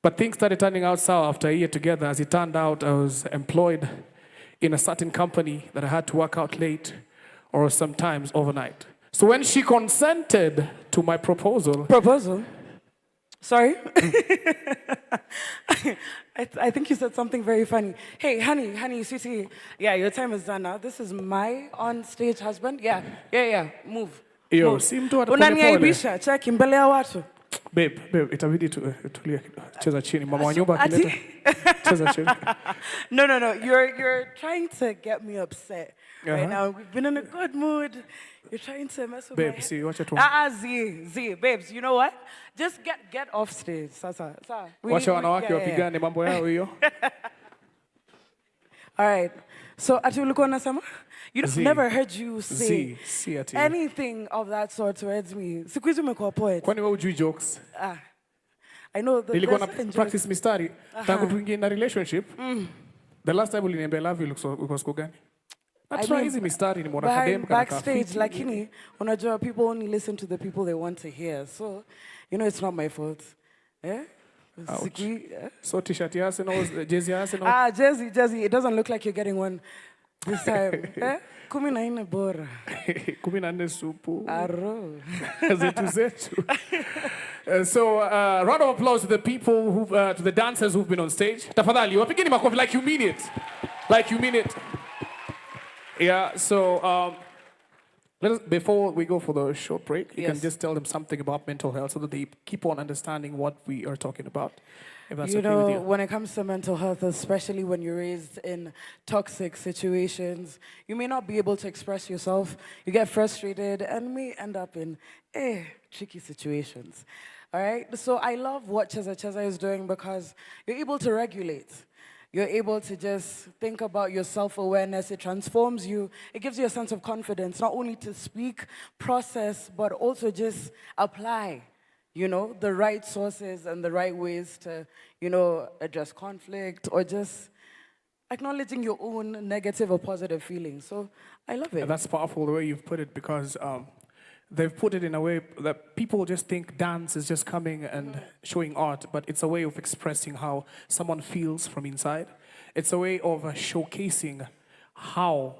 S9: But things started turning out sour after a year together. As it turned out, I was employed in a certain company that I had to work out late or sometimes overnight. So when she consented to my proposal...
S15: Proposal? Sorry? I think you said something very funny. Hey, honey, sweetie. Yeah, your time is done now. This is my on-stage husband. Yeah. Move.
S9: Yo, seem to
S15: unaniaibisha. Check mbele ya watu.
S9: Babe, itabidi tulia kidogo. Cheza chini. Mama wa nyumba akileta. Cheza chini.
S15: No. You're trying to get me upset right now. We've been in a good mood. You're trying to mess with
S9: Babe,
S15: my
S9: see, watch it.
S15: Z, babes, you know what? Just get off stage. Sasa.
S9: Wacha wanawake wapigane mambo yao hiyo.
S15: All right. So, ati ulikuwa unasema? I've never heard you say anything of that sort towards me. Siku hizi umekuwa poet.
S9: Kwani wewe hujui jokes?
S15: I know that.
S9: Nilikuwa na practice mistari. Tangu tuingie na relationship. The last time uliniambia love you ulikuwa siku gani? Try hizi mistari ni mwana kadem kana
S15: backstage, lakini unajua people only listen to the people they want to hear. So, it's not my fault.
S9: So t-shirt ya Arsenal, jersey ya Arsenal.
S15: Jersey. It doesn't look like you're getting one this time. 14 bora.
S9: 14 supu.
S15: Aro.
S9: Zetu. So, round of applause to the people to the dancers who've been on stage. Tafadhali, wapigeni makofi like you mean it. Like you mean it. Yeah, so before we go for the short break, you can just tell them something about mental health so that they keep on understanding what we are talking about. If that's okay with you.
S15: When it comes to mental health, especially when you're raised in toxic situations, you may not be able to express yourself. You get frustrated and may end up in tricky situations. All right? So I love what Cheza is doing because you're able to regulate. You're able to just think about your self-awareness. It transforms you. It gives you a sense of confidence, not only to speak, process, but also just apply, the right sources and the right ways to, address conflict or just acknowledging your own negative or positive feelings. So I love it.
S9: And that's powerful the way you've put it because they've put it in a way that people just think dance is just coming and showing art, but it's a way of expressing how someone feels from inside. It's a way of showcasing how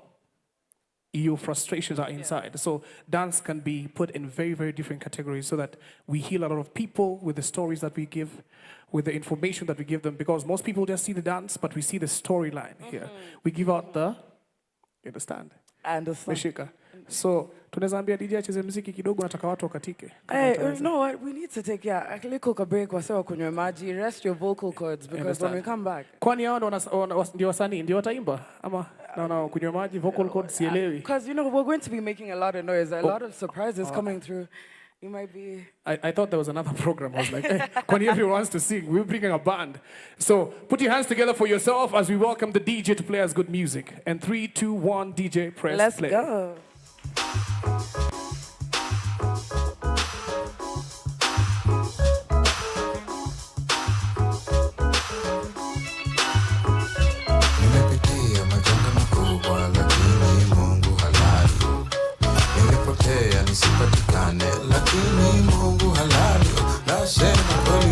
S9: your frustrations are inside. So dance can be put in very, very different categories so that we heal a lot of people with the stories that we give, with the information that we give them, because most people just see the dance, but we see the storyline here. We give out the, you understand?
S15: I understand.
S9: Meshika. So, tunaweza ambia DJ acheze muziki kidogo nataka watu wakatike.
S15: You know what? We need to take a little break wasewa kunywa maji, rest your vocal cords because when we come back.
S9: Kwani hao ndio wasanii ndio wataimba ama na kunywa maji vocal cords sielewi.
S15: Because we're going to be making a lot of noise, a lot of surprises coming through. You might be...
S9: I thought there was another program. I was like, kwani everyone wants to sing. We're bringing a band. So put your hands together for yourself as we welcome the DJ to play us good music. And 3, 2, 1, DJ, press play.
S15: Let's go.
S3: Nimepitia majanga makubwa lakini Mungu halali. Nilipotea nisipatikane lakini Mungu halali. Nasema kweli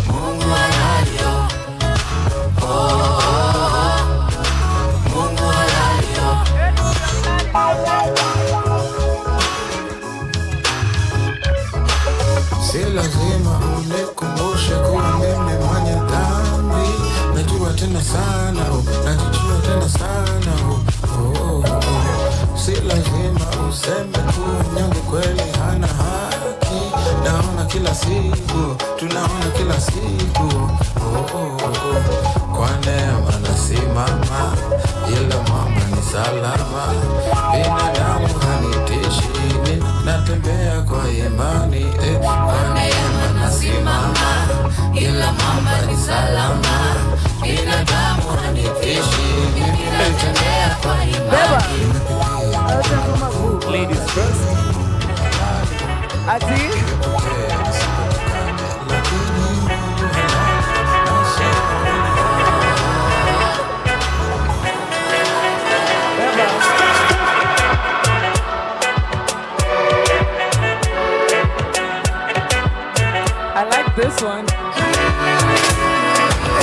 S3: Mungu halali. Mungu halali. Si lazima unikumbushe kuwa mimi mwenye dhambi. Najua tena sana, najua tena sana. Si lazima useme kuwa mnyonge kweli hana haki. Naona kila siku, tunaona kila siku. Kwa neema nasimama, ila mama ni salama. Binadamu hanitishi, natembea kwa imani. Kwa neema nasimama, ila mama ni salama. Binadamu hanitishi, natembea kwa imani.
S9: Ladies first.
S15: I like this one.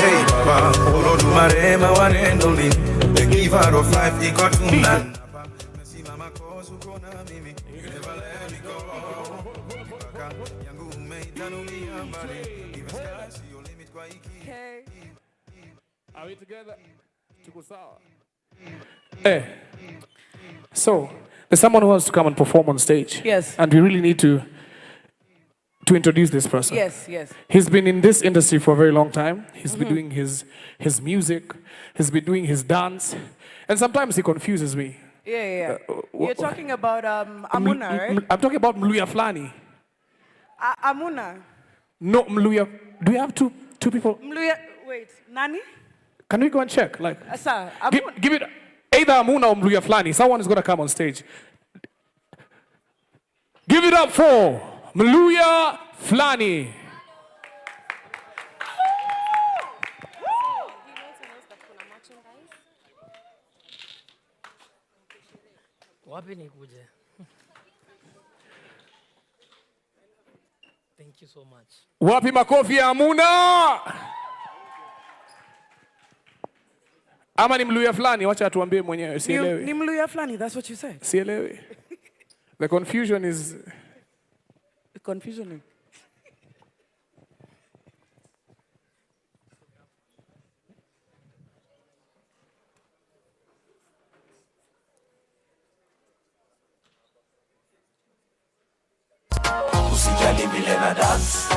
S3: Hey, Papa, Olo Dumarema, one and only. The giver of life, he got to man.
S15: Okay.
S9: Are we together? Hey. So, there's someone who wants to come and perform on stage.
S15: Yes.
S9: And we really need to introduce this person.
S15: Yes, yes.
S9: He's been in this industry for a very long time. He's been doing his music. He's been doing his dance. And sometimes he confuses me.
S15: Yeah. You're talking about Amuna, right?
S9: I'm talking about Mluya Flani.
S15: Amuna.
S9: No, Mluya. Do we have two people?
S15: Mluya, wait, Nani?
S9: Can we go and check? Like,
S15: Sir,
S9: give it either Amuna or Mluya Flani. Someone is going to come on stage. Give it up for Mluya Flani.
S12: Wapi nikuje? Thank you so much.
S9: Wapi makofi ya Amuna? Ama ni Mluya Flani? Wacha atuambie mwenyewe, sielewi.
S15: Ni Mluya Flani, that's what you said.
S9: Sielewi. The confusion is...
S15: Confusioning.
S3: Usijali vile na dance.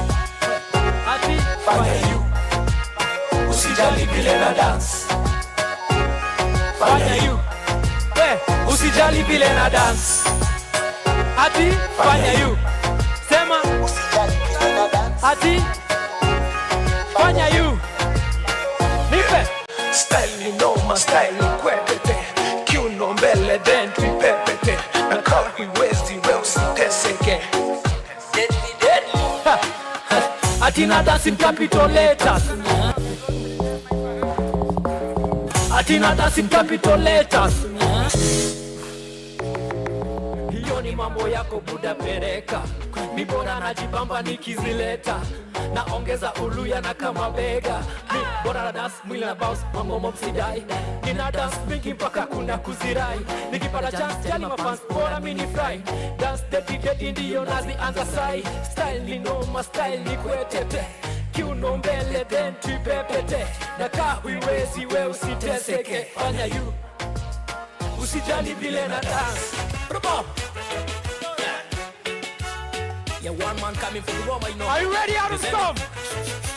S3: Fanya you. Usijali vile na dance. Fanya you.
S12: Usijali vile na dance. Ati fanya you. Sema
S3: usijali vile na dance.
S12: Ati fanya you. Nipe
S3: style ni noma, style ni kwepete. Kiuno mbele then tuipepete. Na kawi wezi we usiteseke.
S12: deadly. Ati na dance in capital letters. Ati na dance in capital letters. Hiyo ni mambo yako buda pereka. Mi bora najibamba nikizileta. Naongeza uluya na kama bega. Mi bora na dance mwili na bounce mambo mopsidai. Nina dance mingi mpaka kuna kuzirai. Nikipata chance jali mafans bora mini fry. Dance dedi ndiyo nazianza sai. Style ni noma, style ni kwetete. Kiuno mbele then tuipepete. Na kahuiwezi we usiteseke. Fanya you. Usijali vile na dance. Robo. Yeah, one man coming from the Roma, you know. Are you ready out of storm?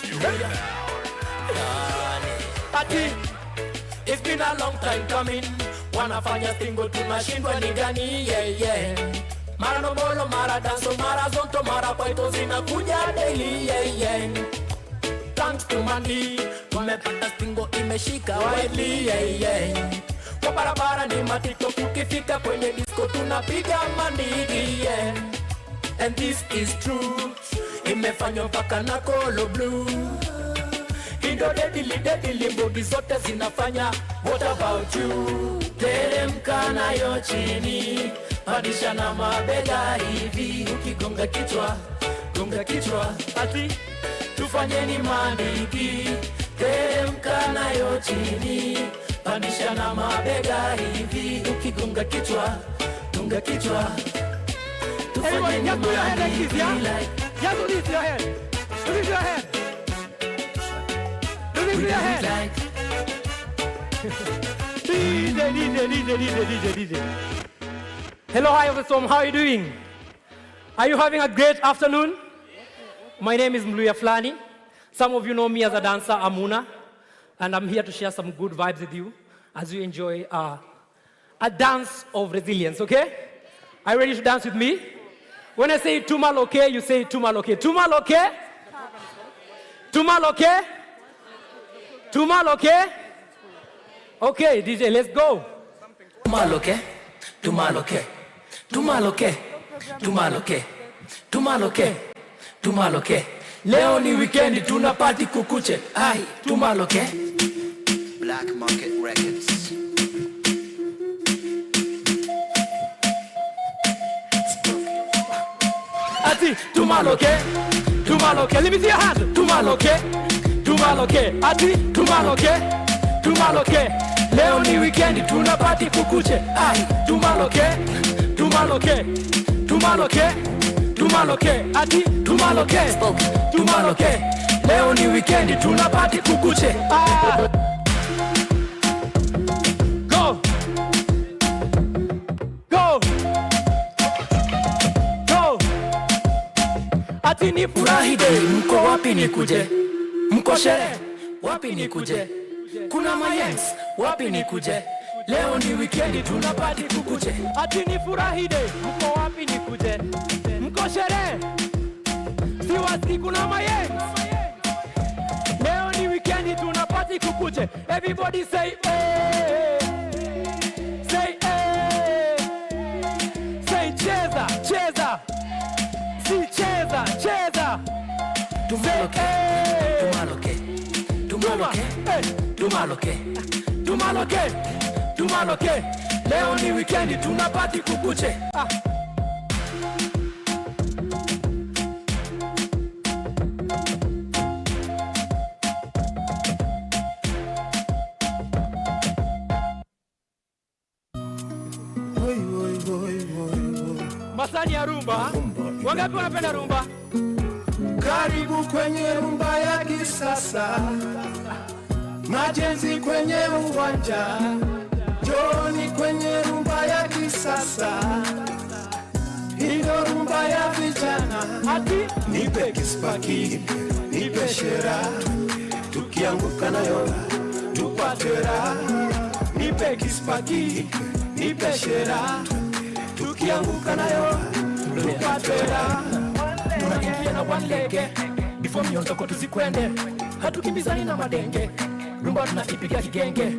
S12: You ready? Ati, it's been a long time coming. Wanafanya stingo tunashindwa ni gani, yeah. Mara no bolo, mara danso, mara zonto, mara paito zinakuja daily, yeah. Thanks to money, tumepata stingo imeshika widely, yeah. Kwa barabara ni matito, tukifika kwenye disco tunapiga mandigi, yeah. And this is true. Imefanywa mpaka na Kolo Blue. Hindo dedili mbodi zote zinafanya. What about you? Teremka nayo chini. Padisha na mabega hivi. Ukigonga kichwa, gonga kichwa. Ati tufanyeni mandiki. Teremka nayo chini. Padisha na mabega hivi. Ukigonga kichwa, gonga kichwa. Everybody, just put your hand like this, yeah? Just release your hand. Release your hand. Release your hand. DJ. Hello, hi, everyone. How are you doing? Are you having a great afternoon? My name is Mluya Flani. Some of you know me as a dancer, Amuna. And I'm here to share some good vibes with you as you enjoy a dance of resilience, okay? Are you ready to dance with me? When I say Tumaloke, you say Tumaloke. Tumaloke? Tumaloke? Tumaloke? Okay, DJ, let's go. Tumaloke, Tumaloke, Tumaloke, Tumaloke, Tumaloke, Tumaloke. Leo ni weekend, tuna party kukuche. Ai, Tumaloke.
S6: Black Market Records.
S12: Ati, Tumaloke, Tumaloke. tumaloke. Let me see your hand. Tumaloke, tumaloke, ati tumaloke, tumaloke. Leo ni weekend tunapati kukuche. Ai, tumaloke, tumaloke, tumaloke, tumaloke, ati tumaloke, tumaloke. Leo ni weekend tunapati kukuche. Ah. Go, go, go. Ati ni furahi day, mko wapi nikuje? Mko sherehe, wapi nikuje? Kuna mayens, wapi nikuje? Leo ni weekend tunapati kukuche. Ati ni furahi day, mko wapi nikuje? Mko sherehe, si wasi kuna mayens. Leo ni weekend tunapati kukuche. Everybody say eh, say eh, say cheza, cheza, si cheza, cheza. Tumaloke, tumaloke, tumaloke, tumaloke, tumaloke, tumaloke. Leo ni weekend tunapati kukuche. Ah. Masani ya rumba. Wangapi wanapenda rumba?
S3: Karibu kwenye rumba ya kisasa, majenzi kwenye uwanja, Joni kwenye rumba ya kisasa, hiyo rumba ya vijana.
S12: Ati
S3: nipe kispaki, nipe shera, tukianguka nayo tupate raha. Nipe kispaki, nipe shera, tukianguka nayo tupate raha.
S12: Tunaingia na one leg before miondoko tusikwende, hatukimbizani na madenge, rumba tunaipiga kigenge.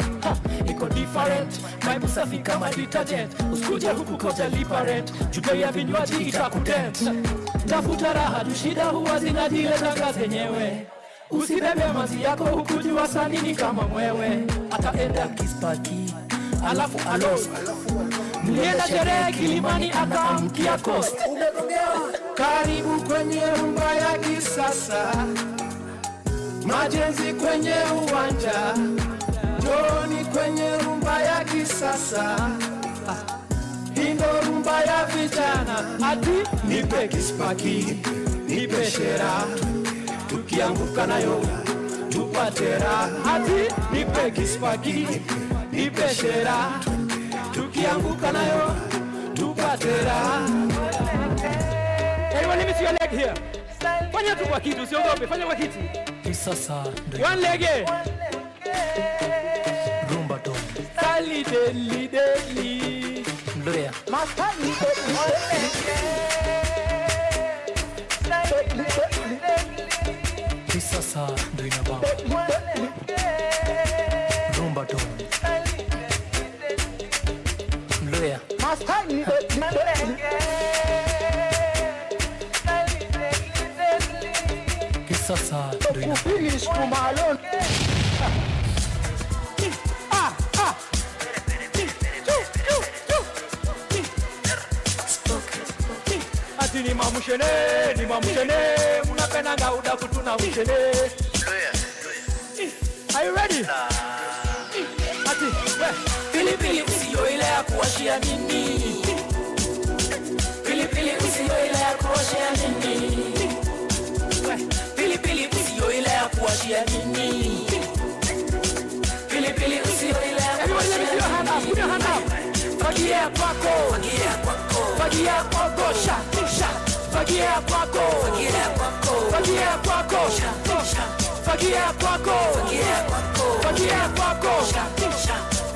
S12: Iko different, vibe safi kama detergent. Usikuje huku koja lipa rent, chupa ya vinywaji itakutent. Tafuta raha, shida huwa zinajileta zenyewe. Usibebe mazi yako huku jua sanini kama mwewe. Ataenda kispaki, alafu alos. Mlienda sherehe Kilimani akaamkia Coast.
S3: Karibu kwenye rumba ya kisasa, majenzi kwenye uwanja, Joni kwenye rumba ya kisasa, hindo rumba ya vijana.
S12: Ati
S3: nipe kispaki, nipe shera, tukianguka nayo tupate raha.
S12: Ati
S3: nipe kispaki, nipe shera, tukianguka nayo tupate raha.
S12: Everyone, let me see your leg here. Fanya tu kwa kitu, usiogope, fanya kwa kitu. Kisasa. One leg. Rumba to. Sali deli deli. Gloria. Masali deli. Kisasa ndio inabamba. Rumba to. Gloria. Masali deli. Sasa do you finish kumalon? Ati ni mamushene, munapenda ngauda kutuna mushene. Are you ready? Ati, pilipili usiyo ile ya kuwashia nini? Pilipili usiyo ile ya kuwashia nini? Pilipili usiyo ile ya kuwashia nini? Pilipili usiyo ile ya kuwashia nini? Put your hand up. Fagia kwako, fagia kwako, fagia kwako, sha. Fagia kwako, fagia kwako, fagia kwako, sha. Fagia kwako, fagia kwako, fagia kwako, sha.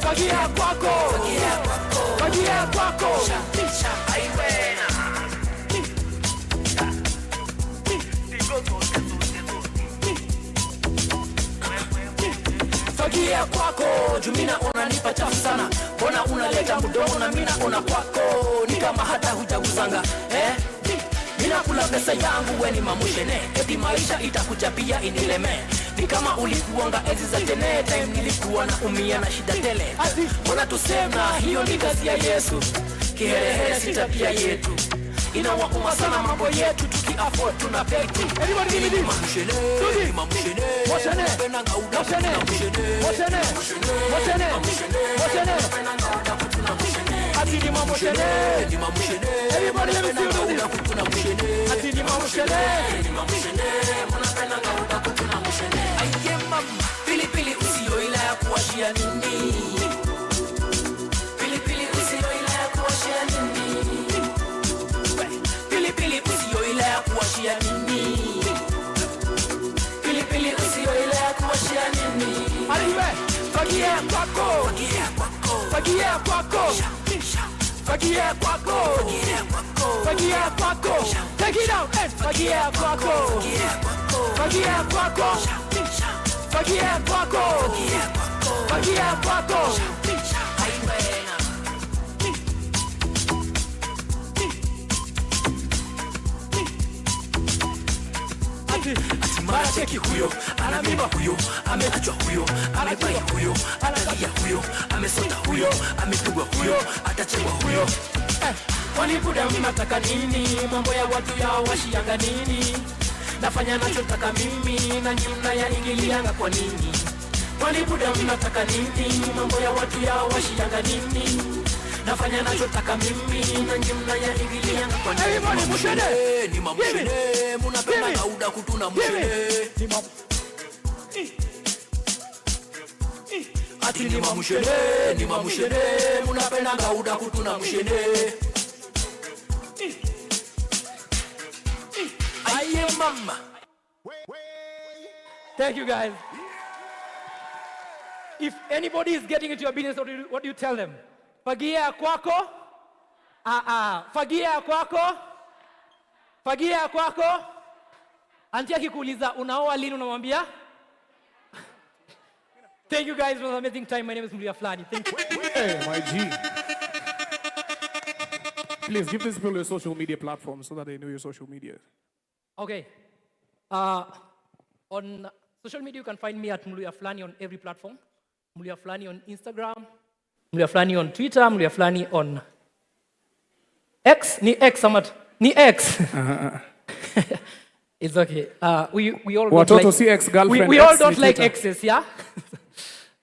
S12: Fagia kwako, fagia kwako, fagia kwako, sha. Aiwena. Fagia kwako, jumina unanipa chafu sana. Mbona unaleta mdomo na mina una kwako? Ni kama hata hujagusanga, mina kula pesa yangu weni mamushene. Eti maisha itakuja pia inileme. Ni kama ulikuanga ezi za jene. Time nilikuwa na umia na shida tele. Mbona tusema hiyo ni kazi ya Yesu. Kiherehere si tabia yetu. inawauma sana mambo yetu tuki-afford tuna pay tu. Everybody give me this. Mamushene, mamushene, moshene, moshene, moshene, moshene, moshene, ati ni mamushene, everybody let me see you do this. Ati ni mamushene, munapenda ngauda kutuna mushene. Aye mama, pilipili usiyo ila ya kuwashia nini. Pilipili usiyo ila ya kuwashia nini. Pilipili usiyo ila ya kuwashia nini. Pilipili usiyo ila ya kuwashia nini. Aliwe, fagia kwako, fagia kwako, fagia kwako, fagia kwako, fagia kwako. Take it out, fagia kwako, fagia kwako, fagia kwako, fagia kwako. Ati mara cheki huyo, anamima huyo, amekachwa huyo, amepaya huyo, analia huyo, amesota huyo, amepigwa huyo, atachekwa huyo. Kwani buda mnataka nini? Mambo ya watu yao washianga nini? Nafanya nachotaka mimi na nyinyi mnayaingilianga kwa nini? Kwani buda mnataka nini? Mambo ya watu yao washianga nini? Nafanya nachotaka mimi na nyinyi mnayaingilianga kwa nini? Everybody mushene, ni mamushene, munapenda kauda kutuna mushene. Ati ni mamushene, ni mamushene, munapenda kauda kutuna mushene. Aye mama. Thank you guys. If anybody is getting into your business, what do you tell them? Fagia kwako? Fagia kwako? Fagia kwako? Anti akikuuliza unaoa lini unamwambia? Thank you guys for an amazing time. My name is Malik Flani. Thank you.
S9: Hey, my G. Please give these people your social media platform so that they know your social media.
S12: Okay. On social media, you can find me at Malik Flani on every platform. Malik Flani on Instagram. Malik Flani on Twitter. Malik Flani on X. Ni X, Samad. Ni X. It's okay. We all don't like...
S9: ex-girlfriend.
S12: We all don't like X's, yeah?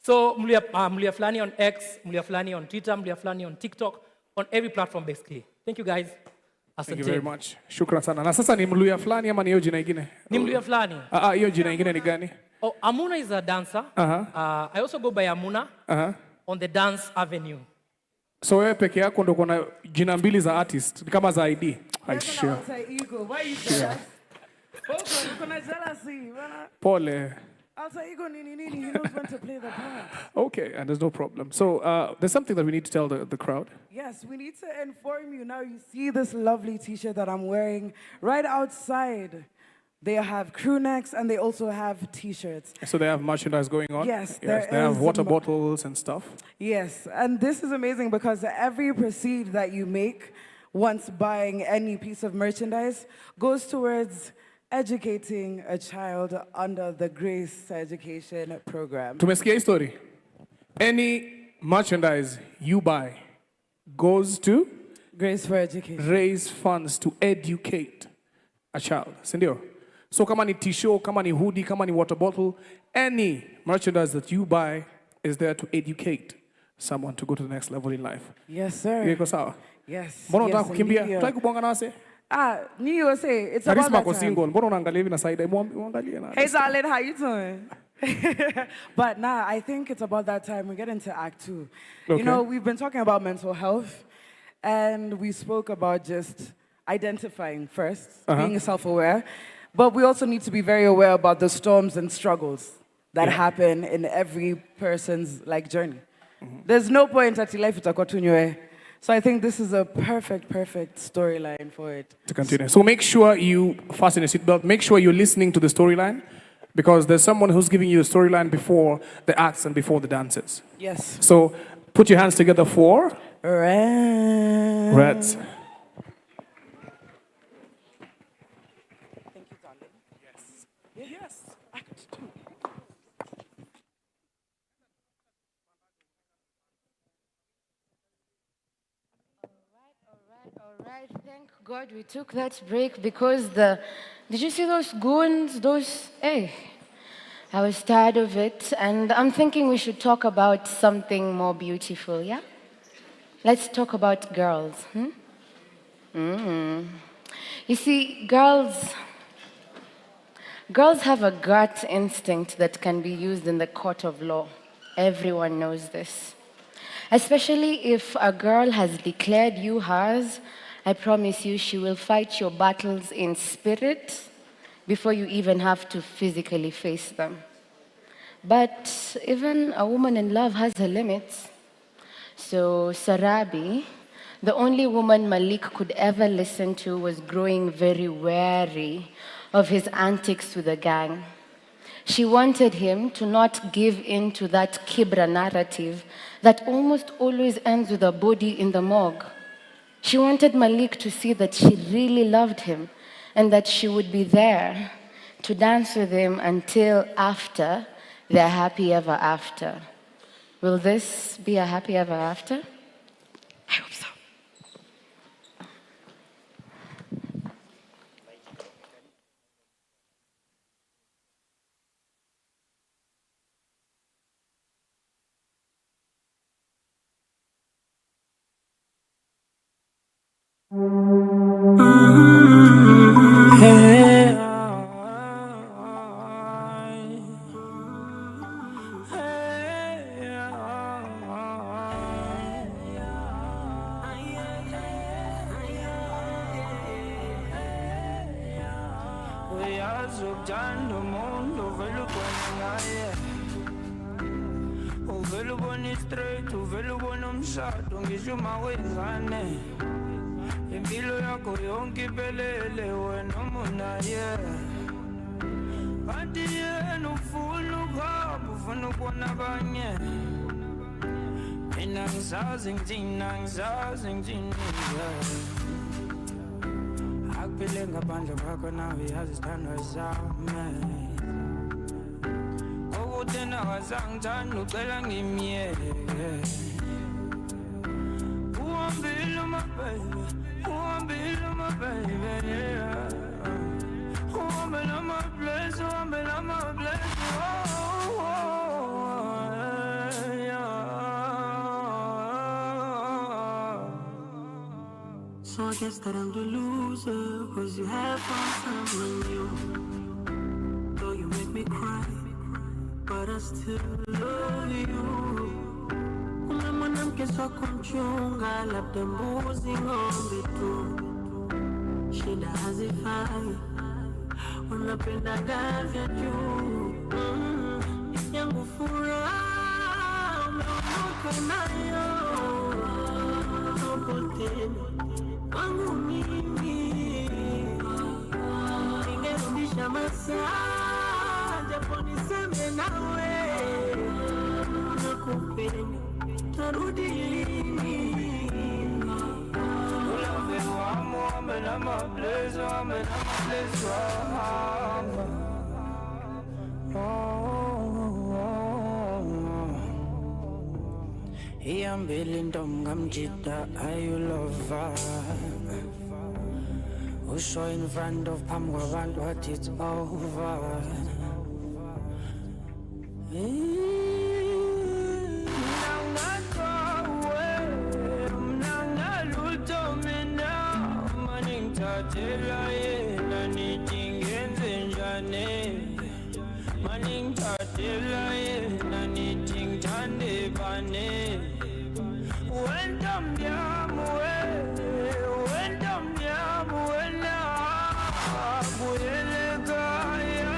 S12: So, Malik Flani on X, Malik Flani on Twitter, Malik Flani on TikTok, on every platform basically. Thank you guys.
S9: Thank you very much. Shukran sana. Na sasa ni Mluya Flani ama ni hiyo jina ingine?
S12: Ni Mluya Flani.
S9: Hiyo jina ingine ni gani?
S12: Oh, Amuna is a dancer. I also go by Amuna on the dance avenue.
S9: So wewe peke yako ndo kuna jina mbili za artist kama za ID? Aisha. Pole.
S15: Alter ego nini nini, he knows when to play the part.
S9: Okay, and there's no problem. So there's something that we need to tell the crowd.
S15: Yes, we need to inform you. Now you see this lovely t-shirt that I'm wearing right outside. They have crew necks and they also have t-shirts.
S9: So they have merchandise going on?
S15: Yes,
S9: they have water bottles and stuff.
S15: Yes, and this is amazing because every proceed that you make once buying any piece of merchandise goes towards educating a child under the Grace Education Program.
S9: Tumesikia hii story. Any merchandise you buy goes to
S15: Grace for Education.
S9: Raise funds to educate a child. Sindio? So kama ni t-shirt, kama ni hoodie, kama ni water bottle, any merchandise that you buy is there to educate someone to go to the next level in life.
S15: Yes, sir.
S9: Iko sawa?
S15: Yes.
S9: Mbona unataka kukimbia? Tutaki kubonga na wase?
S15: Ni USA. It's about that time.
S9: Single. Mbona unaangalia hivi na side? Muangalie na.
S15: Hey, darling, how you doing? But nah, I think it's about that time. We get into Act 2.
S9: Okay.
S15: You know, we've been talking about mental health, and we spoke about just identifying first, being self-aware, but we also need to be very aware about the storms and struggles that happen in every person's journey. There's no point at life itakuwa tu nywe. So I think this is a perfect storyline for it.
S9: To continue. So make sure you fasten your seatbelt. Make sure you're listening to the storyline because there's someone who's giving you the storyline before the acts and before the dances.
S15: Yes.
S9: So put your hands together for
S15: Reds. Thank you, darling. Yes. Act 2.
S16: All right. Thank God. God we took that break because did you see those goons? Hey, I was tired of it, and I'm thinking we should talk about something more beautiful, yeah? Let's talk about girls. You see, girls have a gut instinct that can be used in the court of law. Everyone knows this. Especially if a girl has declared you hers, I promise you she will fight your battles in spirit before you even have to physically face them. But even a woman in love has her limits. So Sarabi, the only woman Malik could ever listen to, was growing very wary of his antics with the gang. She wanted him to not give in to that Kibra narrative that almost always ends with a body in the morgue. She wanted Malik to see that she really loved him and that she would be there to dance with him until after their happy ever after. Will this be a happy ever after? I hope so.
S1: Impilo yakho yonke iphelele wena munaye kanti yena ufuna ukuhamba ufuna ukubona abanye mina ngizazi ngithini akuphile ngaphandle kwakho nawe yazi isithandwa sami ukuthi nawazangithanda ucela ngimyeke my baby, my baby, yeah. Oh, I'm my place, I'm my place, So I guess that I'm the loser, cause you have found someone new. Though you make me cry, but I still love you. Mwanamke soko mchunga, labda mbuzi ng'ombe tu. Shida hazifai, unapenda gavya juu. Yangu furaha, umeondoka nayo. Tena, kwangu mimi. Ningerudisha masaa, japo niseme nawe. Nakupenda. Tarudi lini? Ulave wangu wamela mablezo, ihambile intombi ngamjida ayulova usho in front of phambi kwabantu wathi it's over. Tell yena nithi ngenze njani maningithathela yena nithi ngithande bani wentombi yami wena buyele ekhaya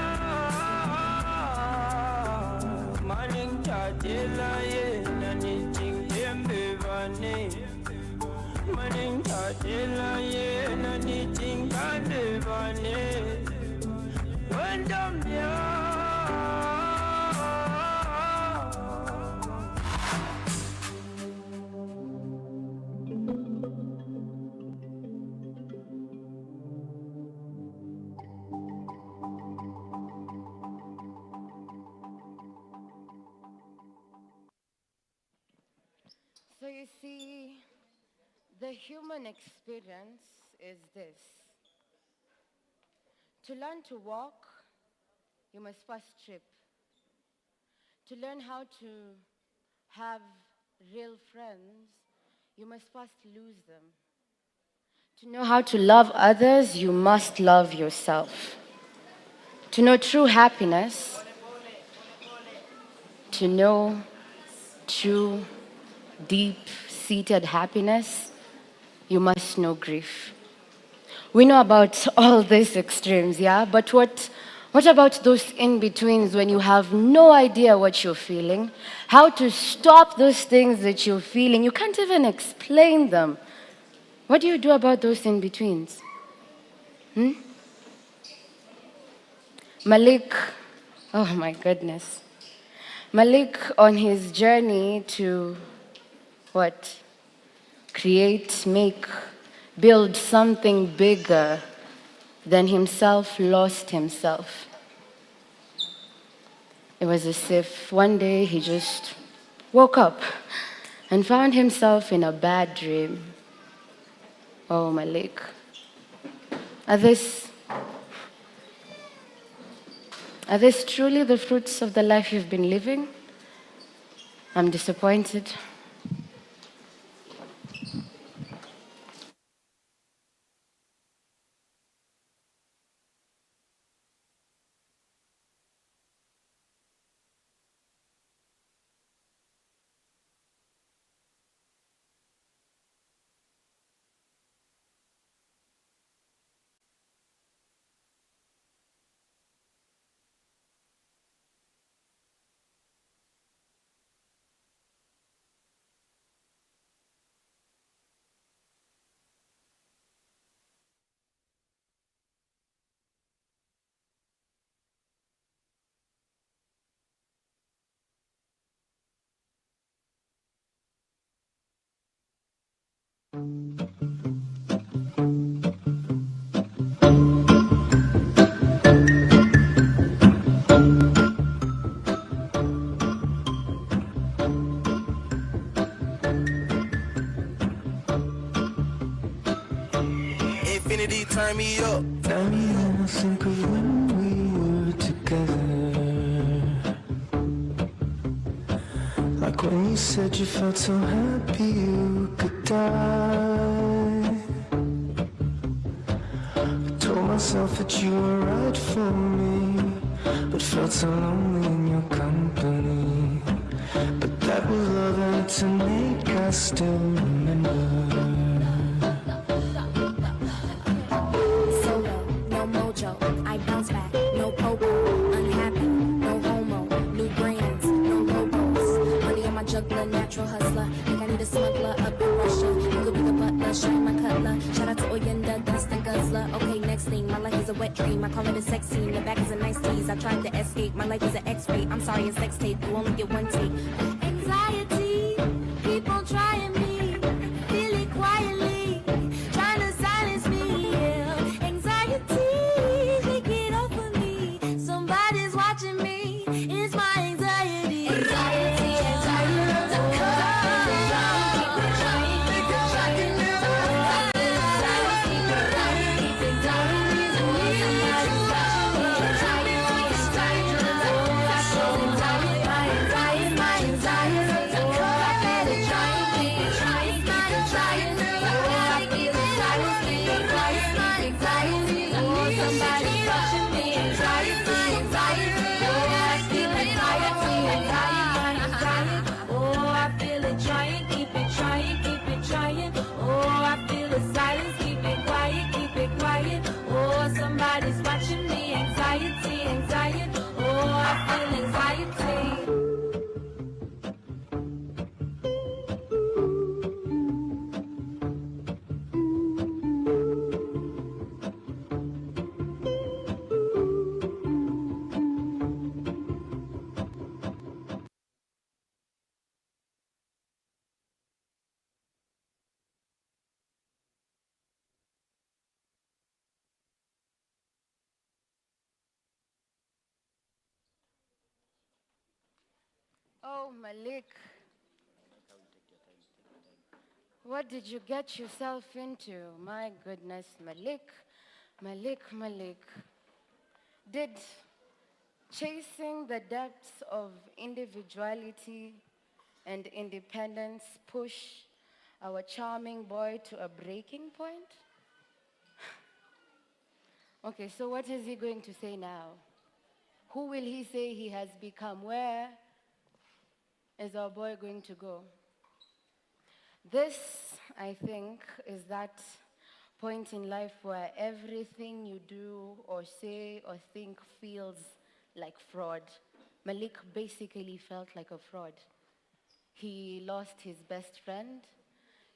S1: maningithathela yena nithi ngithembe bani maningithathela yena nithi ngithande bani wentombi yami.
S16: So you see, the human experience is this. To learn to walk, you must first trip. To learn how to have real friends, you must first lose them. To know how to love others, you must love yourself. To know true happiness, to know true, deep-seated happiness, you must know grief. We know about all these extremes, yeah? But what about those in-betweens when you have no idea what you're feeling, how to stop those things that you're feeling? You can't even explain them. What do you do about those in-betweens? Malik, oh my goodness. Malik, on his journey to what? Create, make, build something bigger than himself, lost himself. It was as if one day he just woke up and found himself in a bad dream. Oh, Malik. Are these truly the fruits of the life you've been living? I'm disappointed.
S10: Infinity turn me up.
S3: Tell me when I think of when we were together. Like when you said you felt so happy you could die. I told myself that you were right for me, but felt so lonely in your company. But that was love and it's an ache I still remember.
S11: No mojo, I bounce back, no popo, unhappy, no homo, new brands, no logos, money on my juggler, natural hustler, think I need a smuggler up in Russia, you could be the butler, show my cutler, shout out to Oyenda, the instant guzzler, okay next thing, my life is a wet dream, I call it a sex scene, the back is a nice tease, I tried to escape, my life is an x-ray, I'm sorry, a sex tape, you only get one take, anxiety, keep on trying me, feel it quietly, trying to silence me, yeah. Anxiety. Somebody's watching me. It's my anxiety. Anxiety, somebody's watching me. Anxiety, anxiety. Oh, I feel anxiety.
S16: Oh, Malik. What did you get yourself into? My goodness, Malik, Malik. Did chasing the depths of individuality and independence push our charming boy to a breaking point? Okay, so what is he going to say now? Who will he say he has become? Where is our boy going to go? This, I think, is that point in life where everything you do or say or think feels like fraud. Malik basically felt like a fraud. He lost his best friend.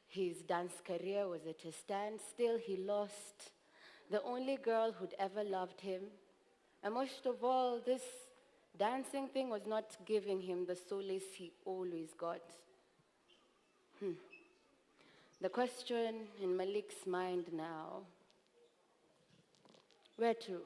S16: His dance career was at a standstill. He lost the only girl who'd ever loved him. And most of all, this dancing thing was not giving him the solace he always got. The question in Malik's mind now, where to?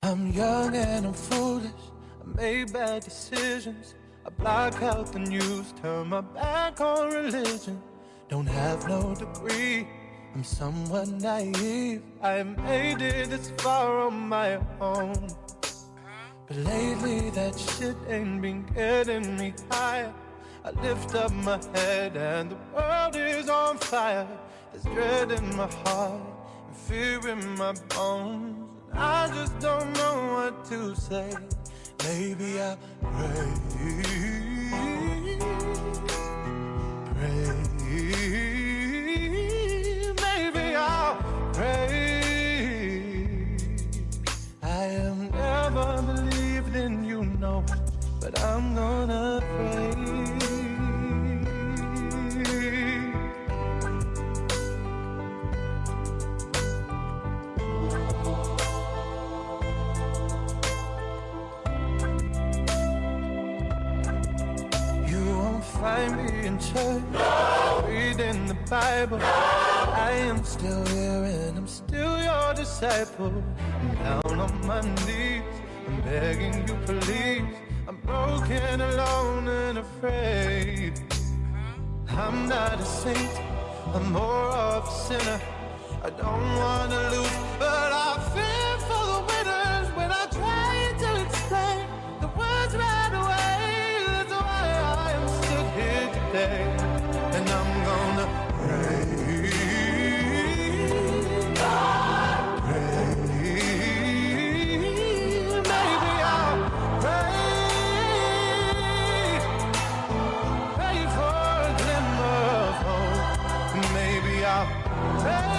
S3: I'm young and I'm foolish, I made bad decisions. I block out the news, turn my back on religion. Don't have no degree, I'm somewhat naive. I made it this far on my own, but lately that shit ain't been getting me higher. I lift up my head and the world is on fire. There's dread in my heart and fear in my bones. I just don't know what to say. Maybe I'll pray. Maybe I'll pray. I have never believed in you, no, but I'm gonna pray. Find me in church, reading the Bible. I am still here and I'm still your disciple. I'm down on my knees, I'm begging you please. I'm broken, alone and afraid. I'm not a saint, I'm more of a sinner. I don't wanna lose, but I fear for the winners. When I try to explain the words right away, here today, and I'm gonna pray, maybe I'll pray for a glimmer of hope, maybe I'll pray.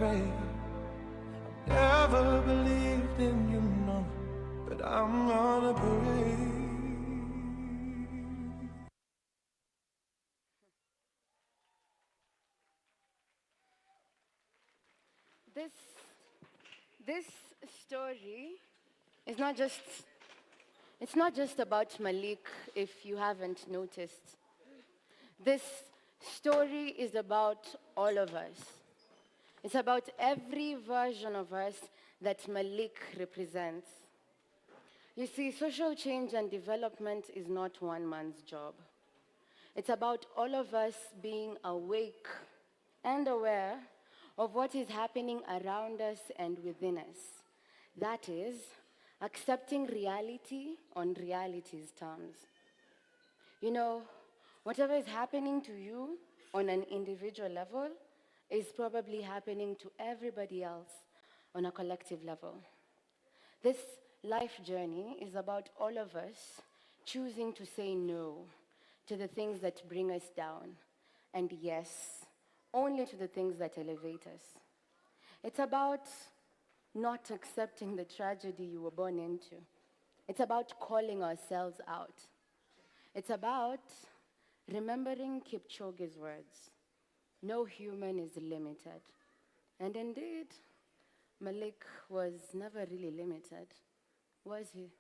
S3: pray. Never believed in you, no, but I'm gonna pray.
S16: This story is not just, it's not just about Malik, if you haven't noticed. This story is about all of us. It's about every version of us that Malik represents. You see, social change and development is not one man's job. It's about all of us being awake and aware of what is happening around us and within us. That is, accepting reality on reality's terms. You know, whatever is happening to you on an individual level is probably happening to everybody else on a collective level. This life journey is about all of us choosing to say no to the things that bring us down, and yes, only to the things that elevate us. It's about not accepting the tragedy you were born into. It's about calling ourselves out. It's about remembering Kipchoge's words, no human is limited. And indeed, Malik was never really limited, was he?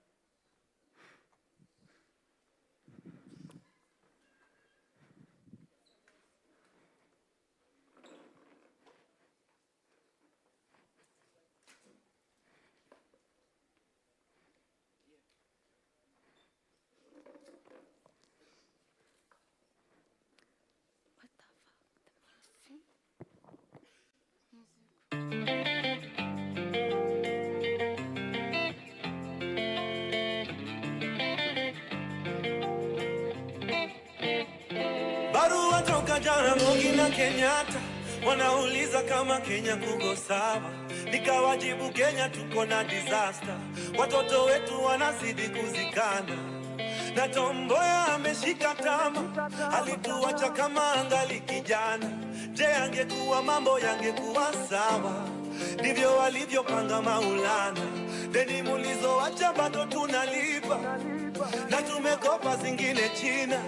S5: Barua toka jana Mbogi na Kenyatta, wanauliza kama Kenya kuko sawa. Nikawajibu Kenya tuko na disaster, watoto wetu wanazidi kuzikana, na Tomboya ameshika tama, alituacha kama angali kijana. Je, angekuwa mambo yangekuwa sawa? Ndivyo walivyopanga Maulana. Deni mulizoacha bado tunalipa, na tumekopa zingine China,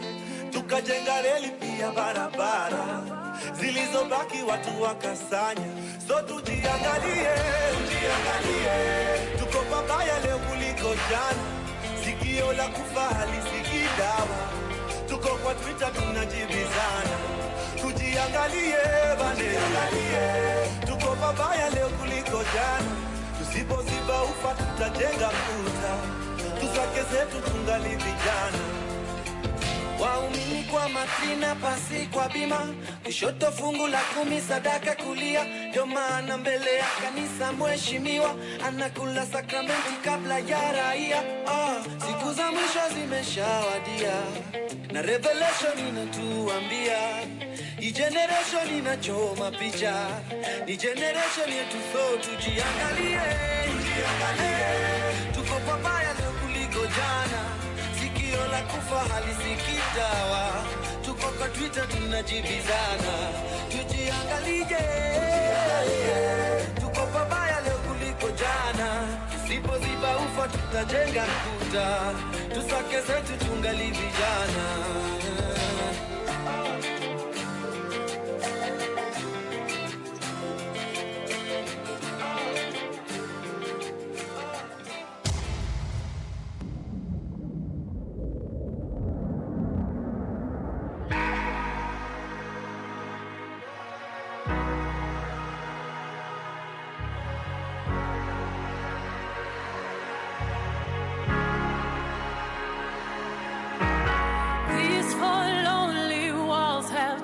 S5: tukajenga reli pia barabara, zilizobaki watu wakasanya. So tujiangalie, tuko pabaya leo kuliko jana, sikio la kufa halisikii dawa, tuko kwa Twitter tunajibizana. Tujiangalie bane, tuko pabaya leo kuliko jana, tusipoziba ufa tutajenga kuta, tusake zetu tungali vijana. Waumini kwa matrina, pasi kwa bima, kushoto fungu la 10, sadaka kulia. Ndio maana mbele ya kanisa mheshimiwa anakula sakramenti kabla ya raia. Siku za mwisho zimeshawadia, na revelation inatuambia hii generation inachoma picha, ni generation yetu. So tujiangalie, tuko pabaya leo kuliko jana, sikio la kufa halisikii dawa, tuko kwa Twitter tunajibizana. Tujiangalie, tuko pabaya leo kuliko jana, tusipoziba ufa tutajenga kuta, tusake zetu tungali vijana.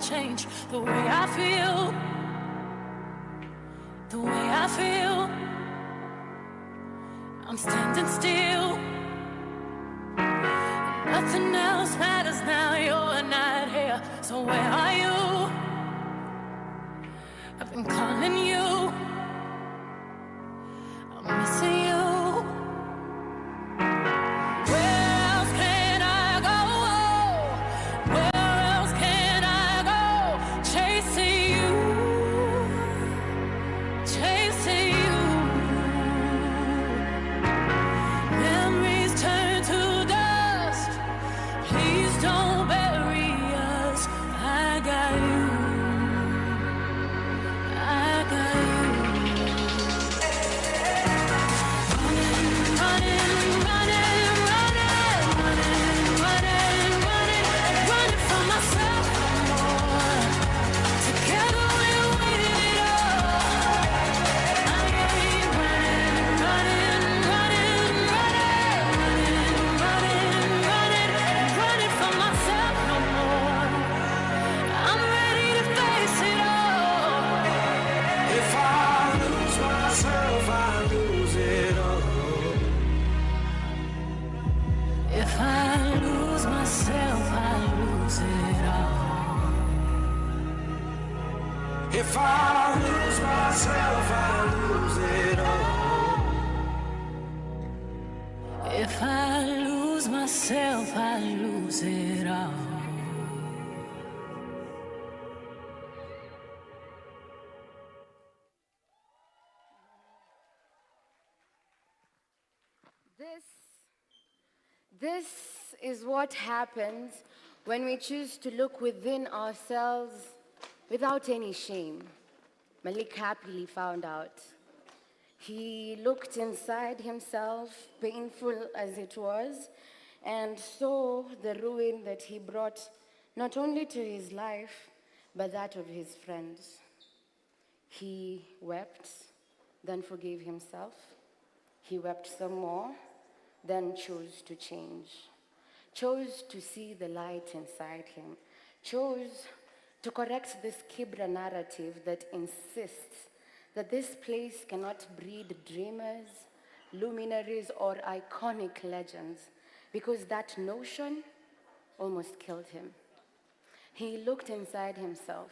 S14: Change the way I feel, the way I feel. I'm standing still, nothing else matters now. You're not here, so where are you? I've been calling you, I'm missing you.
S3: myself, I lose it all.
S14: If I lose myself, I lose it all.
S16: This is what happens when we choose to look within ourselves without any shame. Malik happily found out. He looked inside himself, painful as it was, and saw the ruin that he brought not only to his life, but that of his friends. He wept, then forgave himself. He wept some more, then chose to change, chose to see the light inside him, chose to correct this Kibra narrative that insists that this place cannot breed dreamers, luminaries, or iconic legends, because that notion almost killed him. He looked inside himself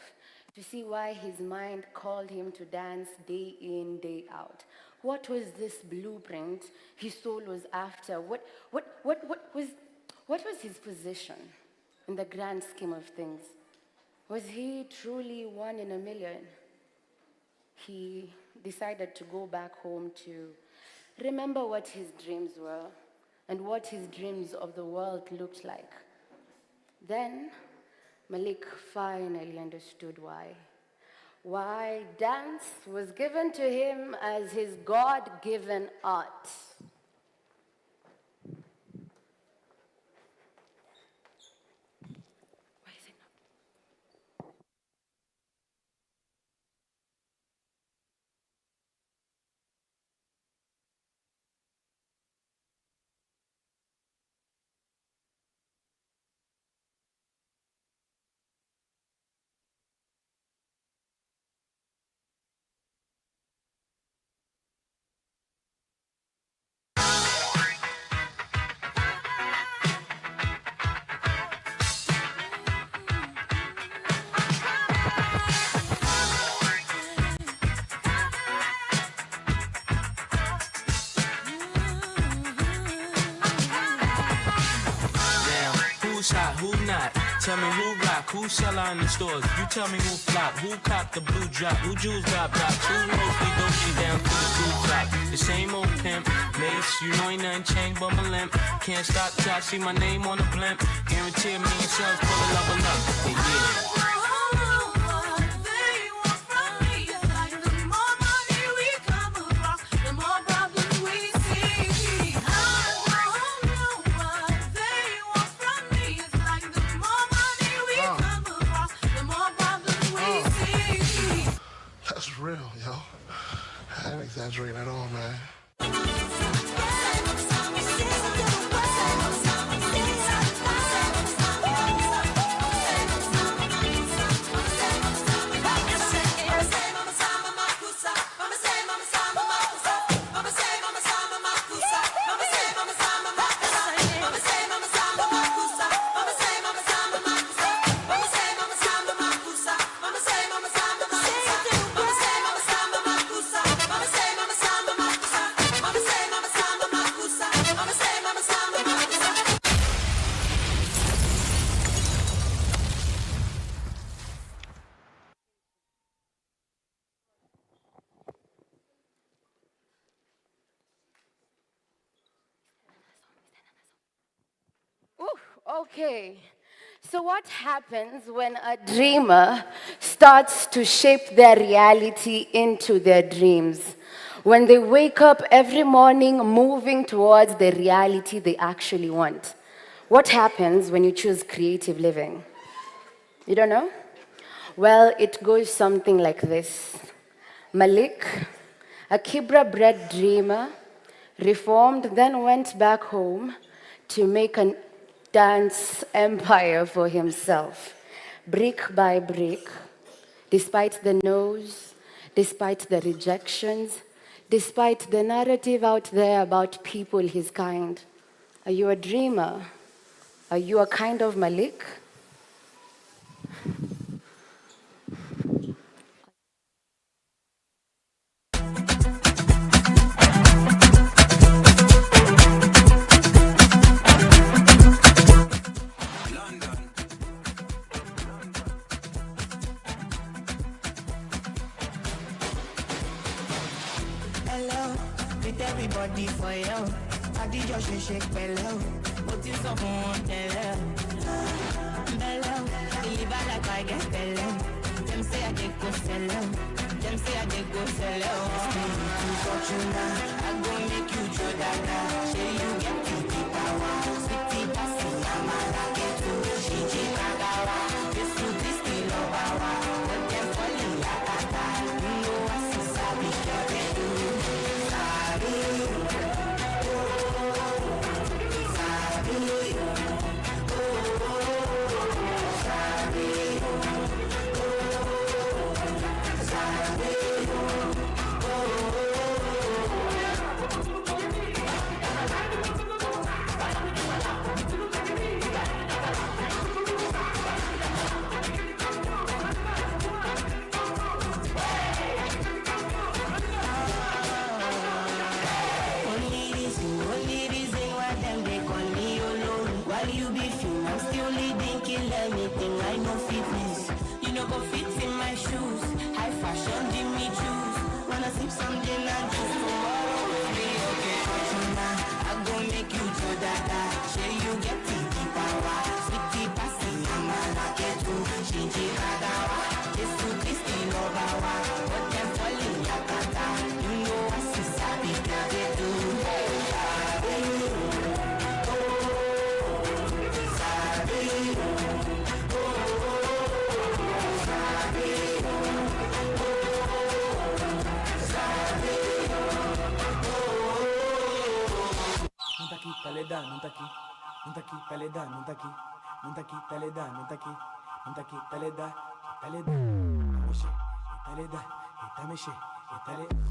S16: to see why his mind called him to dance day in, day out. What was this blueprint his soul was after? What was his position in the grand scheme of things? Was he truly one in a million? He decided to go back home to remember what his dreams were and what his dreams of the world looked like. Then Malik finally understood why. Why dance was given to him as his God-given art.
S10: Who's hot, who not? Tell me who rock, who sell out in the stores. You tell me who flop, who cop the blue drop, who jewels got blocks, who mostly doji down to the blue drop. The same old pimp, mace, you know ain't nothing changed but my limp. Can't stop till I see my name on the blimp. Guarantee a million sales, pull a level up. Yeah.
S19: That's real, yo. I ain't exaggerating at all, man.
S16: Okay, so what happens when a dreamer starts to shape their reality into their dreams? When they wake up every morning moving towards the reality they actually want? What happens when you choose creative living? You don't know? Well, it goes something like this. Malik, a Kibra-bred dreamer, reformed, then went back home to make an dance empire for himself, brick by brick, despite the no's, despite the rejections, despite the narrative out there about people his kind. Are you a dreamer? Are you a kind of Malik?
S8: the body for you. I did your shake belly. What is up on belly? Deliver like I get belly. Them say I did go sell out. Them say I did go sell out. I go make you Joe Dada. Say you get the power. Sweetie passy, I'm a rocket too. She Kagawa. This to this the lover. But them falling like a car. You know I see Sabi Kyote do. Sabi.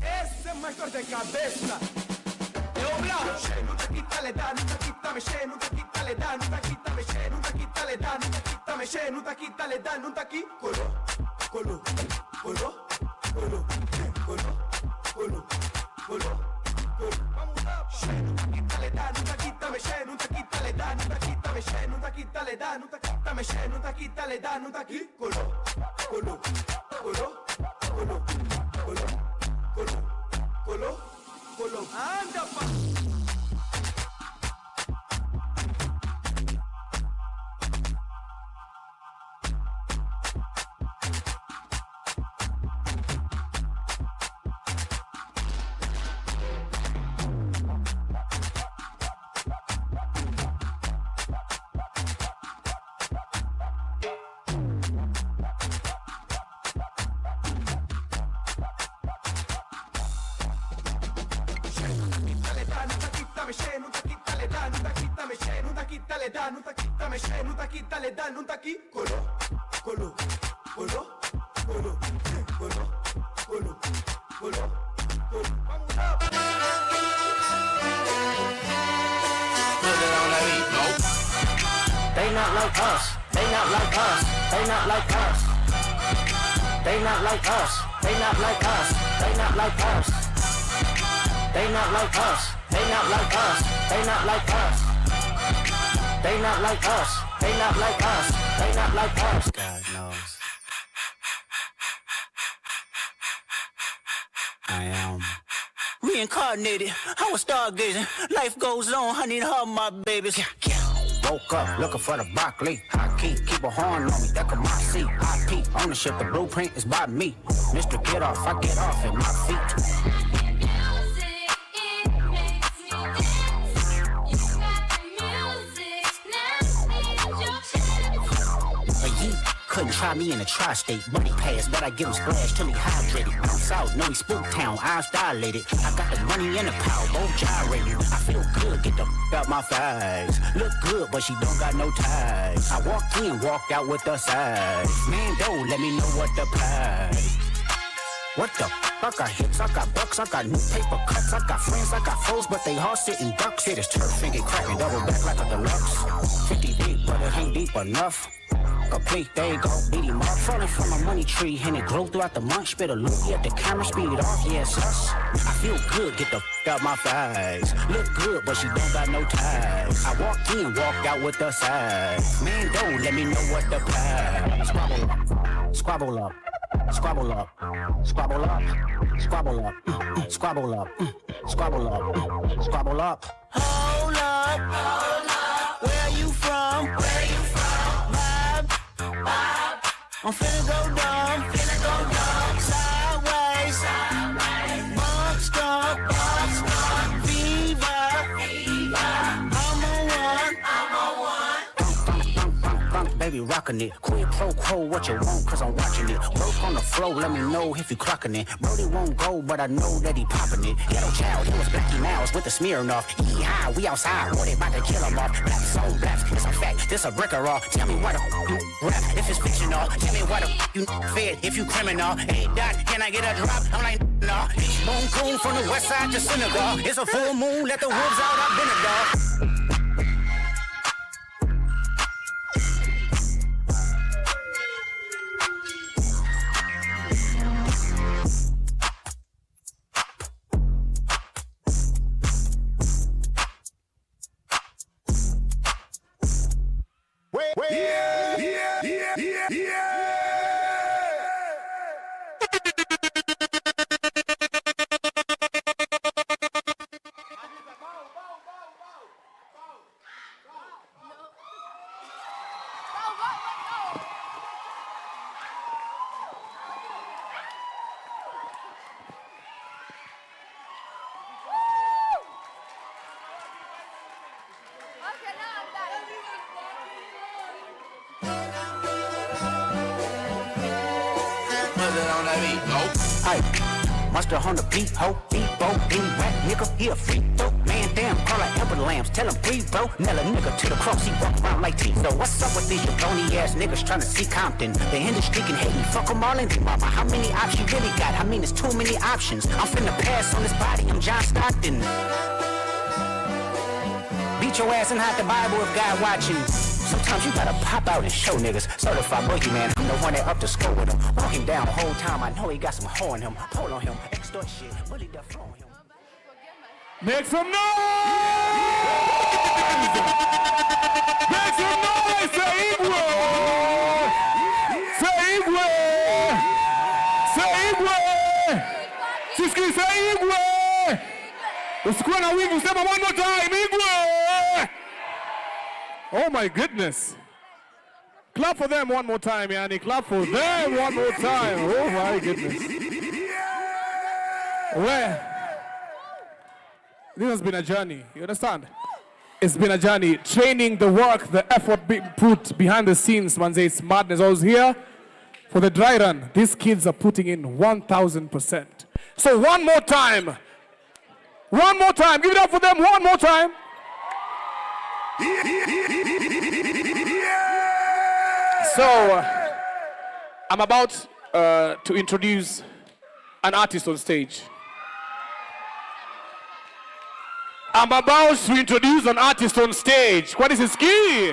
S5: Ese es maestro de cabeza. Eu blá. Nunca quítale da, nunca quítame che, nunca quítale da, nunca quítame che, nunca quítale da, nunca quítame che, nunca quítale da, nunca qui colo, colo, colo, colo, colo, colo, colo. Vamos lá. Nunca quítale da, nunca quítame che, nunca quítale da, nunca quítame che, nunca quítale da, nunca quítame che, nunca quítale da, nunca qui colo, colo, colo, colo, colo, colo, colo, colo. Anda pa.
S12: They not like us. They not like us. They not like us. They not like us. They not like us. They not like us. They not like us. They not like us. They not like us. They not like us. They not like us. They not like us.
S22: God knows. I am
S23: reincarnated. I was stargazing. Life goes on. I need her, my babies.
S22: woke up looking for the broccoli. High key, keep a horn on me, that could my seat. IP, ownership, the blueprint is by me. Mr. Get Off, I get off at my feet. Couldn't try me in a tri-state. Money pass, but I give him splash till he hydrated. I'm south, no he spook town, eyes dilated. I got the money and the power, both gyrating. I feel good, get the out my thighs. Look good, but she don't got no ties. I walked in, walked out with the size. Man, don't let me know what the price. What the I got hits, I got bucks, I got new paper cuts, I got friends, I got foes, but they all sitting ducks. Hit his turf and get cracking, double back like a deluxe. 50 deep, but it ain't deep enough. Complete, there you go, beat him up. Falling from a money tree, and it grew throughout the month. Spit a loogie at the camera, speed it off, yes, us. I feel good, get the out my thighs. Look good, but she don't got no ties. I walked in, walked out with the size. Man, don't let me know what the price. Squabble up, Squabble up, squabble up, squabble up, squabble up, squabble up, squabble up.
S23: Hold up, hold up. Where you from? Where you from? Vibe. I'm finna go dumb, sideways, bump stop, fever. I'm on one.
S22: Baby rockin' it, quid pro quo, what you want, cause I'm watching it. Work on the flow, let me know if you clockin' it. Brody won't go, but I know that he poppin' it. Ghetto child, he was Blackie Mouse with the Smirnoff. Yeehaw, we outside, what they about to kill him off. Black on black, it's a fact, this a brick or all. Tell me what the you rap, if it's fictional. Tell me what the you fed, if you criminal. Hey Dot, can I get a drop? I'm like, nah. Boom coon from the west side to Senegal. It's a full moon, let the wolves out, I've been a dog. Monster on the beat, ho, beat, bo, beat, rap, nigga, he a freak, dope, man, damn, call her Amber Lambs, tell him breathe, bro, nail a nigga to the cross, he walk around like T, so what's up with these jabroni ass niggas trying to see Compton, the industry can hate me, fuck them all in the mama, how many options you really got, I mean, it's too many options, I'm finna pass on this body, I'm John Stockton, beat your ass and hide the Bible if God watching. Sometimes you gotta pop out and show niggas. Certified boogeyman, I'm the one that up to score with him. Walk him down the whole time, I know he got some hoe in him. Pull on him, extort shit, bully the flow on him.
S9: Make some noise! Make some noise! Say Igwe! Say Igwe! Say Igwe! Siski, say Igwe! Usikuwa na wivu, sema one more time, Igwe! Oh my goodness. Clap for them one more time, Yanni. Clap for them one more time. Oh my goodness. Well, this has been a journey. You understand? It's been a journey. Training, the work, the effort being put behind the scenes, man, it's madness. I was here for the dry run. These kids are putting in 1,000%. So one more time. One more time. Give it up for them one more time. So, I'm about to introduce an artist on stage. I'm about to introduce an artist on stage. What is his key?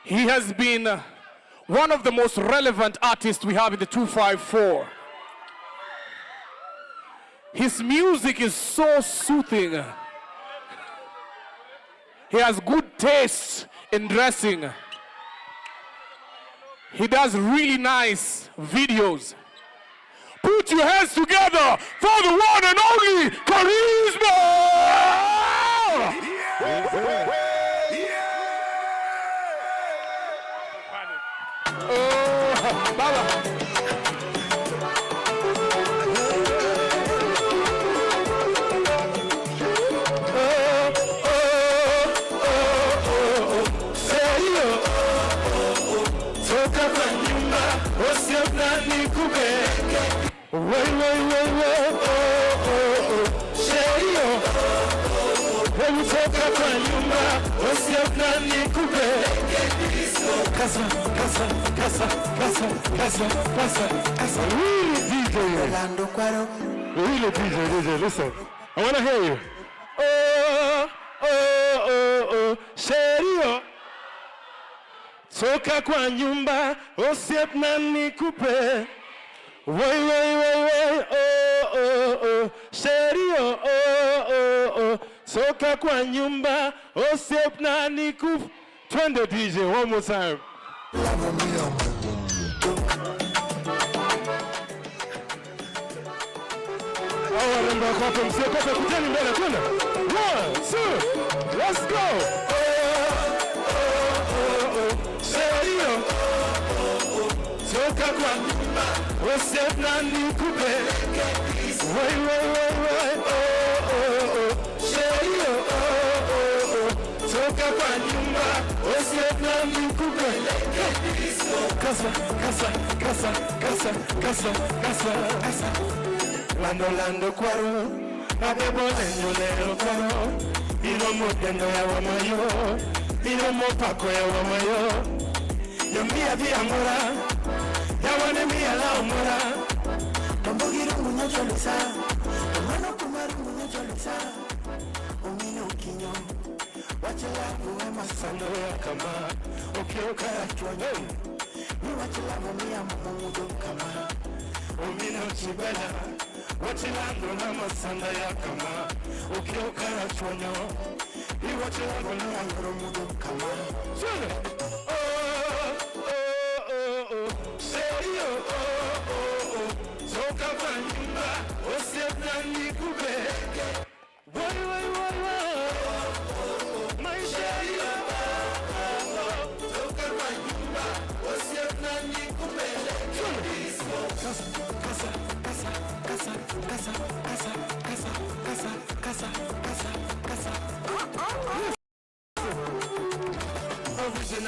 S9: He has been one of the most relevant artists we have in the 254. His music is so soothing. He has good taste in dressing. He does really nice videos. Put your hands together for the one and only Charisma! Oh, Baba. Really DJ, listen. I want to hear you. Oh, oh, oh, oh, serio. Toka kwa nyumba, osiep na nikupe. Wait, oh, oh, oh, serio, oh, oh, oh. Toka kwa nyumba, osiep na nikupe. Turn the DJ one more time.
S3: One, two, let's go. Toka kwa nyumba, usema nikupe. Wai, sherio, toka kwa nyumba, usema nikupe. Kasa. Lando kwaro, abebo neno kwaro. Ilo mudendo ya wamayo, ilo mopako ya wamayo. Yambia via mora, yawane mia la mora. Kambogiru munyo cholisa, kamano kumaru munyo cholisa. Umino kinyo, wachela kuwe masando ya kama. Ukioka ya chwanyo, ni wachela mumia mumudu kama. Umino chibela, wachela kuna masando ya kama. Ukioka ya chwanyo, ni wachela mumia mumudu kama. Chule!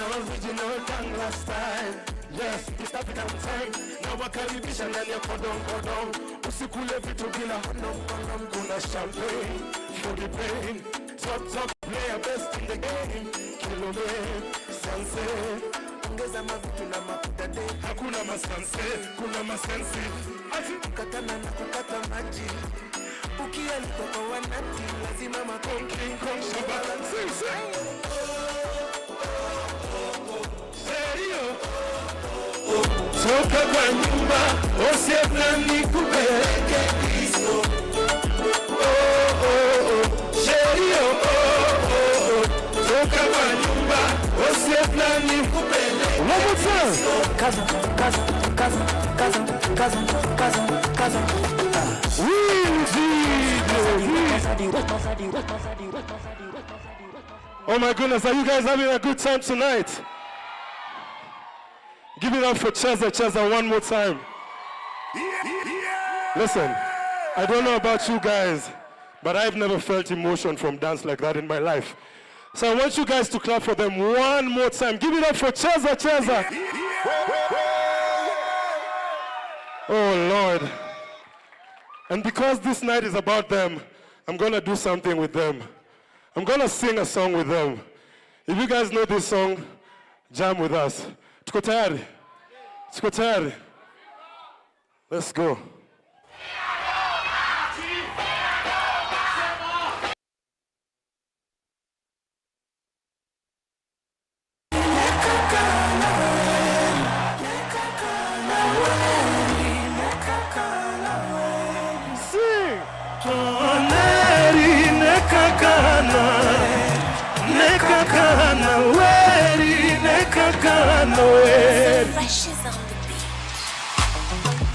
S3: Original Tangla style. Yes, East African time. Na wakaribisha ndani ya kodong. Usikule vitu bila hodong. Kuna champagne, for the pain. Top, player best in the game. Kilometer, sunset. Ongeza mavitu na mafuta de. Hakuna masanse, kuna masensi. Ati kukatana na kukata maji. Ukia likoko wanati, lazima makonki. Shabala, sing. Toka kwa nyumba, osebna nikupeleke disco. Sherio, toka kwa nyumba, osebna nikupeleke disco. Kaza. Oh my goodness, are you guys having a good time tonight? Give it up for Cheza one more time. Listen, I don't know about you guys, but I've never felt emotion from dance like that in my life. So I want you guys to clap for them one more time. Give it up for Cheza. Oh Lord. And because this night is about them, I'm gonna do something with them. I'm gonna sing a song with them. If you guys know this song, jam with us. Tuko tayari? Let's go. Sing!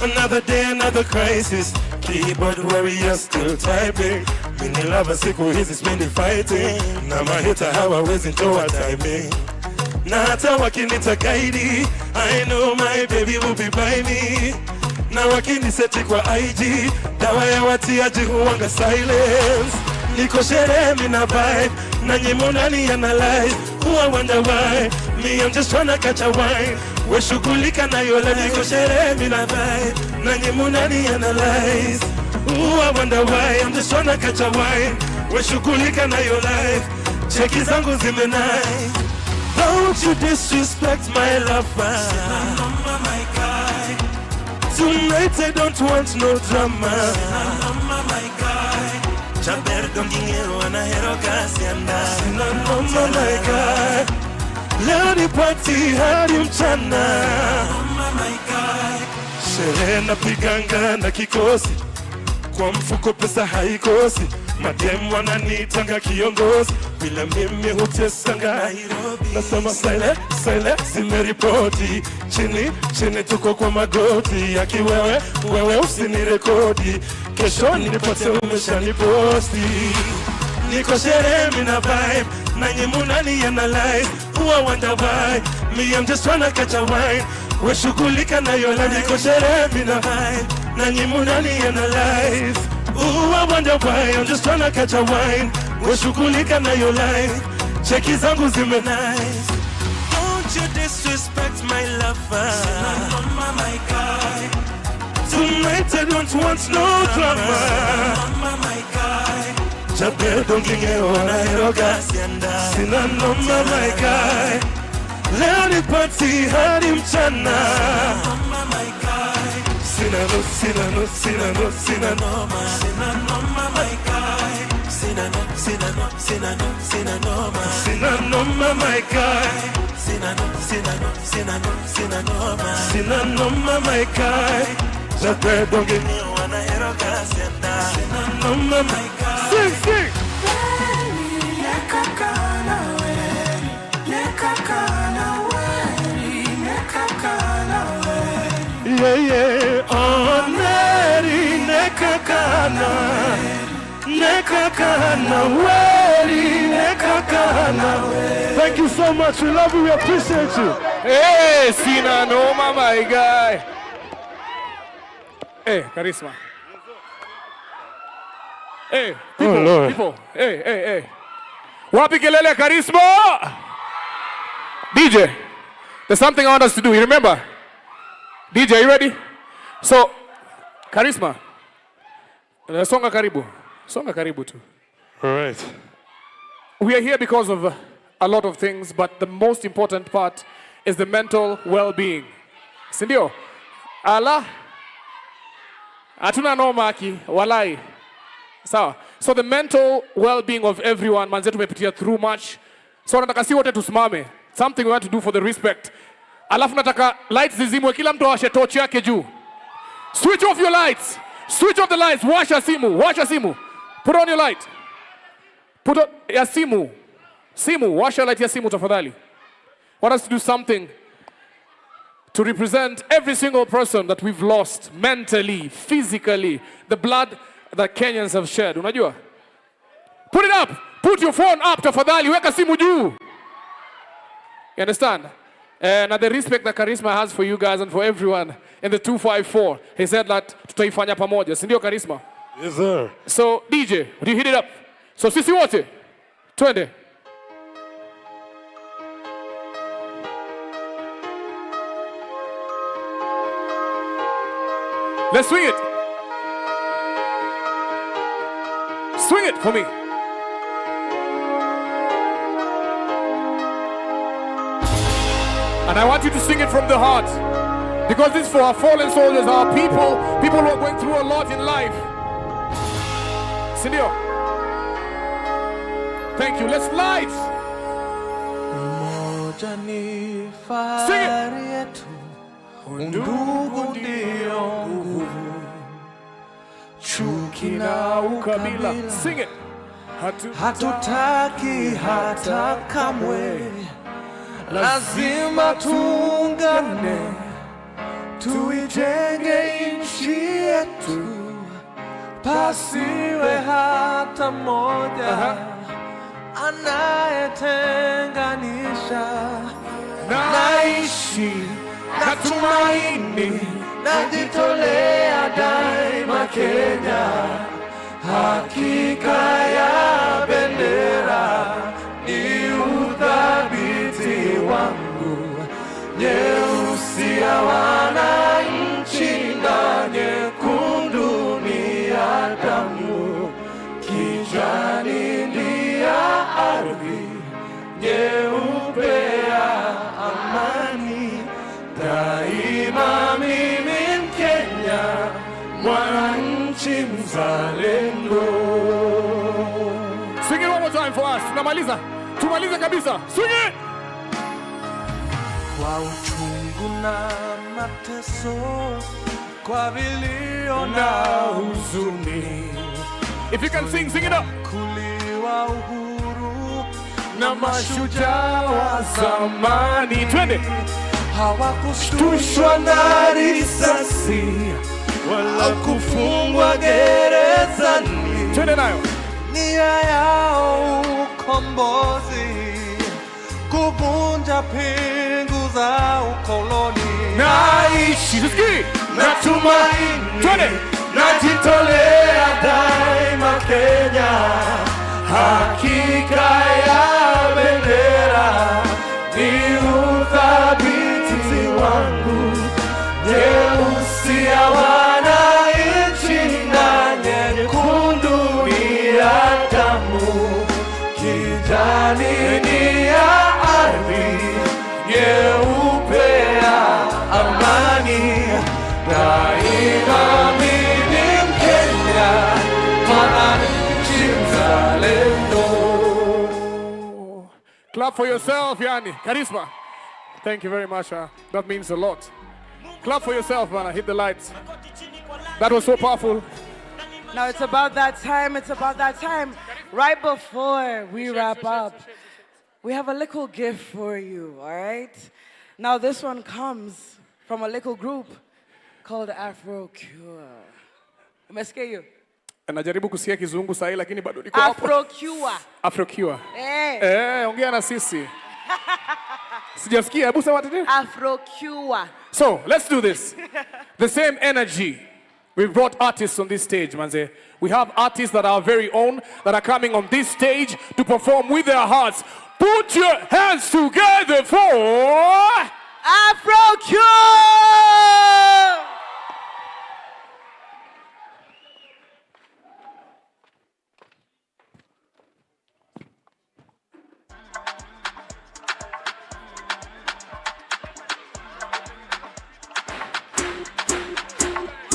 S3: Another day, another crisis. Keyboard warrior still typing. Mini lava siku hizi spendi fighting. Na mahita hawawezi nitoa timing. Na hata wakinita guide, I know my baby will be by me. Na wakiniseti kwa IG, dawa ya watiaji huwanga silence. Niko sherehe mina vibe, na nyimo nani analyze. Who I wonder why, me I'm just tryna catch a wine. We shughulika na yole, niko sherehe mina vibe, na nyimo nani analyze. Who I wonder why, I'm just tryna catch a wine. We shughulika na your life, cheki zangu zimenai. Don't you disrespect my lover. My guy. Tonight I don't want no drama. My guy. Chaber dongingero anahero kasi anda. My guy. Leo ni party hadi mchana. My guy. Sherehe na piganga na kikosi. Kwa mfuko pesa haikosi.
S5: madem wananitanga kiongozi, bila mimi hutesanga Nairobi. Nasema sile zimeripoti, chini tuko kwa magoti, aki wewe usinirekodi, kesho nipate umeshaniposti. Niko sherehe mina vibe, nanyi munani analyze, who I wonder why, me I'm just tryna catch a wine, we shughulika na yo life. Niko sherehe mina vibe, nanyi munani analyze, who I wonder why, I'm just tryna catch a wine, we shughulika na yo life. Cheki zangu zime nice, don't you disrespect my lover, mama my guy, tonight I don't want no drama, mama my guy. Jabe donginge wanairoga sina noma my guy, leo ni party hadi mchana mama my guy, sina noma my guy, sina noma my guy, sina noma my guy. Jabe donginge wanairoga sina noma my guy. Sing. Yeah. Oh, Neri, nekakana. Thank you so much. We love you. We appreciate you.
S9: Hey, Sina Noma, my guy. Hey, Charisma. Hey, people. Hey. Wapi kelele Charisma? DJ, there's something I want us to do. You remember? DJ, are you ready? So, Charisma. Songa karibu tu.
S5: All right.
S9: We are here because of a lot of things, but the most important part is the mental well-being. Sindio? Ala? Atuna no maki, walai. So the mental well-being of everyone, manzetu tumepitia through much. So nataka si wote tusimame. Something we want to do for the respect. Alafu nataka lights zizimwe, kila mtu awashe torch yake juu. Switch off your lights. Switch off the lights. Washa simu. Put on your light. Put on ya simu. Washa light ya simu tafadhali. Want us to do something to represent every single person that we've lost mentally, physically, the blood that Kenyans have shed. Unajua? Put it up. Put your phone up tafadhali. Weka simu juu. You understand? And the respect that Charisma has for you guys and for everyone in the 254, he said that tutaifanya pamoja. Sindio Charisma?
S5: Yes, sir.
S9: So, DJ, would you hit it up? So, sisi wote, twende. Let's swing it. Swing it for me. And I want you to sing it from the heart. Because this is for our fallen soldiers, our people who are going through a lot in life. Sindio? Thank you. Let's light. Sing it.
S3: Undugu ndio nguvu, chuki na ukabila.
S9: Sing it.
S3: Hatutaki hata kamwe, lazima tuungane, tuijenge nchi yetu, pasiwe hata moja anayetenganisha. Naishi na tumaini, najitolea daima Kenya, hakika ya bendera ni uthabiti wangu, nyeusi ya wananchi na nyekundu ni ya damu, kijani ni ya ardhi, nyeupe ya amani. Daima mimi Mkenya, mwananchi mzalendo.
S9: Sing it one more time for us. Tumaliza kabisa. Sing it.
S3: Kwa uchungu na mateso, kwa vilio na huzuni,
S9: If you can sing, sing it up.
S5: Kuliwa uhuru
S9: Na mashujaa wa zamani. Twende.
S5: hawakushtushwa na risasi wala kufungwa gerezani.
S9: Twende nayo.
S5: Nia yao ukombozi, kuvunja pingu za ukoloni.
S9: Naishi, tusikii.
S5: Natumaini,
S9: Twende.
S5: najitolea daima Kenya, hakika ya bendera ni uthabiti wangu, nyeusi ya wananchi na nyekundu ni ya damu, kijani ni ya ardhi, nyeupe ya amani. Daima mimi Mkenya, mwananchi mzalendo.
S9: Clap for yourself, Yani. Charisma. Thank you very much. That means a lot. Clap for yourself, man. Hit the lights. That was so powerful.
S15: Now it's about that time. It's about that time. Right before we wrap up, we have a little gift for you, all right? Now this one comes from a little group called Afro Cure. Umesikia hiyo?
S9: Najaribu kusikia kizungu sahi lakini bado niko hapo.
S15: Afro Cure.
S9: Afro Cure. Ongea na sisi. Sijasikia, hebu sema tena.
S15: Afro Cure.
S9: So, let's do this. The same energy. We've brought artists on this stage, manze. We have artists that are our very own that are coming on this stage to perform with their hearts. Put your hands together for
S15: Afro Cure!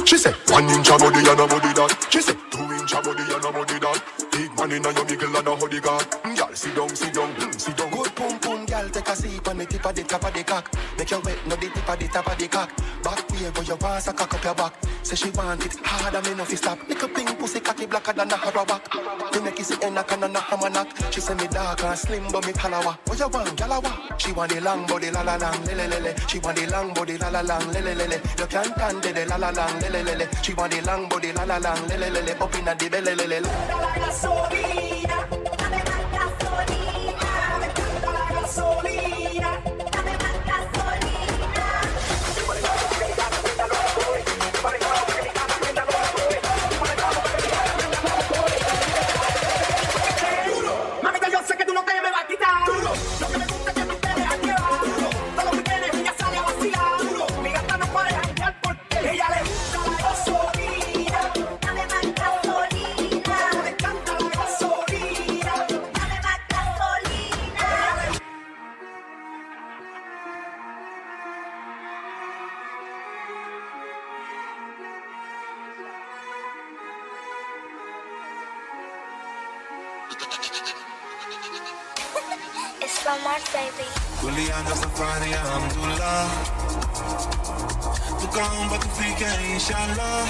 S18: She said, 1 inch of body and a body that. She said, 2 inch of body and a body that. Big man in a your mickle and a hoodie guard. Girl, sit down, sit down, sit down.
S6: Good pum pum, girl, take a seat on the tip of the top of the cock. Make your wet, no the tip of the top of the cock. Back way where you want, so cock up your back. Say she want it harder, me no fi stop. Little pink pussy cocky blacker than a harrow back. Me make it sit in a can and a hammer knock. She say me dark and slim, but me talawa. What you want, galawa? She want the long body, la la lang, le le le le. She want the long body, la la lang, le le le le. You can't stand the la la lang, le le le le. She want the long body, la la lang, le le le le. Up inna the belly, le le le.
S5: Mamita, yo sé que tú no te me vas a quitar. Lo que me gusta es que tú te dejas llevar. Todo lo que tienes, ella sale a vacilar. Mi gata no puede janguear porque ella le gusta la gasolina. Dame más gasolina. Le encanta la gasolina. Dame más gasolina.
S11: It's from Mars, baby.
S5: Kulianga safari ya Hamdulillah, tukaomba tufike inshallah.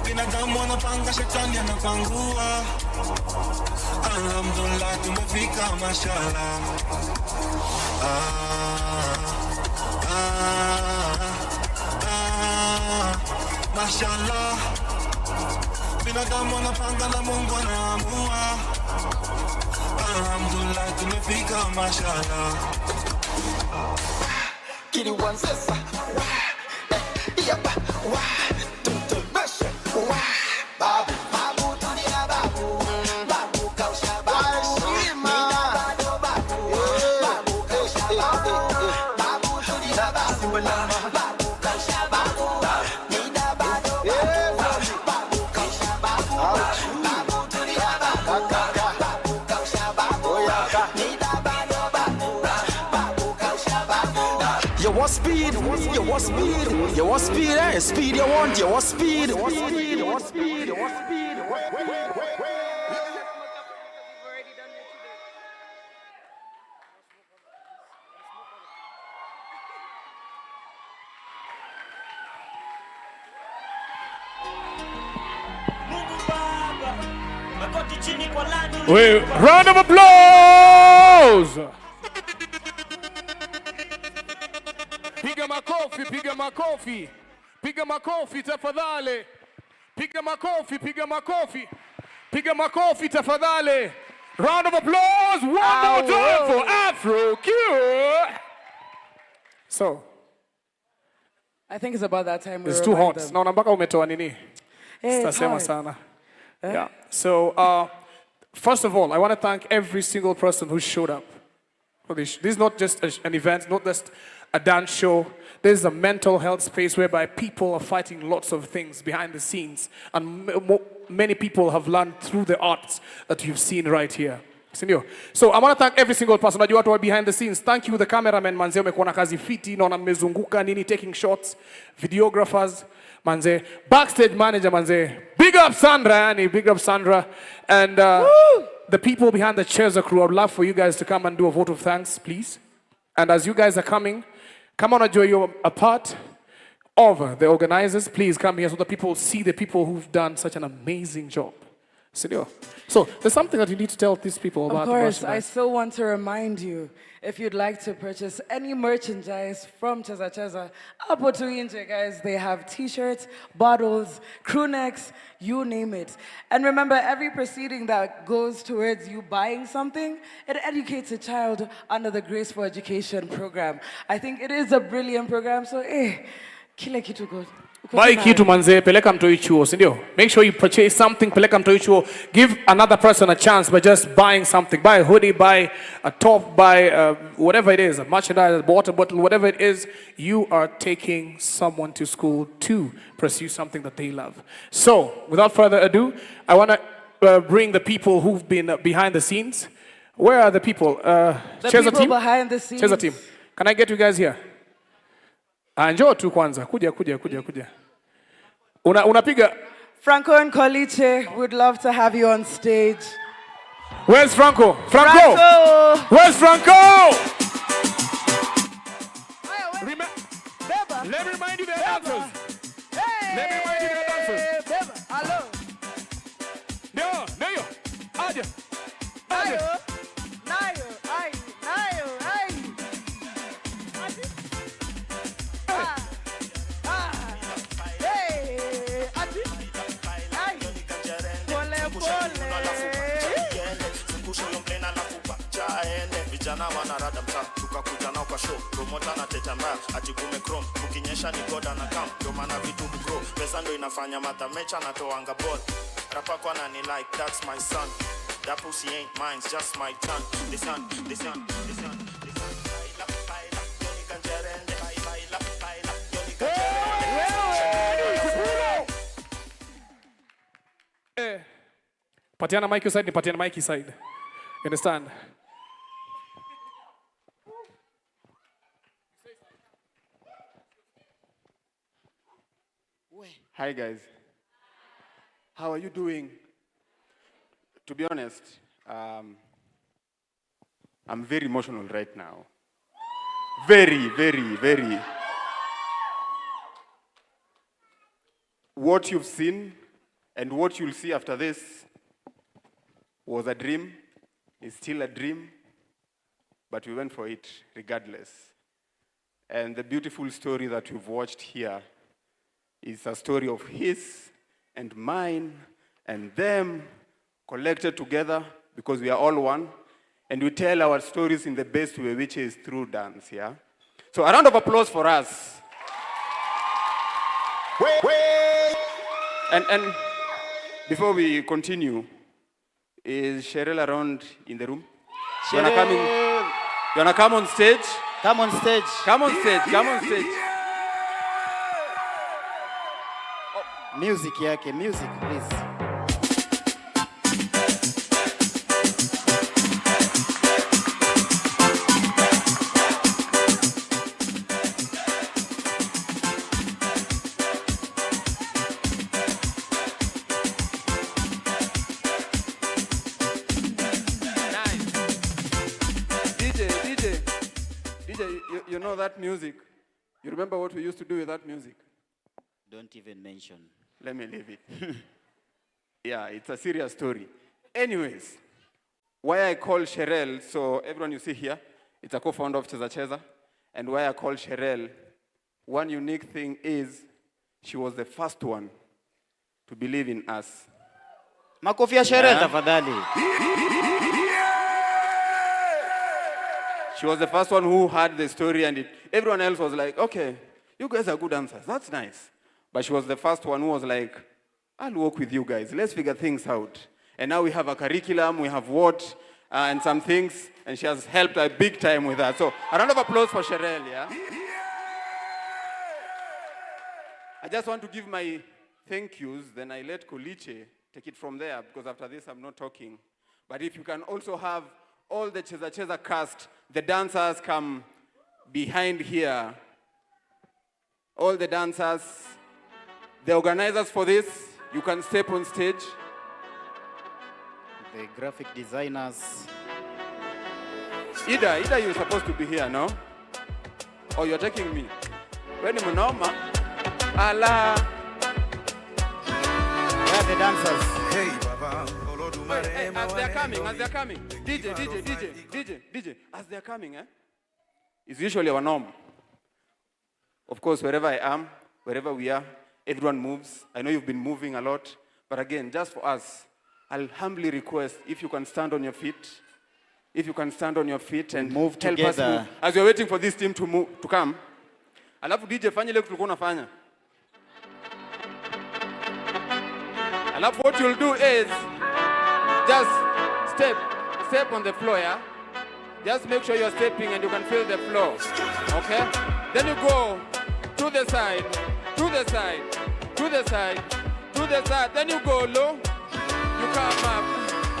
S5: Binadamu wanapanga, shetani anapangua. Alhamdulillah tumefika mashallah. Mashallah. Binadamu wanapanga na Mungu anaamua. Alhamdulillah tumefika mashallah.
S6: Kitty one sessa, yapa, tutu babu, babu tulia babu, babu kausha babu, mina bado babu, babu kausha babu, babu tulia babu, babu kausha babu, mina bado babu, babu kausha babu, babu tulia babu, babu kausha babu, mina bado babu, babu kausha babu.
S2: You want speed? You want speed? You want speed? Speed you want? You want speed? You want speed? You want speed? You want speed?
S5: Mungu Baba
S12: magoti chini kwa lani.
S9: Wait, round of applause. Piga makofi, piga makofi. Piga makofi tafadhali. Piga makofi, piga makofi. Piga makofi tafadhali. Round of applause. One more time for Afro Q. So,
S15: I think it's about that time.
S9: It's too hot. Naona mpaka umetoa nini? Sitasema sana. Yeah. So, first of all, I want to thank every single person who showed up for this. This is not just an event, not just a dance show. This is a mental health space whereby people are fighting lots of things behind the scenes. And many people have learned through the arts that you've seen right here. So I want to thank every single person. Najua watu behind the scenes. Thank you the cameraman manze, umekuwa na kazi fiti, naona mmezunguka nini, taking shots, videographers manze, backstage manager manze. Big up Sandra, yani big up Sandra, and the people behind the Cheza crew. I'd love for you guys to come and do a vote of thanks, please. And as you guys are coming, come on, enjoy. You're a part of the organizers. Please come here so that people see the people who've done such an amazing job. Senor. So there's something that you need to tell these people about.
S15: Of course, I still want to remind you, if you'd like to purchase any merchandise from Cheza Cheza, hapo tu nje, guys, they have t-shirts, bottles, crew necks, you name it. And remember, every proceeding that goes towards you buying something, it educates a child under the Grace for Education program. I think it is a brilliant program, so kila kitu good.
S9: Buy kitu manze, peleka mtoi chuo, sindio? Make sure you purchase something, peleka mtoi chuo. Give another person a chance by just buying something. Buy a hoodie, buy a top, buy whatever it is, a merchandise, a water bottle, whatever it is. You are taking someone to school to pursue something that they love. So, without further ado, I want to bring the people who've been behind the scenes. Where are the people?
S15: The people
S9: team?
S15: behind the scenes.
S9: Cheza team. Can I get you guys here? Njoo tu kwanza. Kuja. Unapiga.
S15: Franco and Koliche would love to have you on stage.
S9: Where's Franco? Franco! Where's Franco? Let me remind you the dancers. Let me remind you the dancers.
S15: Hello.
S9: Neo. Aja.
S15: Nayo.
S4: Vijana wanarada mtaa, tukakuja nao kwa show. Promota na teta mbaya, atikume chrome. Ukinyesha ni goda na camp, ndo maana vitu grow. Pesa ndo inafanya matamecha na toanga ball. Rapa kwa nani like, that's my son. That pussy ain't mine, it's just my tongue. Listen.
S9: Patiana mic side, ni patiana mic side. You understand?
S7: Hi guys, how are you doing? To be honest, I'm very emotional right now. Very. What you've seen and what you'll see after this was a dream, is still a dream, but we went for it regardless. And the beautiful story that we've watched here is a story of his and mine and them collected together because we are all one, and we tell our stories in the best way, which is through dance, yeah? So a round of applause for us. And before we continue, is Cheryl around in the room? You wanna come on stage?
S21: Come on stage.
S7: Come on stage.
S21: Music yake, music please.
S7: DJ, you know that music? You remember what we used to do with that music?
S21: Don't even mention.
S7: Let me leave it. Yeah, it's a serious story. anyways, why I call Sherelle, so everyone you see here, it's a co-founder of Cheza Cheza, and why I call Sherelle, one unique thing is she was the first one to believe in us.
S21: Makofi ya Sherelle tafadhali.
S7: She was the first one who heard the story, and everyone else was like, okay, you guys are good dancers, that's nice. But she was the first one who was like, I'll work with you guys, let's figure things out. And now we have a curriculum, we have what, and some things, and she has helped a big time with that. So a round of applause for Sherelle, yeah? I just want to give my thank yous, then I let Koliche take it from there, because after this I'm not talking. But if you can also have all the Cheza Cheza cast, the dancers come behind here. All the dancers, the organizers for this, you can step on stage.
S21: The graphic designers.
S7: Ida, you're supposed to be here, no? Or you're taking me? When you know, Allah.
S21: Where are the dancers?
S7: Hey, as they're coming. DJ, as they're coming, it's usually our norm. Of course, wherever I am, wherever we are, everyone moves. I know you've been moving a lot, but again, just for us, I'll humbly request if you can stand on your feet. If you can stand on your feet and
S21: move
S7: help
S21: together.
S7: us move. As we're waiting for this team to come. Alafu DJ fanya ile tulikuwa nafanya. Alafu what you'll do is just step on the floor, yeah? Just make sure you're stepping and you can feel the floor. Okay? Then you go to the side, to the side, to the side, to the side. Then you go low. You come up,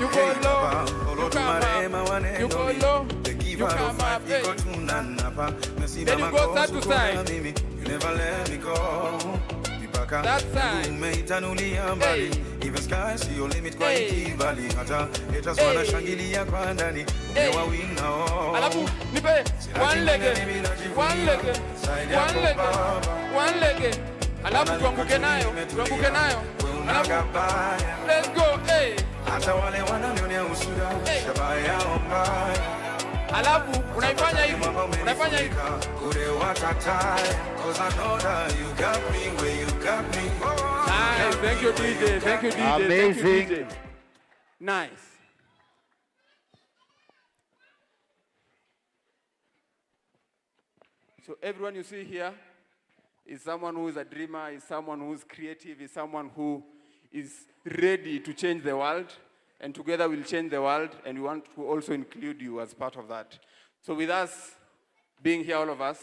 S7: you go low, you come up, you go low, you come up, hey. Then you go side to side.
S3: You never let me go.
S7: That side.
S3: Hey. Even sky see your limit kwa ikibali hata haters wanashangilia kwa ndani umewa winga oh.
S7: Alafu nipe one leg. Alafu tuanguke nayo. Let's go, hey.
S3: Hata wale wananionea usuda shabaya mbaya.
S7: Alafu unaifanya hivi.
S3: Ure watatai cause I know that you got me where you got me.
S7: Nice, thank you DJ.
S21: Amazing.
S7: Thank you, DJ. Nice. So everyone you see here is someone who is a dreamer, is someone who is creative, is someone who is ready to change the world, and together we'll change the world, and we want to also include you as part of that. So with us being here, all of us,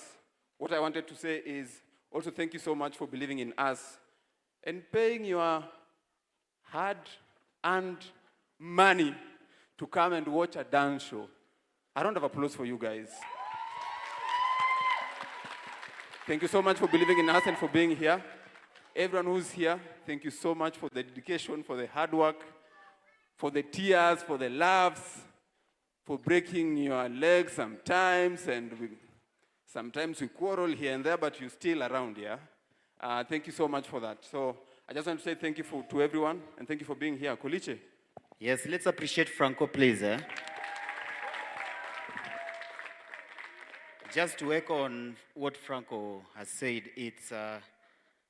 S7: what I wanted to say is also thank you so much for believing in us and paying your hard-earned money to come and watch a dance show. A round of applause for you guys. Thank you so much for believing in us and for being here. Everyone who's here, thank you so much for the dedication, for the hard work, for the tears, for the laughs, for breaking your legs sometimes, and sometimes we quarrel here and there, but you're still around, yeah? Thank you so much for that. So I just want to say thank you to everyone, and thank you for being here. Koliche.
S21: Yes, let's appreciate Franco, please. Just to echo on what Franco has said, it's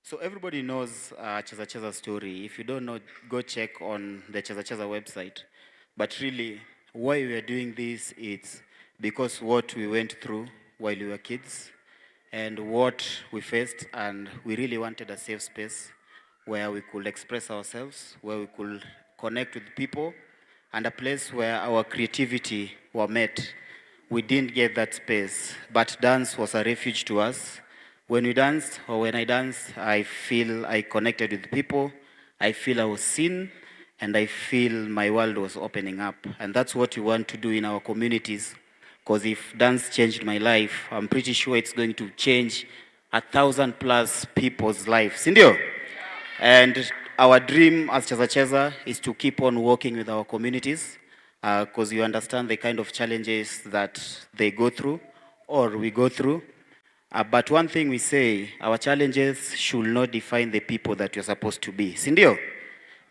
S21: so everybody knows Cheza Cheza story. If you don't know, go check on the Cheza Cheza website. But really, why we are doing this, it's because what we went through while we were kids and what we faced, and we really wanted a safe space where we could express ourselves, where we could connect with people, and a place where our creativity were met. We didn't get that space, but dance was a refuge to us. When we danced, or when I danced, I feel I connected with people, I feel I was seen, and I feel my world was opening up. And that's what we want to do in our communities, because if dance changed my life, I'm pretty sure it's going to change 1,000+ people's lives. Sindio? And our dream as Cheza Cheza is to keep on working with our communities, because you understand the kind of challenges that they go through or we go through. But one thing we say, our challenges should not define the people that you're supposed to be. Sindio?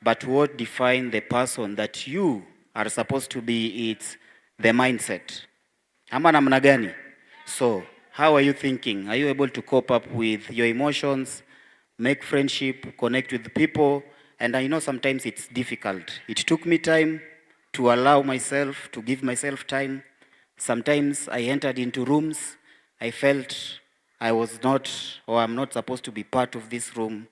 S21: but what defines the person that you are supposed to be, it's the mindset. Ama namna gani? So, how are you thinking? Are you able to cope up with your emotions, make friendship, connect with people? And I know sometimes it's difficult. It took me time to allow myself, to give myself time. Sometimes I entered into rooms, I felt I was not, or I'm not supposed to be part of this room,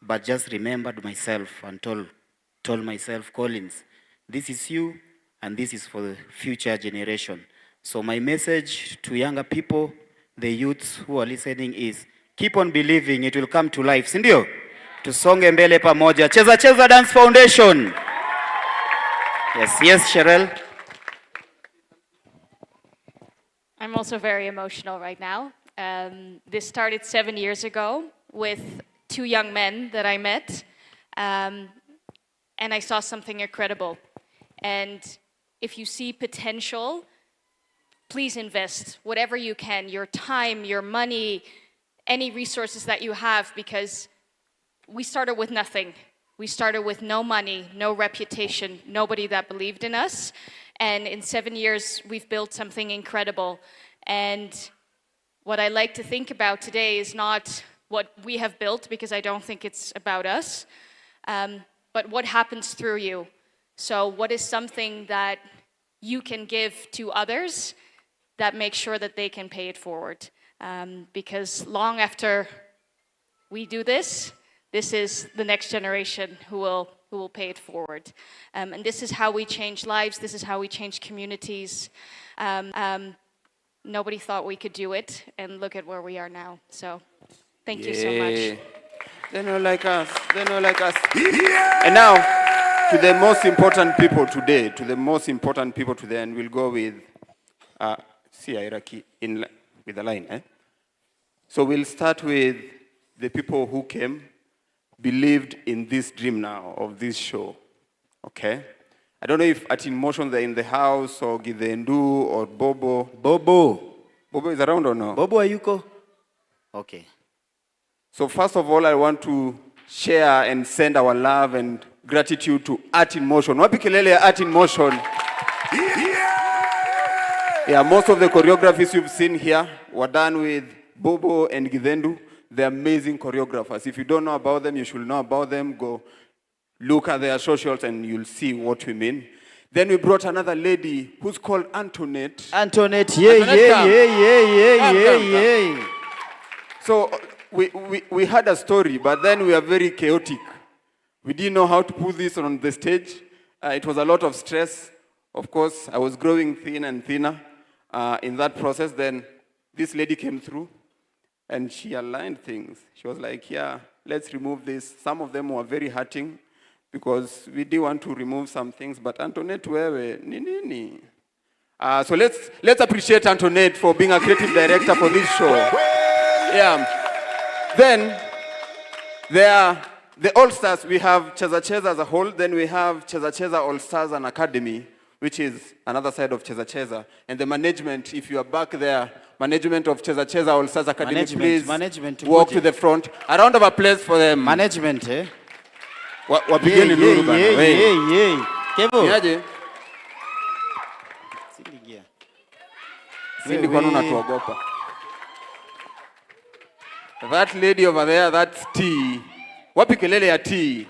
S21: but just remembered myself and told myself, Collins, this is you, and this is for the future generation. So my message to younger people, the youths who are listening is, keep on believing, it will come to life. Sindio? Tusonge mbele pamoja. Cheza Cheza Dance Foundation. Yes, Cheryl.
S13: I'm also very emotional right now. This started 7 years ago with 2 young men that I met, and I saw something incredible. And if you see potential, please invest whatever you can, your time, your money, any resources that you have, because we started with nothing. We started with no money, no reputation, nobody that believed in us. And in 7 years, we've built something incredible. And what I like to think about today is not what we have built, because I don't think it's about us, but what happens through you. So what is something that you can give to others that makes sure that they can pay it forward? Because long after we do this, this is the next generation who will pay it forward. And this is how we change lives. This is how we change communities. Nobody thought we could do it, and look at where we are now. So thank you so much.
S7: They're not like us. They're not like us. Yeah! And now, to the most important people today, and we'll go with Iraki with the line. So we'll start with the people who came, believed in this dream now of this show. Okay? I don't know if at Intermission they're in the house, or Gidendu, or Bobo. Bobo is around or no?
S21: Bobo, ayuko? Okay.
S7: So first of all, I want to share and send our love and gratitude to Art in Motion. Wapi kelele Art in Motion? Yeah, most of the choreographies you've seen here were done with Bobo and Gidendu. They're amazing choreographers. If you don't know about them, you should know about them. Go look at their socials and you'll see what we mean. Then we brought another lady who's called Antoinette.
S21: Antoinette, yeah.
S7: So we had a story, but then we are very chaotic. We didn't know how to put this on the stage. It was a lot of stress. Of course, I was growing thin and thinner in that process. Then this lady came through and she aligned things. She was like, yeah, let's remove this. Some of them were very hurting because we did want to remove some things, but Antoinette, wewe, nini. So let's appreciate Antoinette for being a creative director for this show. Yeah. Then there are the All-Stars. We have Cheza Cheza as a whole. Then we have Cheza Cheza All-Stars and Academy, which is another side of Cheza Cheza. And the management, if you are back there, management of Cheza Cheza All-Stars Academy, please walk to the front. A round of applause for them.
S21: Management, eh?
S7: Wapigeni nuru bana.
S21: Yeah. Kevo.
S7: Niaje? Sindi kwa nuna tuogopa. That lady over there, that's T. Wapi kelele ya T?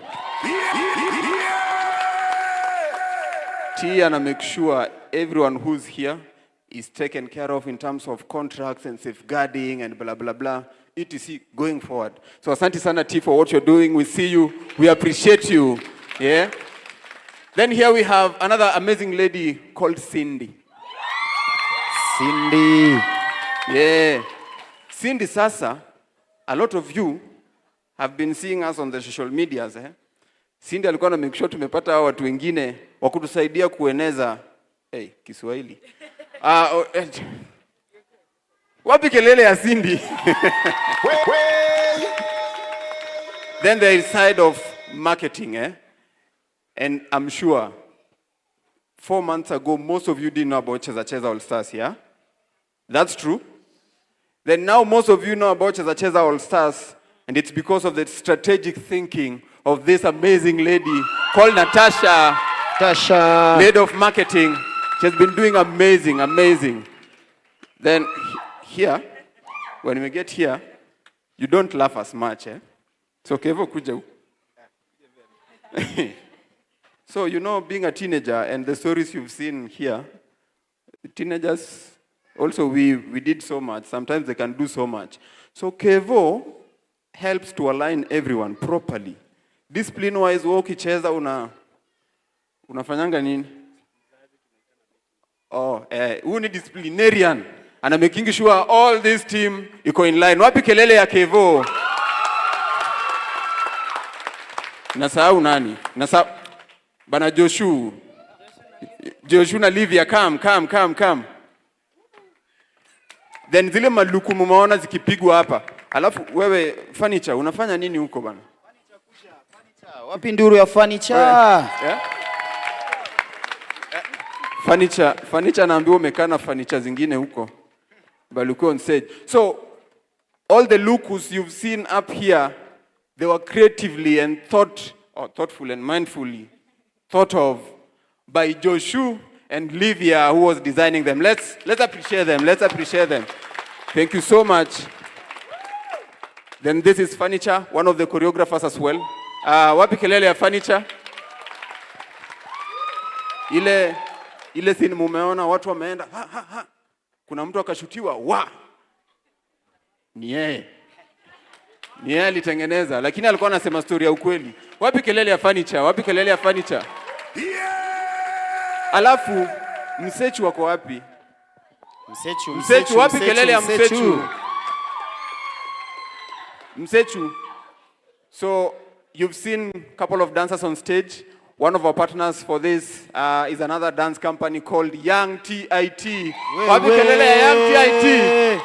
S7: T and I make sure everyone who's here is taken care of in terms of contracts and safeguarding and blah, blah, blah. ETC going forward. So asante sana T for what you're doing. We see you. We appreciate you. Yeah. Then here we have another amazing lady called Cindy.
S21: Cindy.
S7: Yeah. Cindy sasa, a lot of you have been seeing us on the social medias. Cindy alikuwa na make sure tumepata watu wengine wa kutusaidia kueneza Kiswahili. Wapi kelele ya Cindy? Then there is side of marketing, and I'm sure 4 months ago, most of you didn't know about Cheza Cheza All-Stars, yeah? That's true. Then now most of you know about Cheza Cheza All-Stars, And it's because of the strategic thinking of this amazing lady called Natasha.
S1: Tasha.
S7: Lady of marketing. She has been doing amazing, amazing. Then here, when we get here, you don't laugh as much, eh? So Kevo kuja. So, you know, being a teenager and the stories you've seen here, teenagers, also we did so much. Sometimes they can do so much. So Kevo helps to align everyone properly. Discipline-wise, ukicheza unafanyanga nini? Who ni disciplinarian? And I'm making sure all this team iko in line. Wapi kelele ya Kevo? Nasahau nani? Bana Joshua na Livia, come. Then zile maluku mumaona zikipigwa hapa. Alafu wewe furniture unafanya nini huko bana?
S1: Wapi nduru ya furniture?
S7: Yeah? Furniture naambiwa umekaa na furniture zingine huko. Baluku on stage. So all the lukus you've seen up here, they were creatively and thoughtful and mindfully thought of by Joshua and Livia, who was designing them. Let's appreciate them. Let's appreciate them. Thank you so much. Then this is furniture, one of the choreographers as well. Wapi kelele ya furniture? Ile scene mumeona watu wameenda ha. Kuna mtu akashutiwa ni yeye alitengeneza, lakini alikuwa anasema story ya ukweli. Wapi kelele ya furniture? Wapi kelele ya furniture? Alafu msechu wako wapi? Msechu wapi kelele ya msechu? So you've seen a couple of dancers on stage. One of our partners for this is another dance company called Young TIT. Wapi kelele ya Young TIT?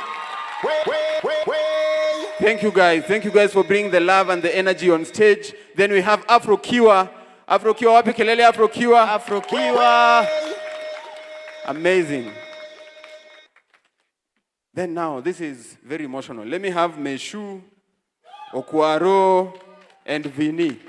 S7: Thank you guys for bringing the love and the energy on stage. Then we have Afro Kiwa. Wapi kelele Afro Kiwa? Amazing. Then now, this is very emotional. Let me have Meshu, Okwaro, and Vini.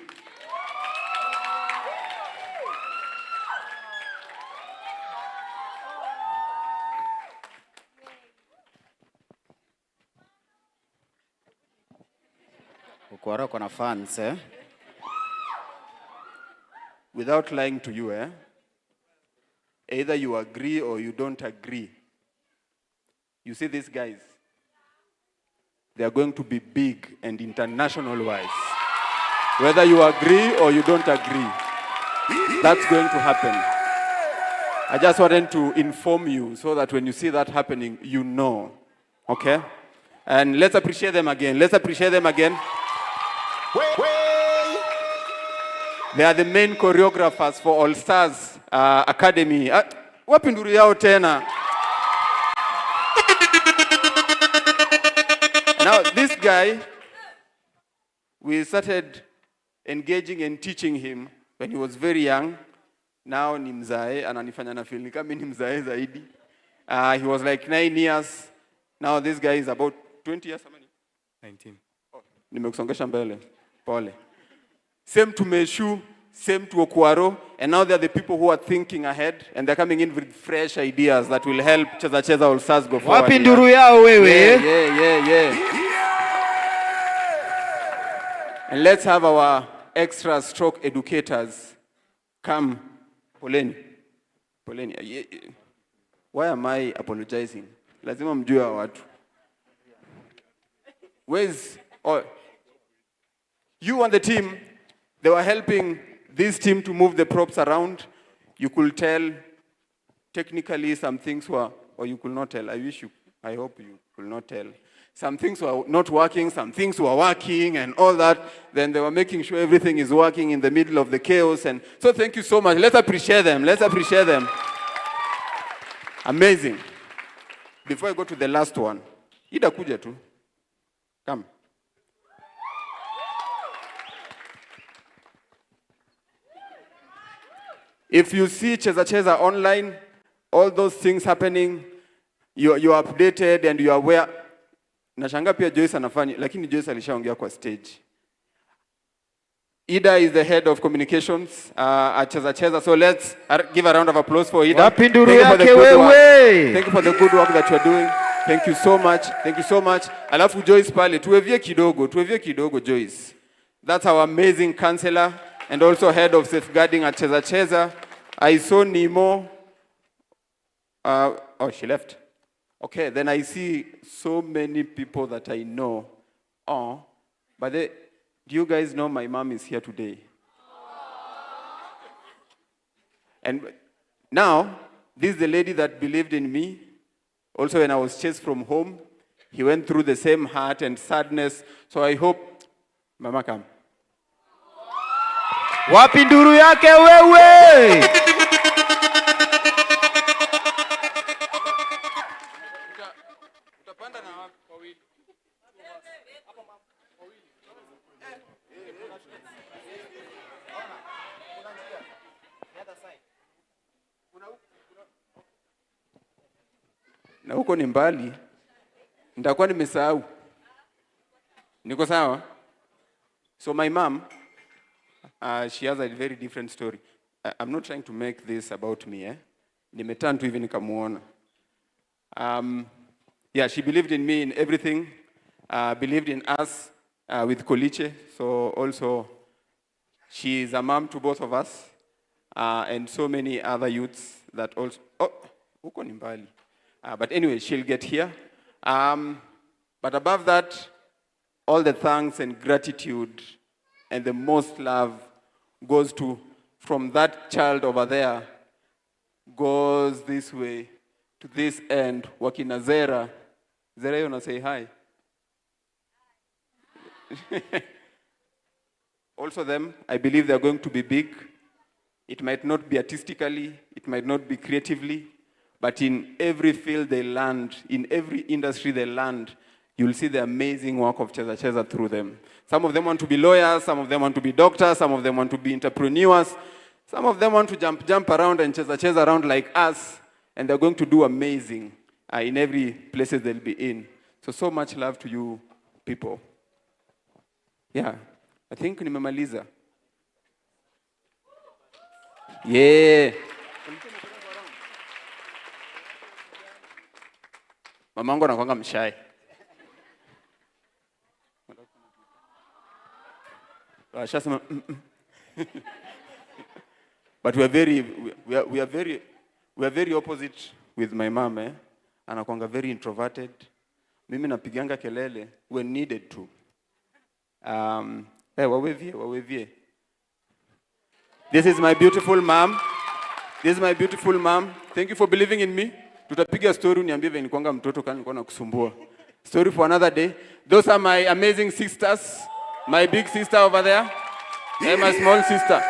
S1: Okwaro kona fans, eh?
S7: Without lying to you, either you agree or you don't agree. You see these guys, they are going to be big and international wise. Whether you agree or you don't agree, that's going to happen. I just wanted to inform you so that when you see that happening, you know. Okay? And let's appreciate them again. They are the main choreographers for All Stars Academy. Wapi nduru yao tena? Now this guy, we started engaging and teaching him when he was very young. Now ni mzae, ananifanya na feel ni kama ni mzae zaidi. He was like 9 years. Now this guy is about 20 years. How many?
S17: 19.
S7: Nimekusongesha mbele. Pole. Same to Meshu, same to Okwaro, and now they're the people who are thinking ahead, and they're coming in with fresh ideas that will help Cheza All Stars go forward.
S1: Wapi nduru yao wewe?
S7: Yeah. And let's have our extra stroke educators come. Poleni. Why am I apologizing? Lazima mjue watu. You and the team, they were helping this team to move the props around. You could tell technically some things were, or you could not tell. I hope you could not tell. Some things were not working, some things were working and all that. Then they were making sure everything is working in the middle of the chaos. And so thank you so much. Let's appreciate them. Amazing. Before I go to the last one, Ida kuja tu. Come. If you see Cheza online, all those things happening, you're updated and you're aware. Nashanga pia Joyce anafanya, lakini Joyce alishaongea kwa stage. Ida is the head of communications at Cheza Cheza. So let's give a round of applause for Ida. Thank you for the good work that you are doing. Thank you so much. Thank you so much. Alafu Joyce pale, tuwevie kidogo Joyce. That's our amazing counselor and also head of safeguarding at Cheza Cheza. I saw Nemo. Oh, she left. Okay, then I see so many people that I know. Oh, but do you guys know my mom is here today? And now, this is the lady that believed in me. Also, when I was chased from home, he went through the same hurt and sadness. So I hope, Mama, come.
S1: Wapi nduru yake wewe?
S7: Na huko ni mbali. Nitakuwa nimesahau. Niko sawa? So my mom, she has a very different story. I'm not trying to make this about me, Nimeturn tu hivi nikamuona. Yeah, she believed in me in everything. Believed in us with Koliche. So also, she is a mom to both of us. And so many other youths that also... Oh, huko ni mbali. But anyway, she'll get here. But above that, all the thanks and gratitude and the most love goes to, from that child over there, goes this way, to this end, wakina Zera. Zera, you wanna say hi? Also them, I believe they're going to be big. It might not be artistically, it might not be creatively, but in every field they land, in every industry they land, you'll see the amazing work of Cheza Cheza through them. Some of them want to be lawyers, some of them want to be doctors, some of them want to be entrepreneurs, some of them want to jump around and Cheza Cheza around like us, and they're going to do amazing in every places they'll be in. So much love to you people. Yeah, I think nimemaliza. Yeah. Mamangu anakuanga mshy. Ashasema But we are very opposite with my mom, Anakuanga very introverted. Mimi napiganga kelele when needed to. Wawevie. This is my beautiful mom. Thank you for believing in me. Tutapiga story uniambie vile nilikuanga mtoto kana nilikuwa nakusumbua. Story for another day. Those are my amazing sisters. My big sister over there. And my small sister.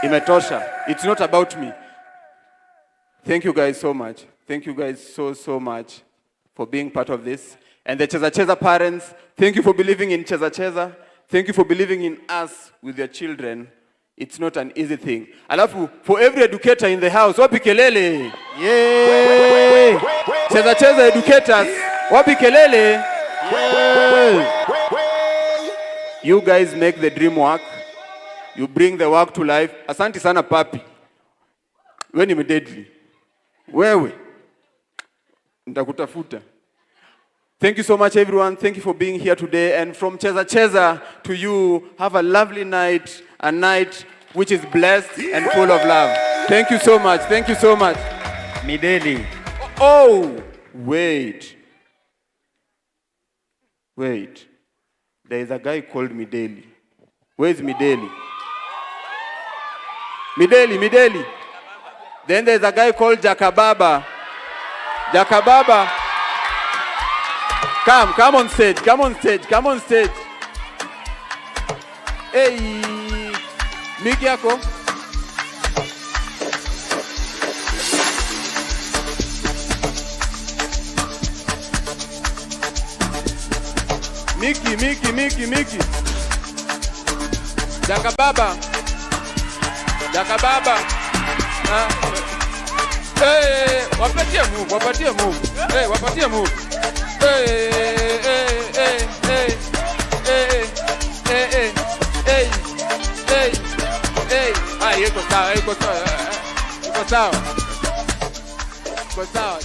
S7: Imetosha. It's not about me. Thank you guys so much. Thank you guys so much for being part of this. And the Cheza Cheza parents, thank you for believing in Cheza Cheza. Thank you for believing in us with your children. It's not an easy thing. Alafu, for every educator in the house, wapi kelele? Yay! Cheza Cheza educators, wapi kelele? Yay! You guys make the dream work. You bring the work to life. Asante sana papi. Wewe ni deadly. Wewe. Nitakutafuta. Thank you so much, everyone. Thank you for being here today. And from Cheza Cheza to you, have a lovely night, a night which is blessed and full of love. Thank you so much. Thank you so much.
S1: Mideli.
S7: Oh, wait. There is a guy called Mideli. Where is Mideli? Mideli. Then there's a guy called Jakababa. Come on stage. Hey, Miki yako. Miki. Jakababa. Hey, wapatie move. Hey, wapatie move.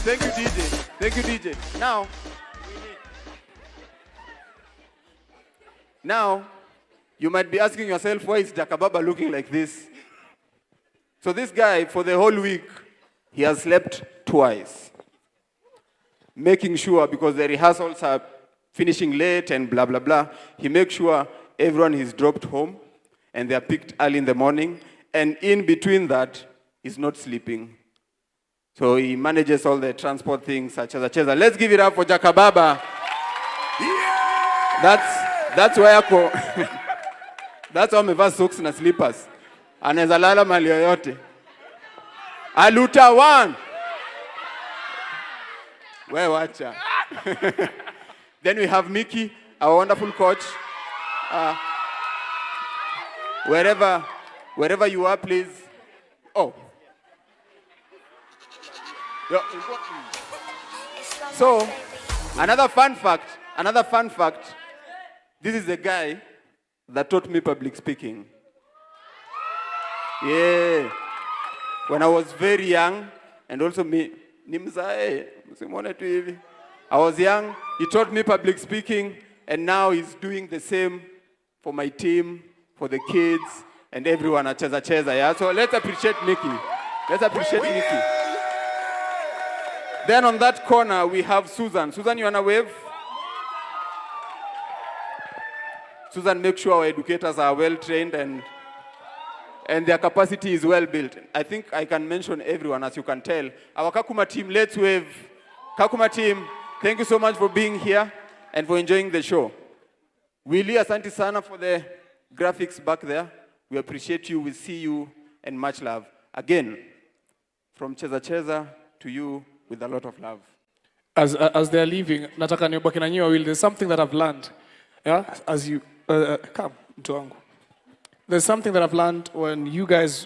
S7: Thank you, DJ. Thank you, DJ. Now, you might be asking yourself, why is Jakababa looking like this? So this guy, for the whole week, he has slept twice, making sure, because the rehearsals are finishing late and blah, blah, blah, he makes sure everyone is dropped home and they are picked early in the morning, and in between that, he's not sleeping. So he manages all the transport things, such as a. Let's give it up for Jakababa. Yeah! That's why that's why amevaa socks na slippers. Anaweza lala mahali yoyote. Aluta one. We wacha. Then we have Mickey, our wonderful coach. Wherever you are, please. Oh. So, another fun fact, this is the guy that taught me public speaking. Yeah. When I was very young, and also I was young, he taught me public speaking, and now he's doing the same for my team, for the kids, and everyone at Cheza Cheza, yeah? So let's appreciate Mickey. Mickey. Then on that corner, we have Susan. Susan, you wanna wave? Susan, make sure our educators are well trained and their capacity is well built. I think I can mention everyone, as you can tell. Our Kakuma team, let's wave. Kakuma team, thank you so much for being here and for enjoying the show. Willie, asante sana for the graphics back there. We appreciate you, we see you, and much love. Again, from Cheza Cheza to you, with a lot of love.
S9: As they're leaving, nataka niobaki na nyinyi wawili. There's something that I've learned. Yeah, as you come, mtu wangu. There's something that I've learned when you guys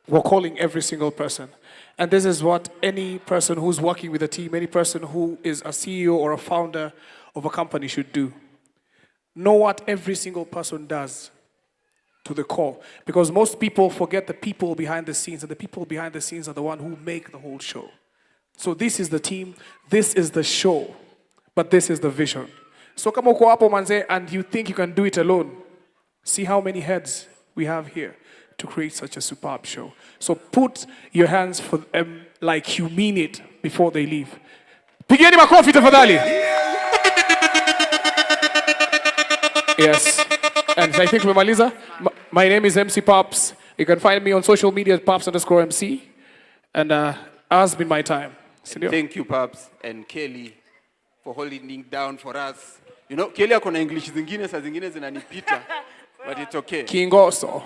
S9: were calling every single person. And this is what any person who's working with a team, any person who is a CEO or a founder of a company should do. Know what every single person does to the core. Because most people forget the people behind the scenes, and the people behind the scenes are the one who make the whole show. So this is the team, this is the show, but this is the vision. So kama uko hapo manze, and you think you can do it alone, see how many heads we have here to create such a superb show. So put your hands for them like you mean it before they leave. Pigeni makofi tafadhali. Yes, and I think tumemaliza. My name is MC Pops. You can find me on social media at Pops_MC. And has been my time.
S7: Thank you, Pops, and Kelly for holding down for us. You know, Kelly akona English zingine saa zingine zinanipita, but it's okay.
S9: Kingoso.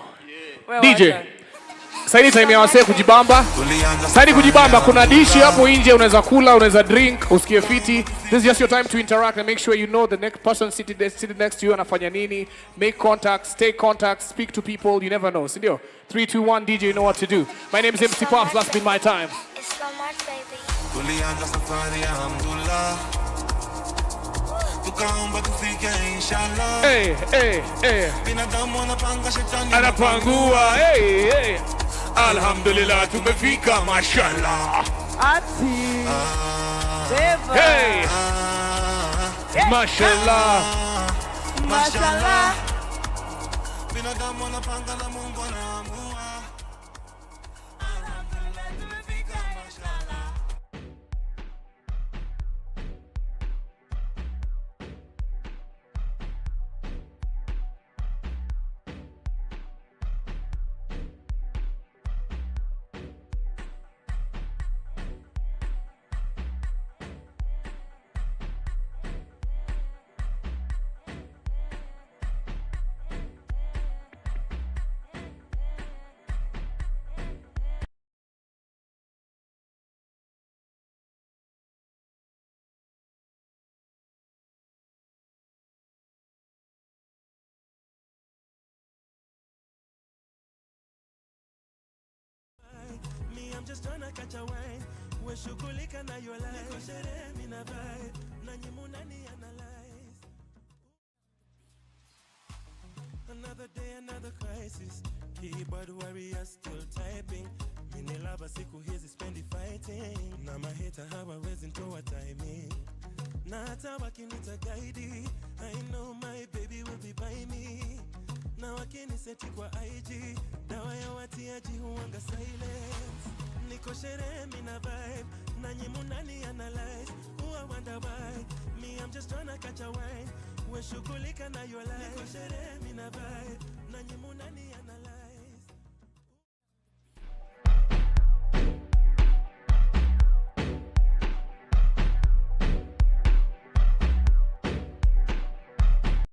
S9: Yeah. DJ. Saidi time ya wasee kujibamba. Saidi kujibamba, kuna dishi hapo nje unaweza kula, unaweza drink, usikie fiti. This is just your time to interact and make sure you know the next person sitting next to you anafanya nini. Make contacts, take contacts, speak to people, you never know. Sindio? 3, 2, 1, DJ, you know what to do. My name is MC Pops, that's been my time.
S5: Tulianza safari ya Hamdulillah, tukaomba tufike inshallah. Binadamu anapanga, shetani
S9: anapangua. Alhamdulillah tumefika, mashallah.
S15: Ati.
S9: Mashallah.
S15: Mashallah.
S5: Binadamu anapanga na Mungu anaamua. I'm just trying to catch a wave. we shughulika na your life. Niko sherehe mina vibe, nanyi munani analyze. Another day, another crisis. Keyboard warrior still typing. Mini lava siku hizi spendi fighting. Na maheta hawawezi ntoa timing. Na hata wakinita guide, I know my baby will be by me. Na wakini seti kwa IG, dawa ya watiaji huwanga silence. Niko sherehe mina vibe, nanyi munani analyze. Who I wonder why, me I'm just tryna catch a wine. We shughulika na your life. Niko sherehe mina vibe, nanyi munani analyze.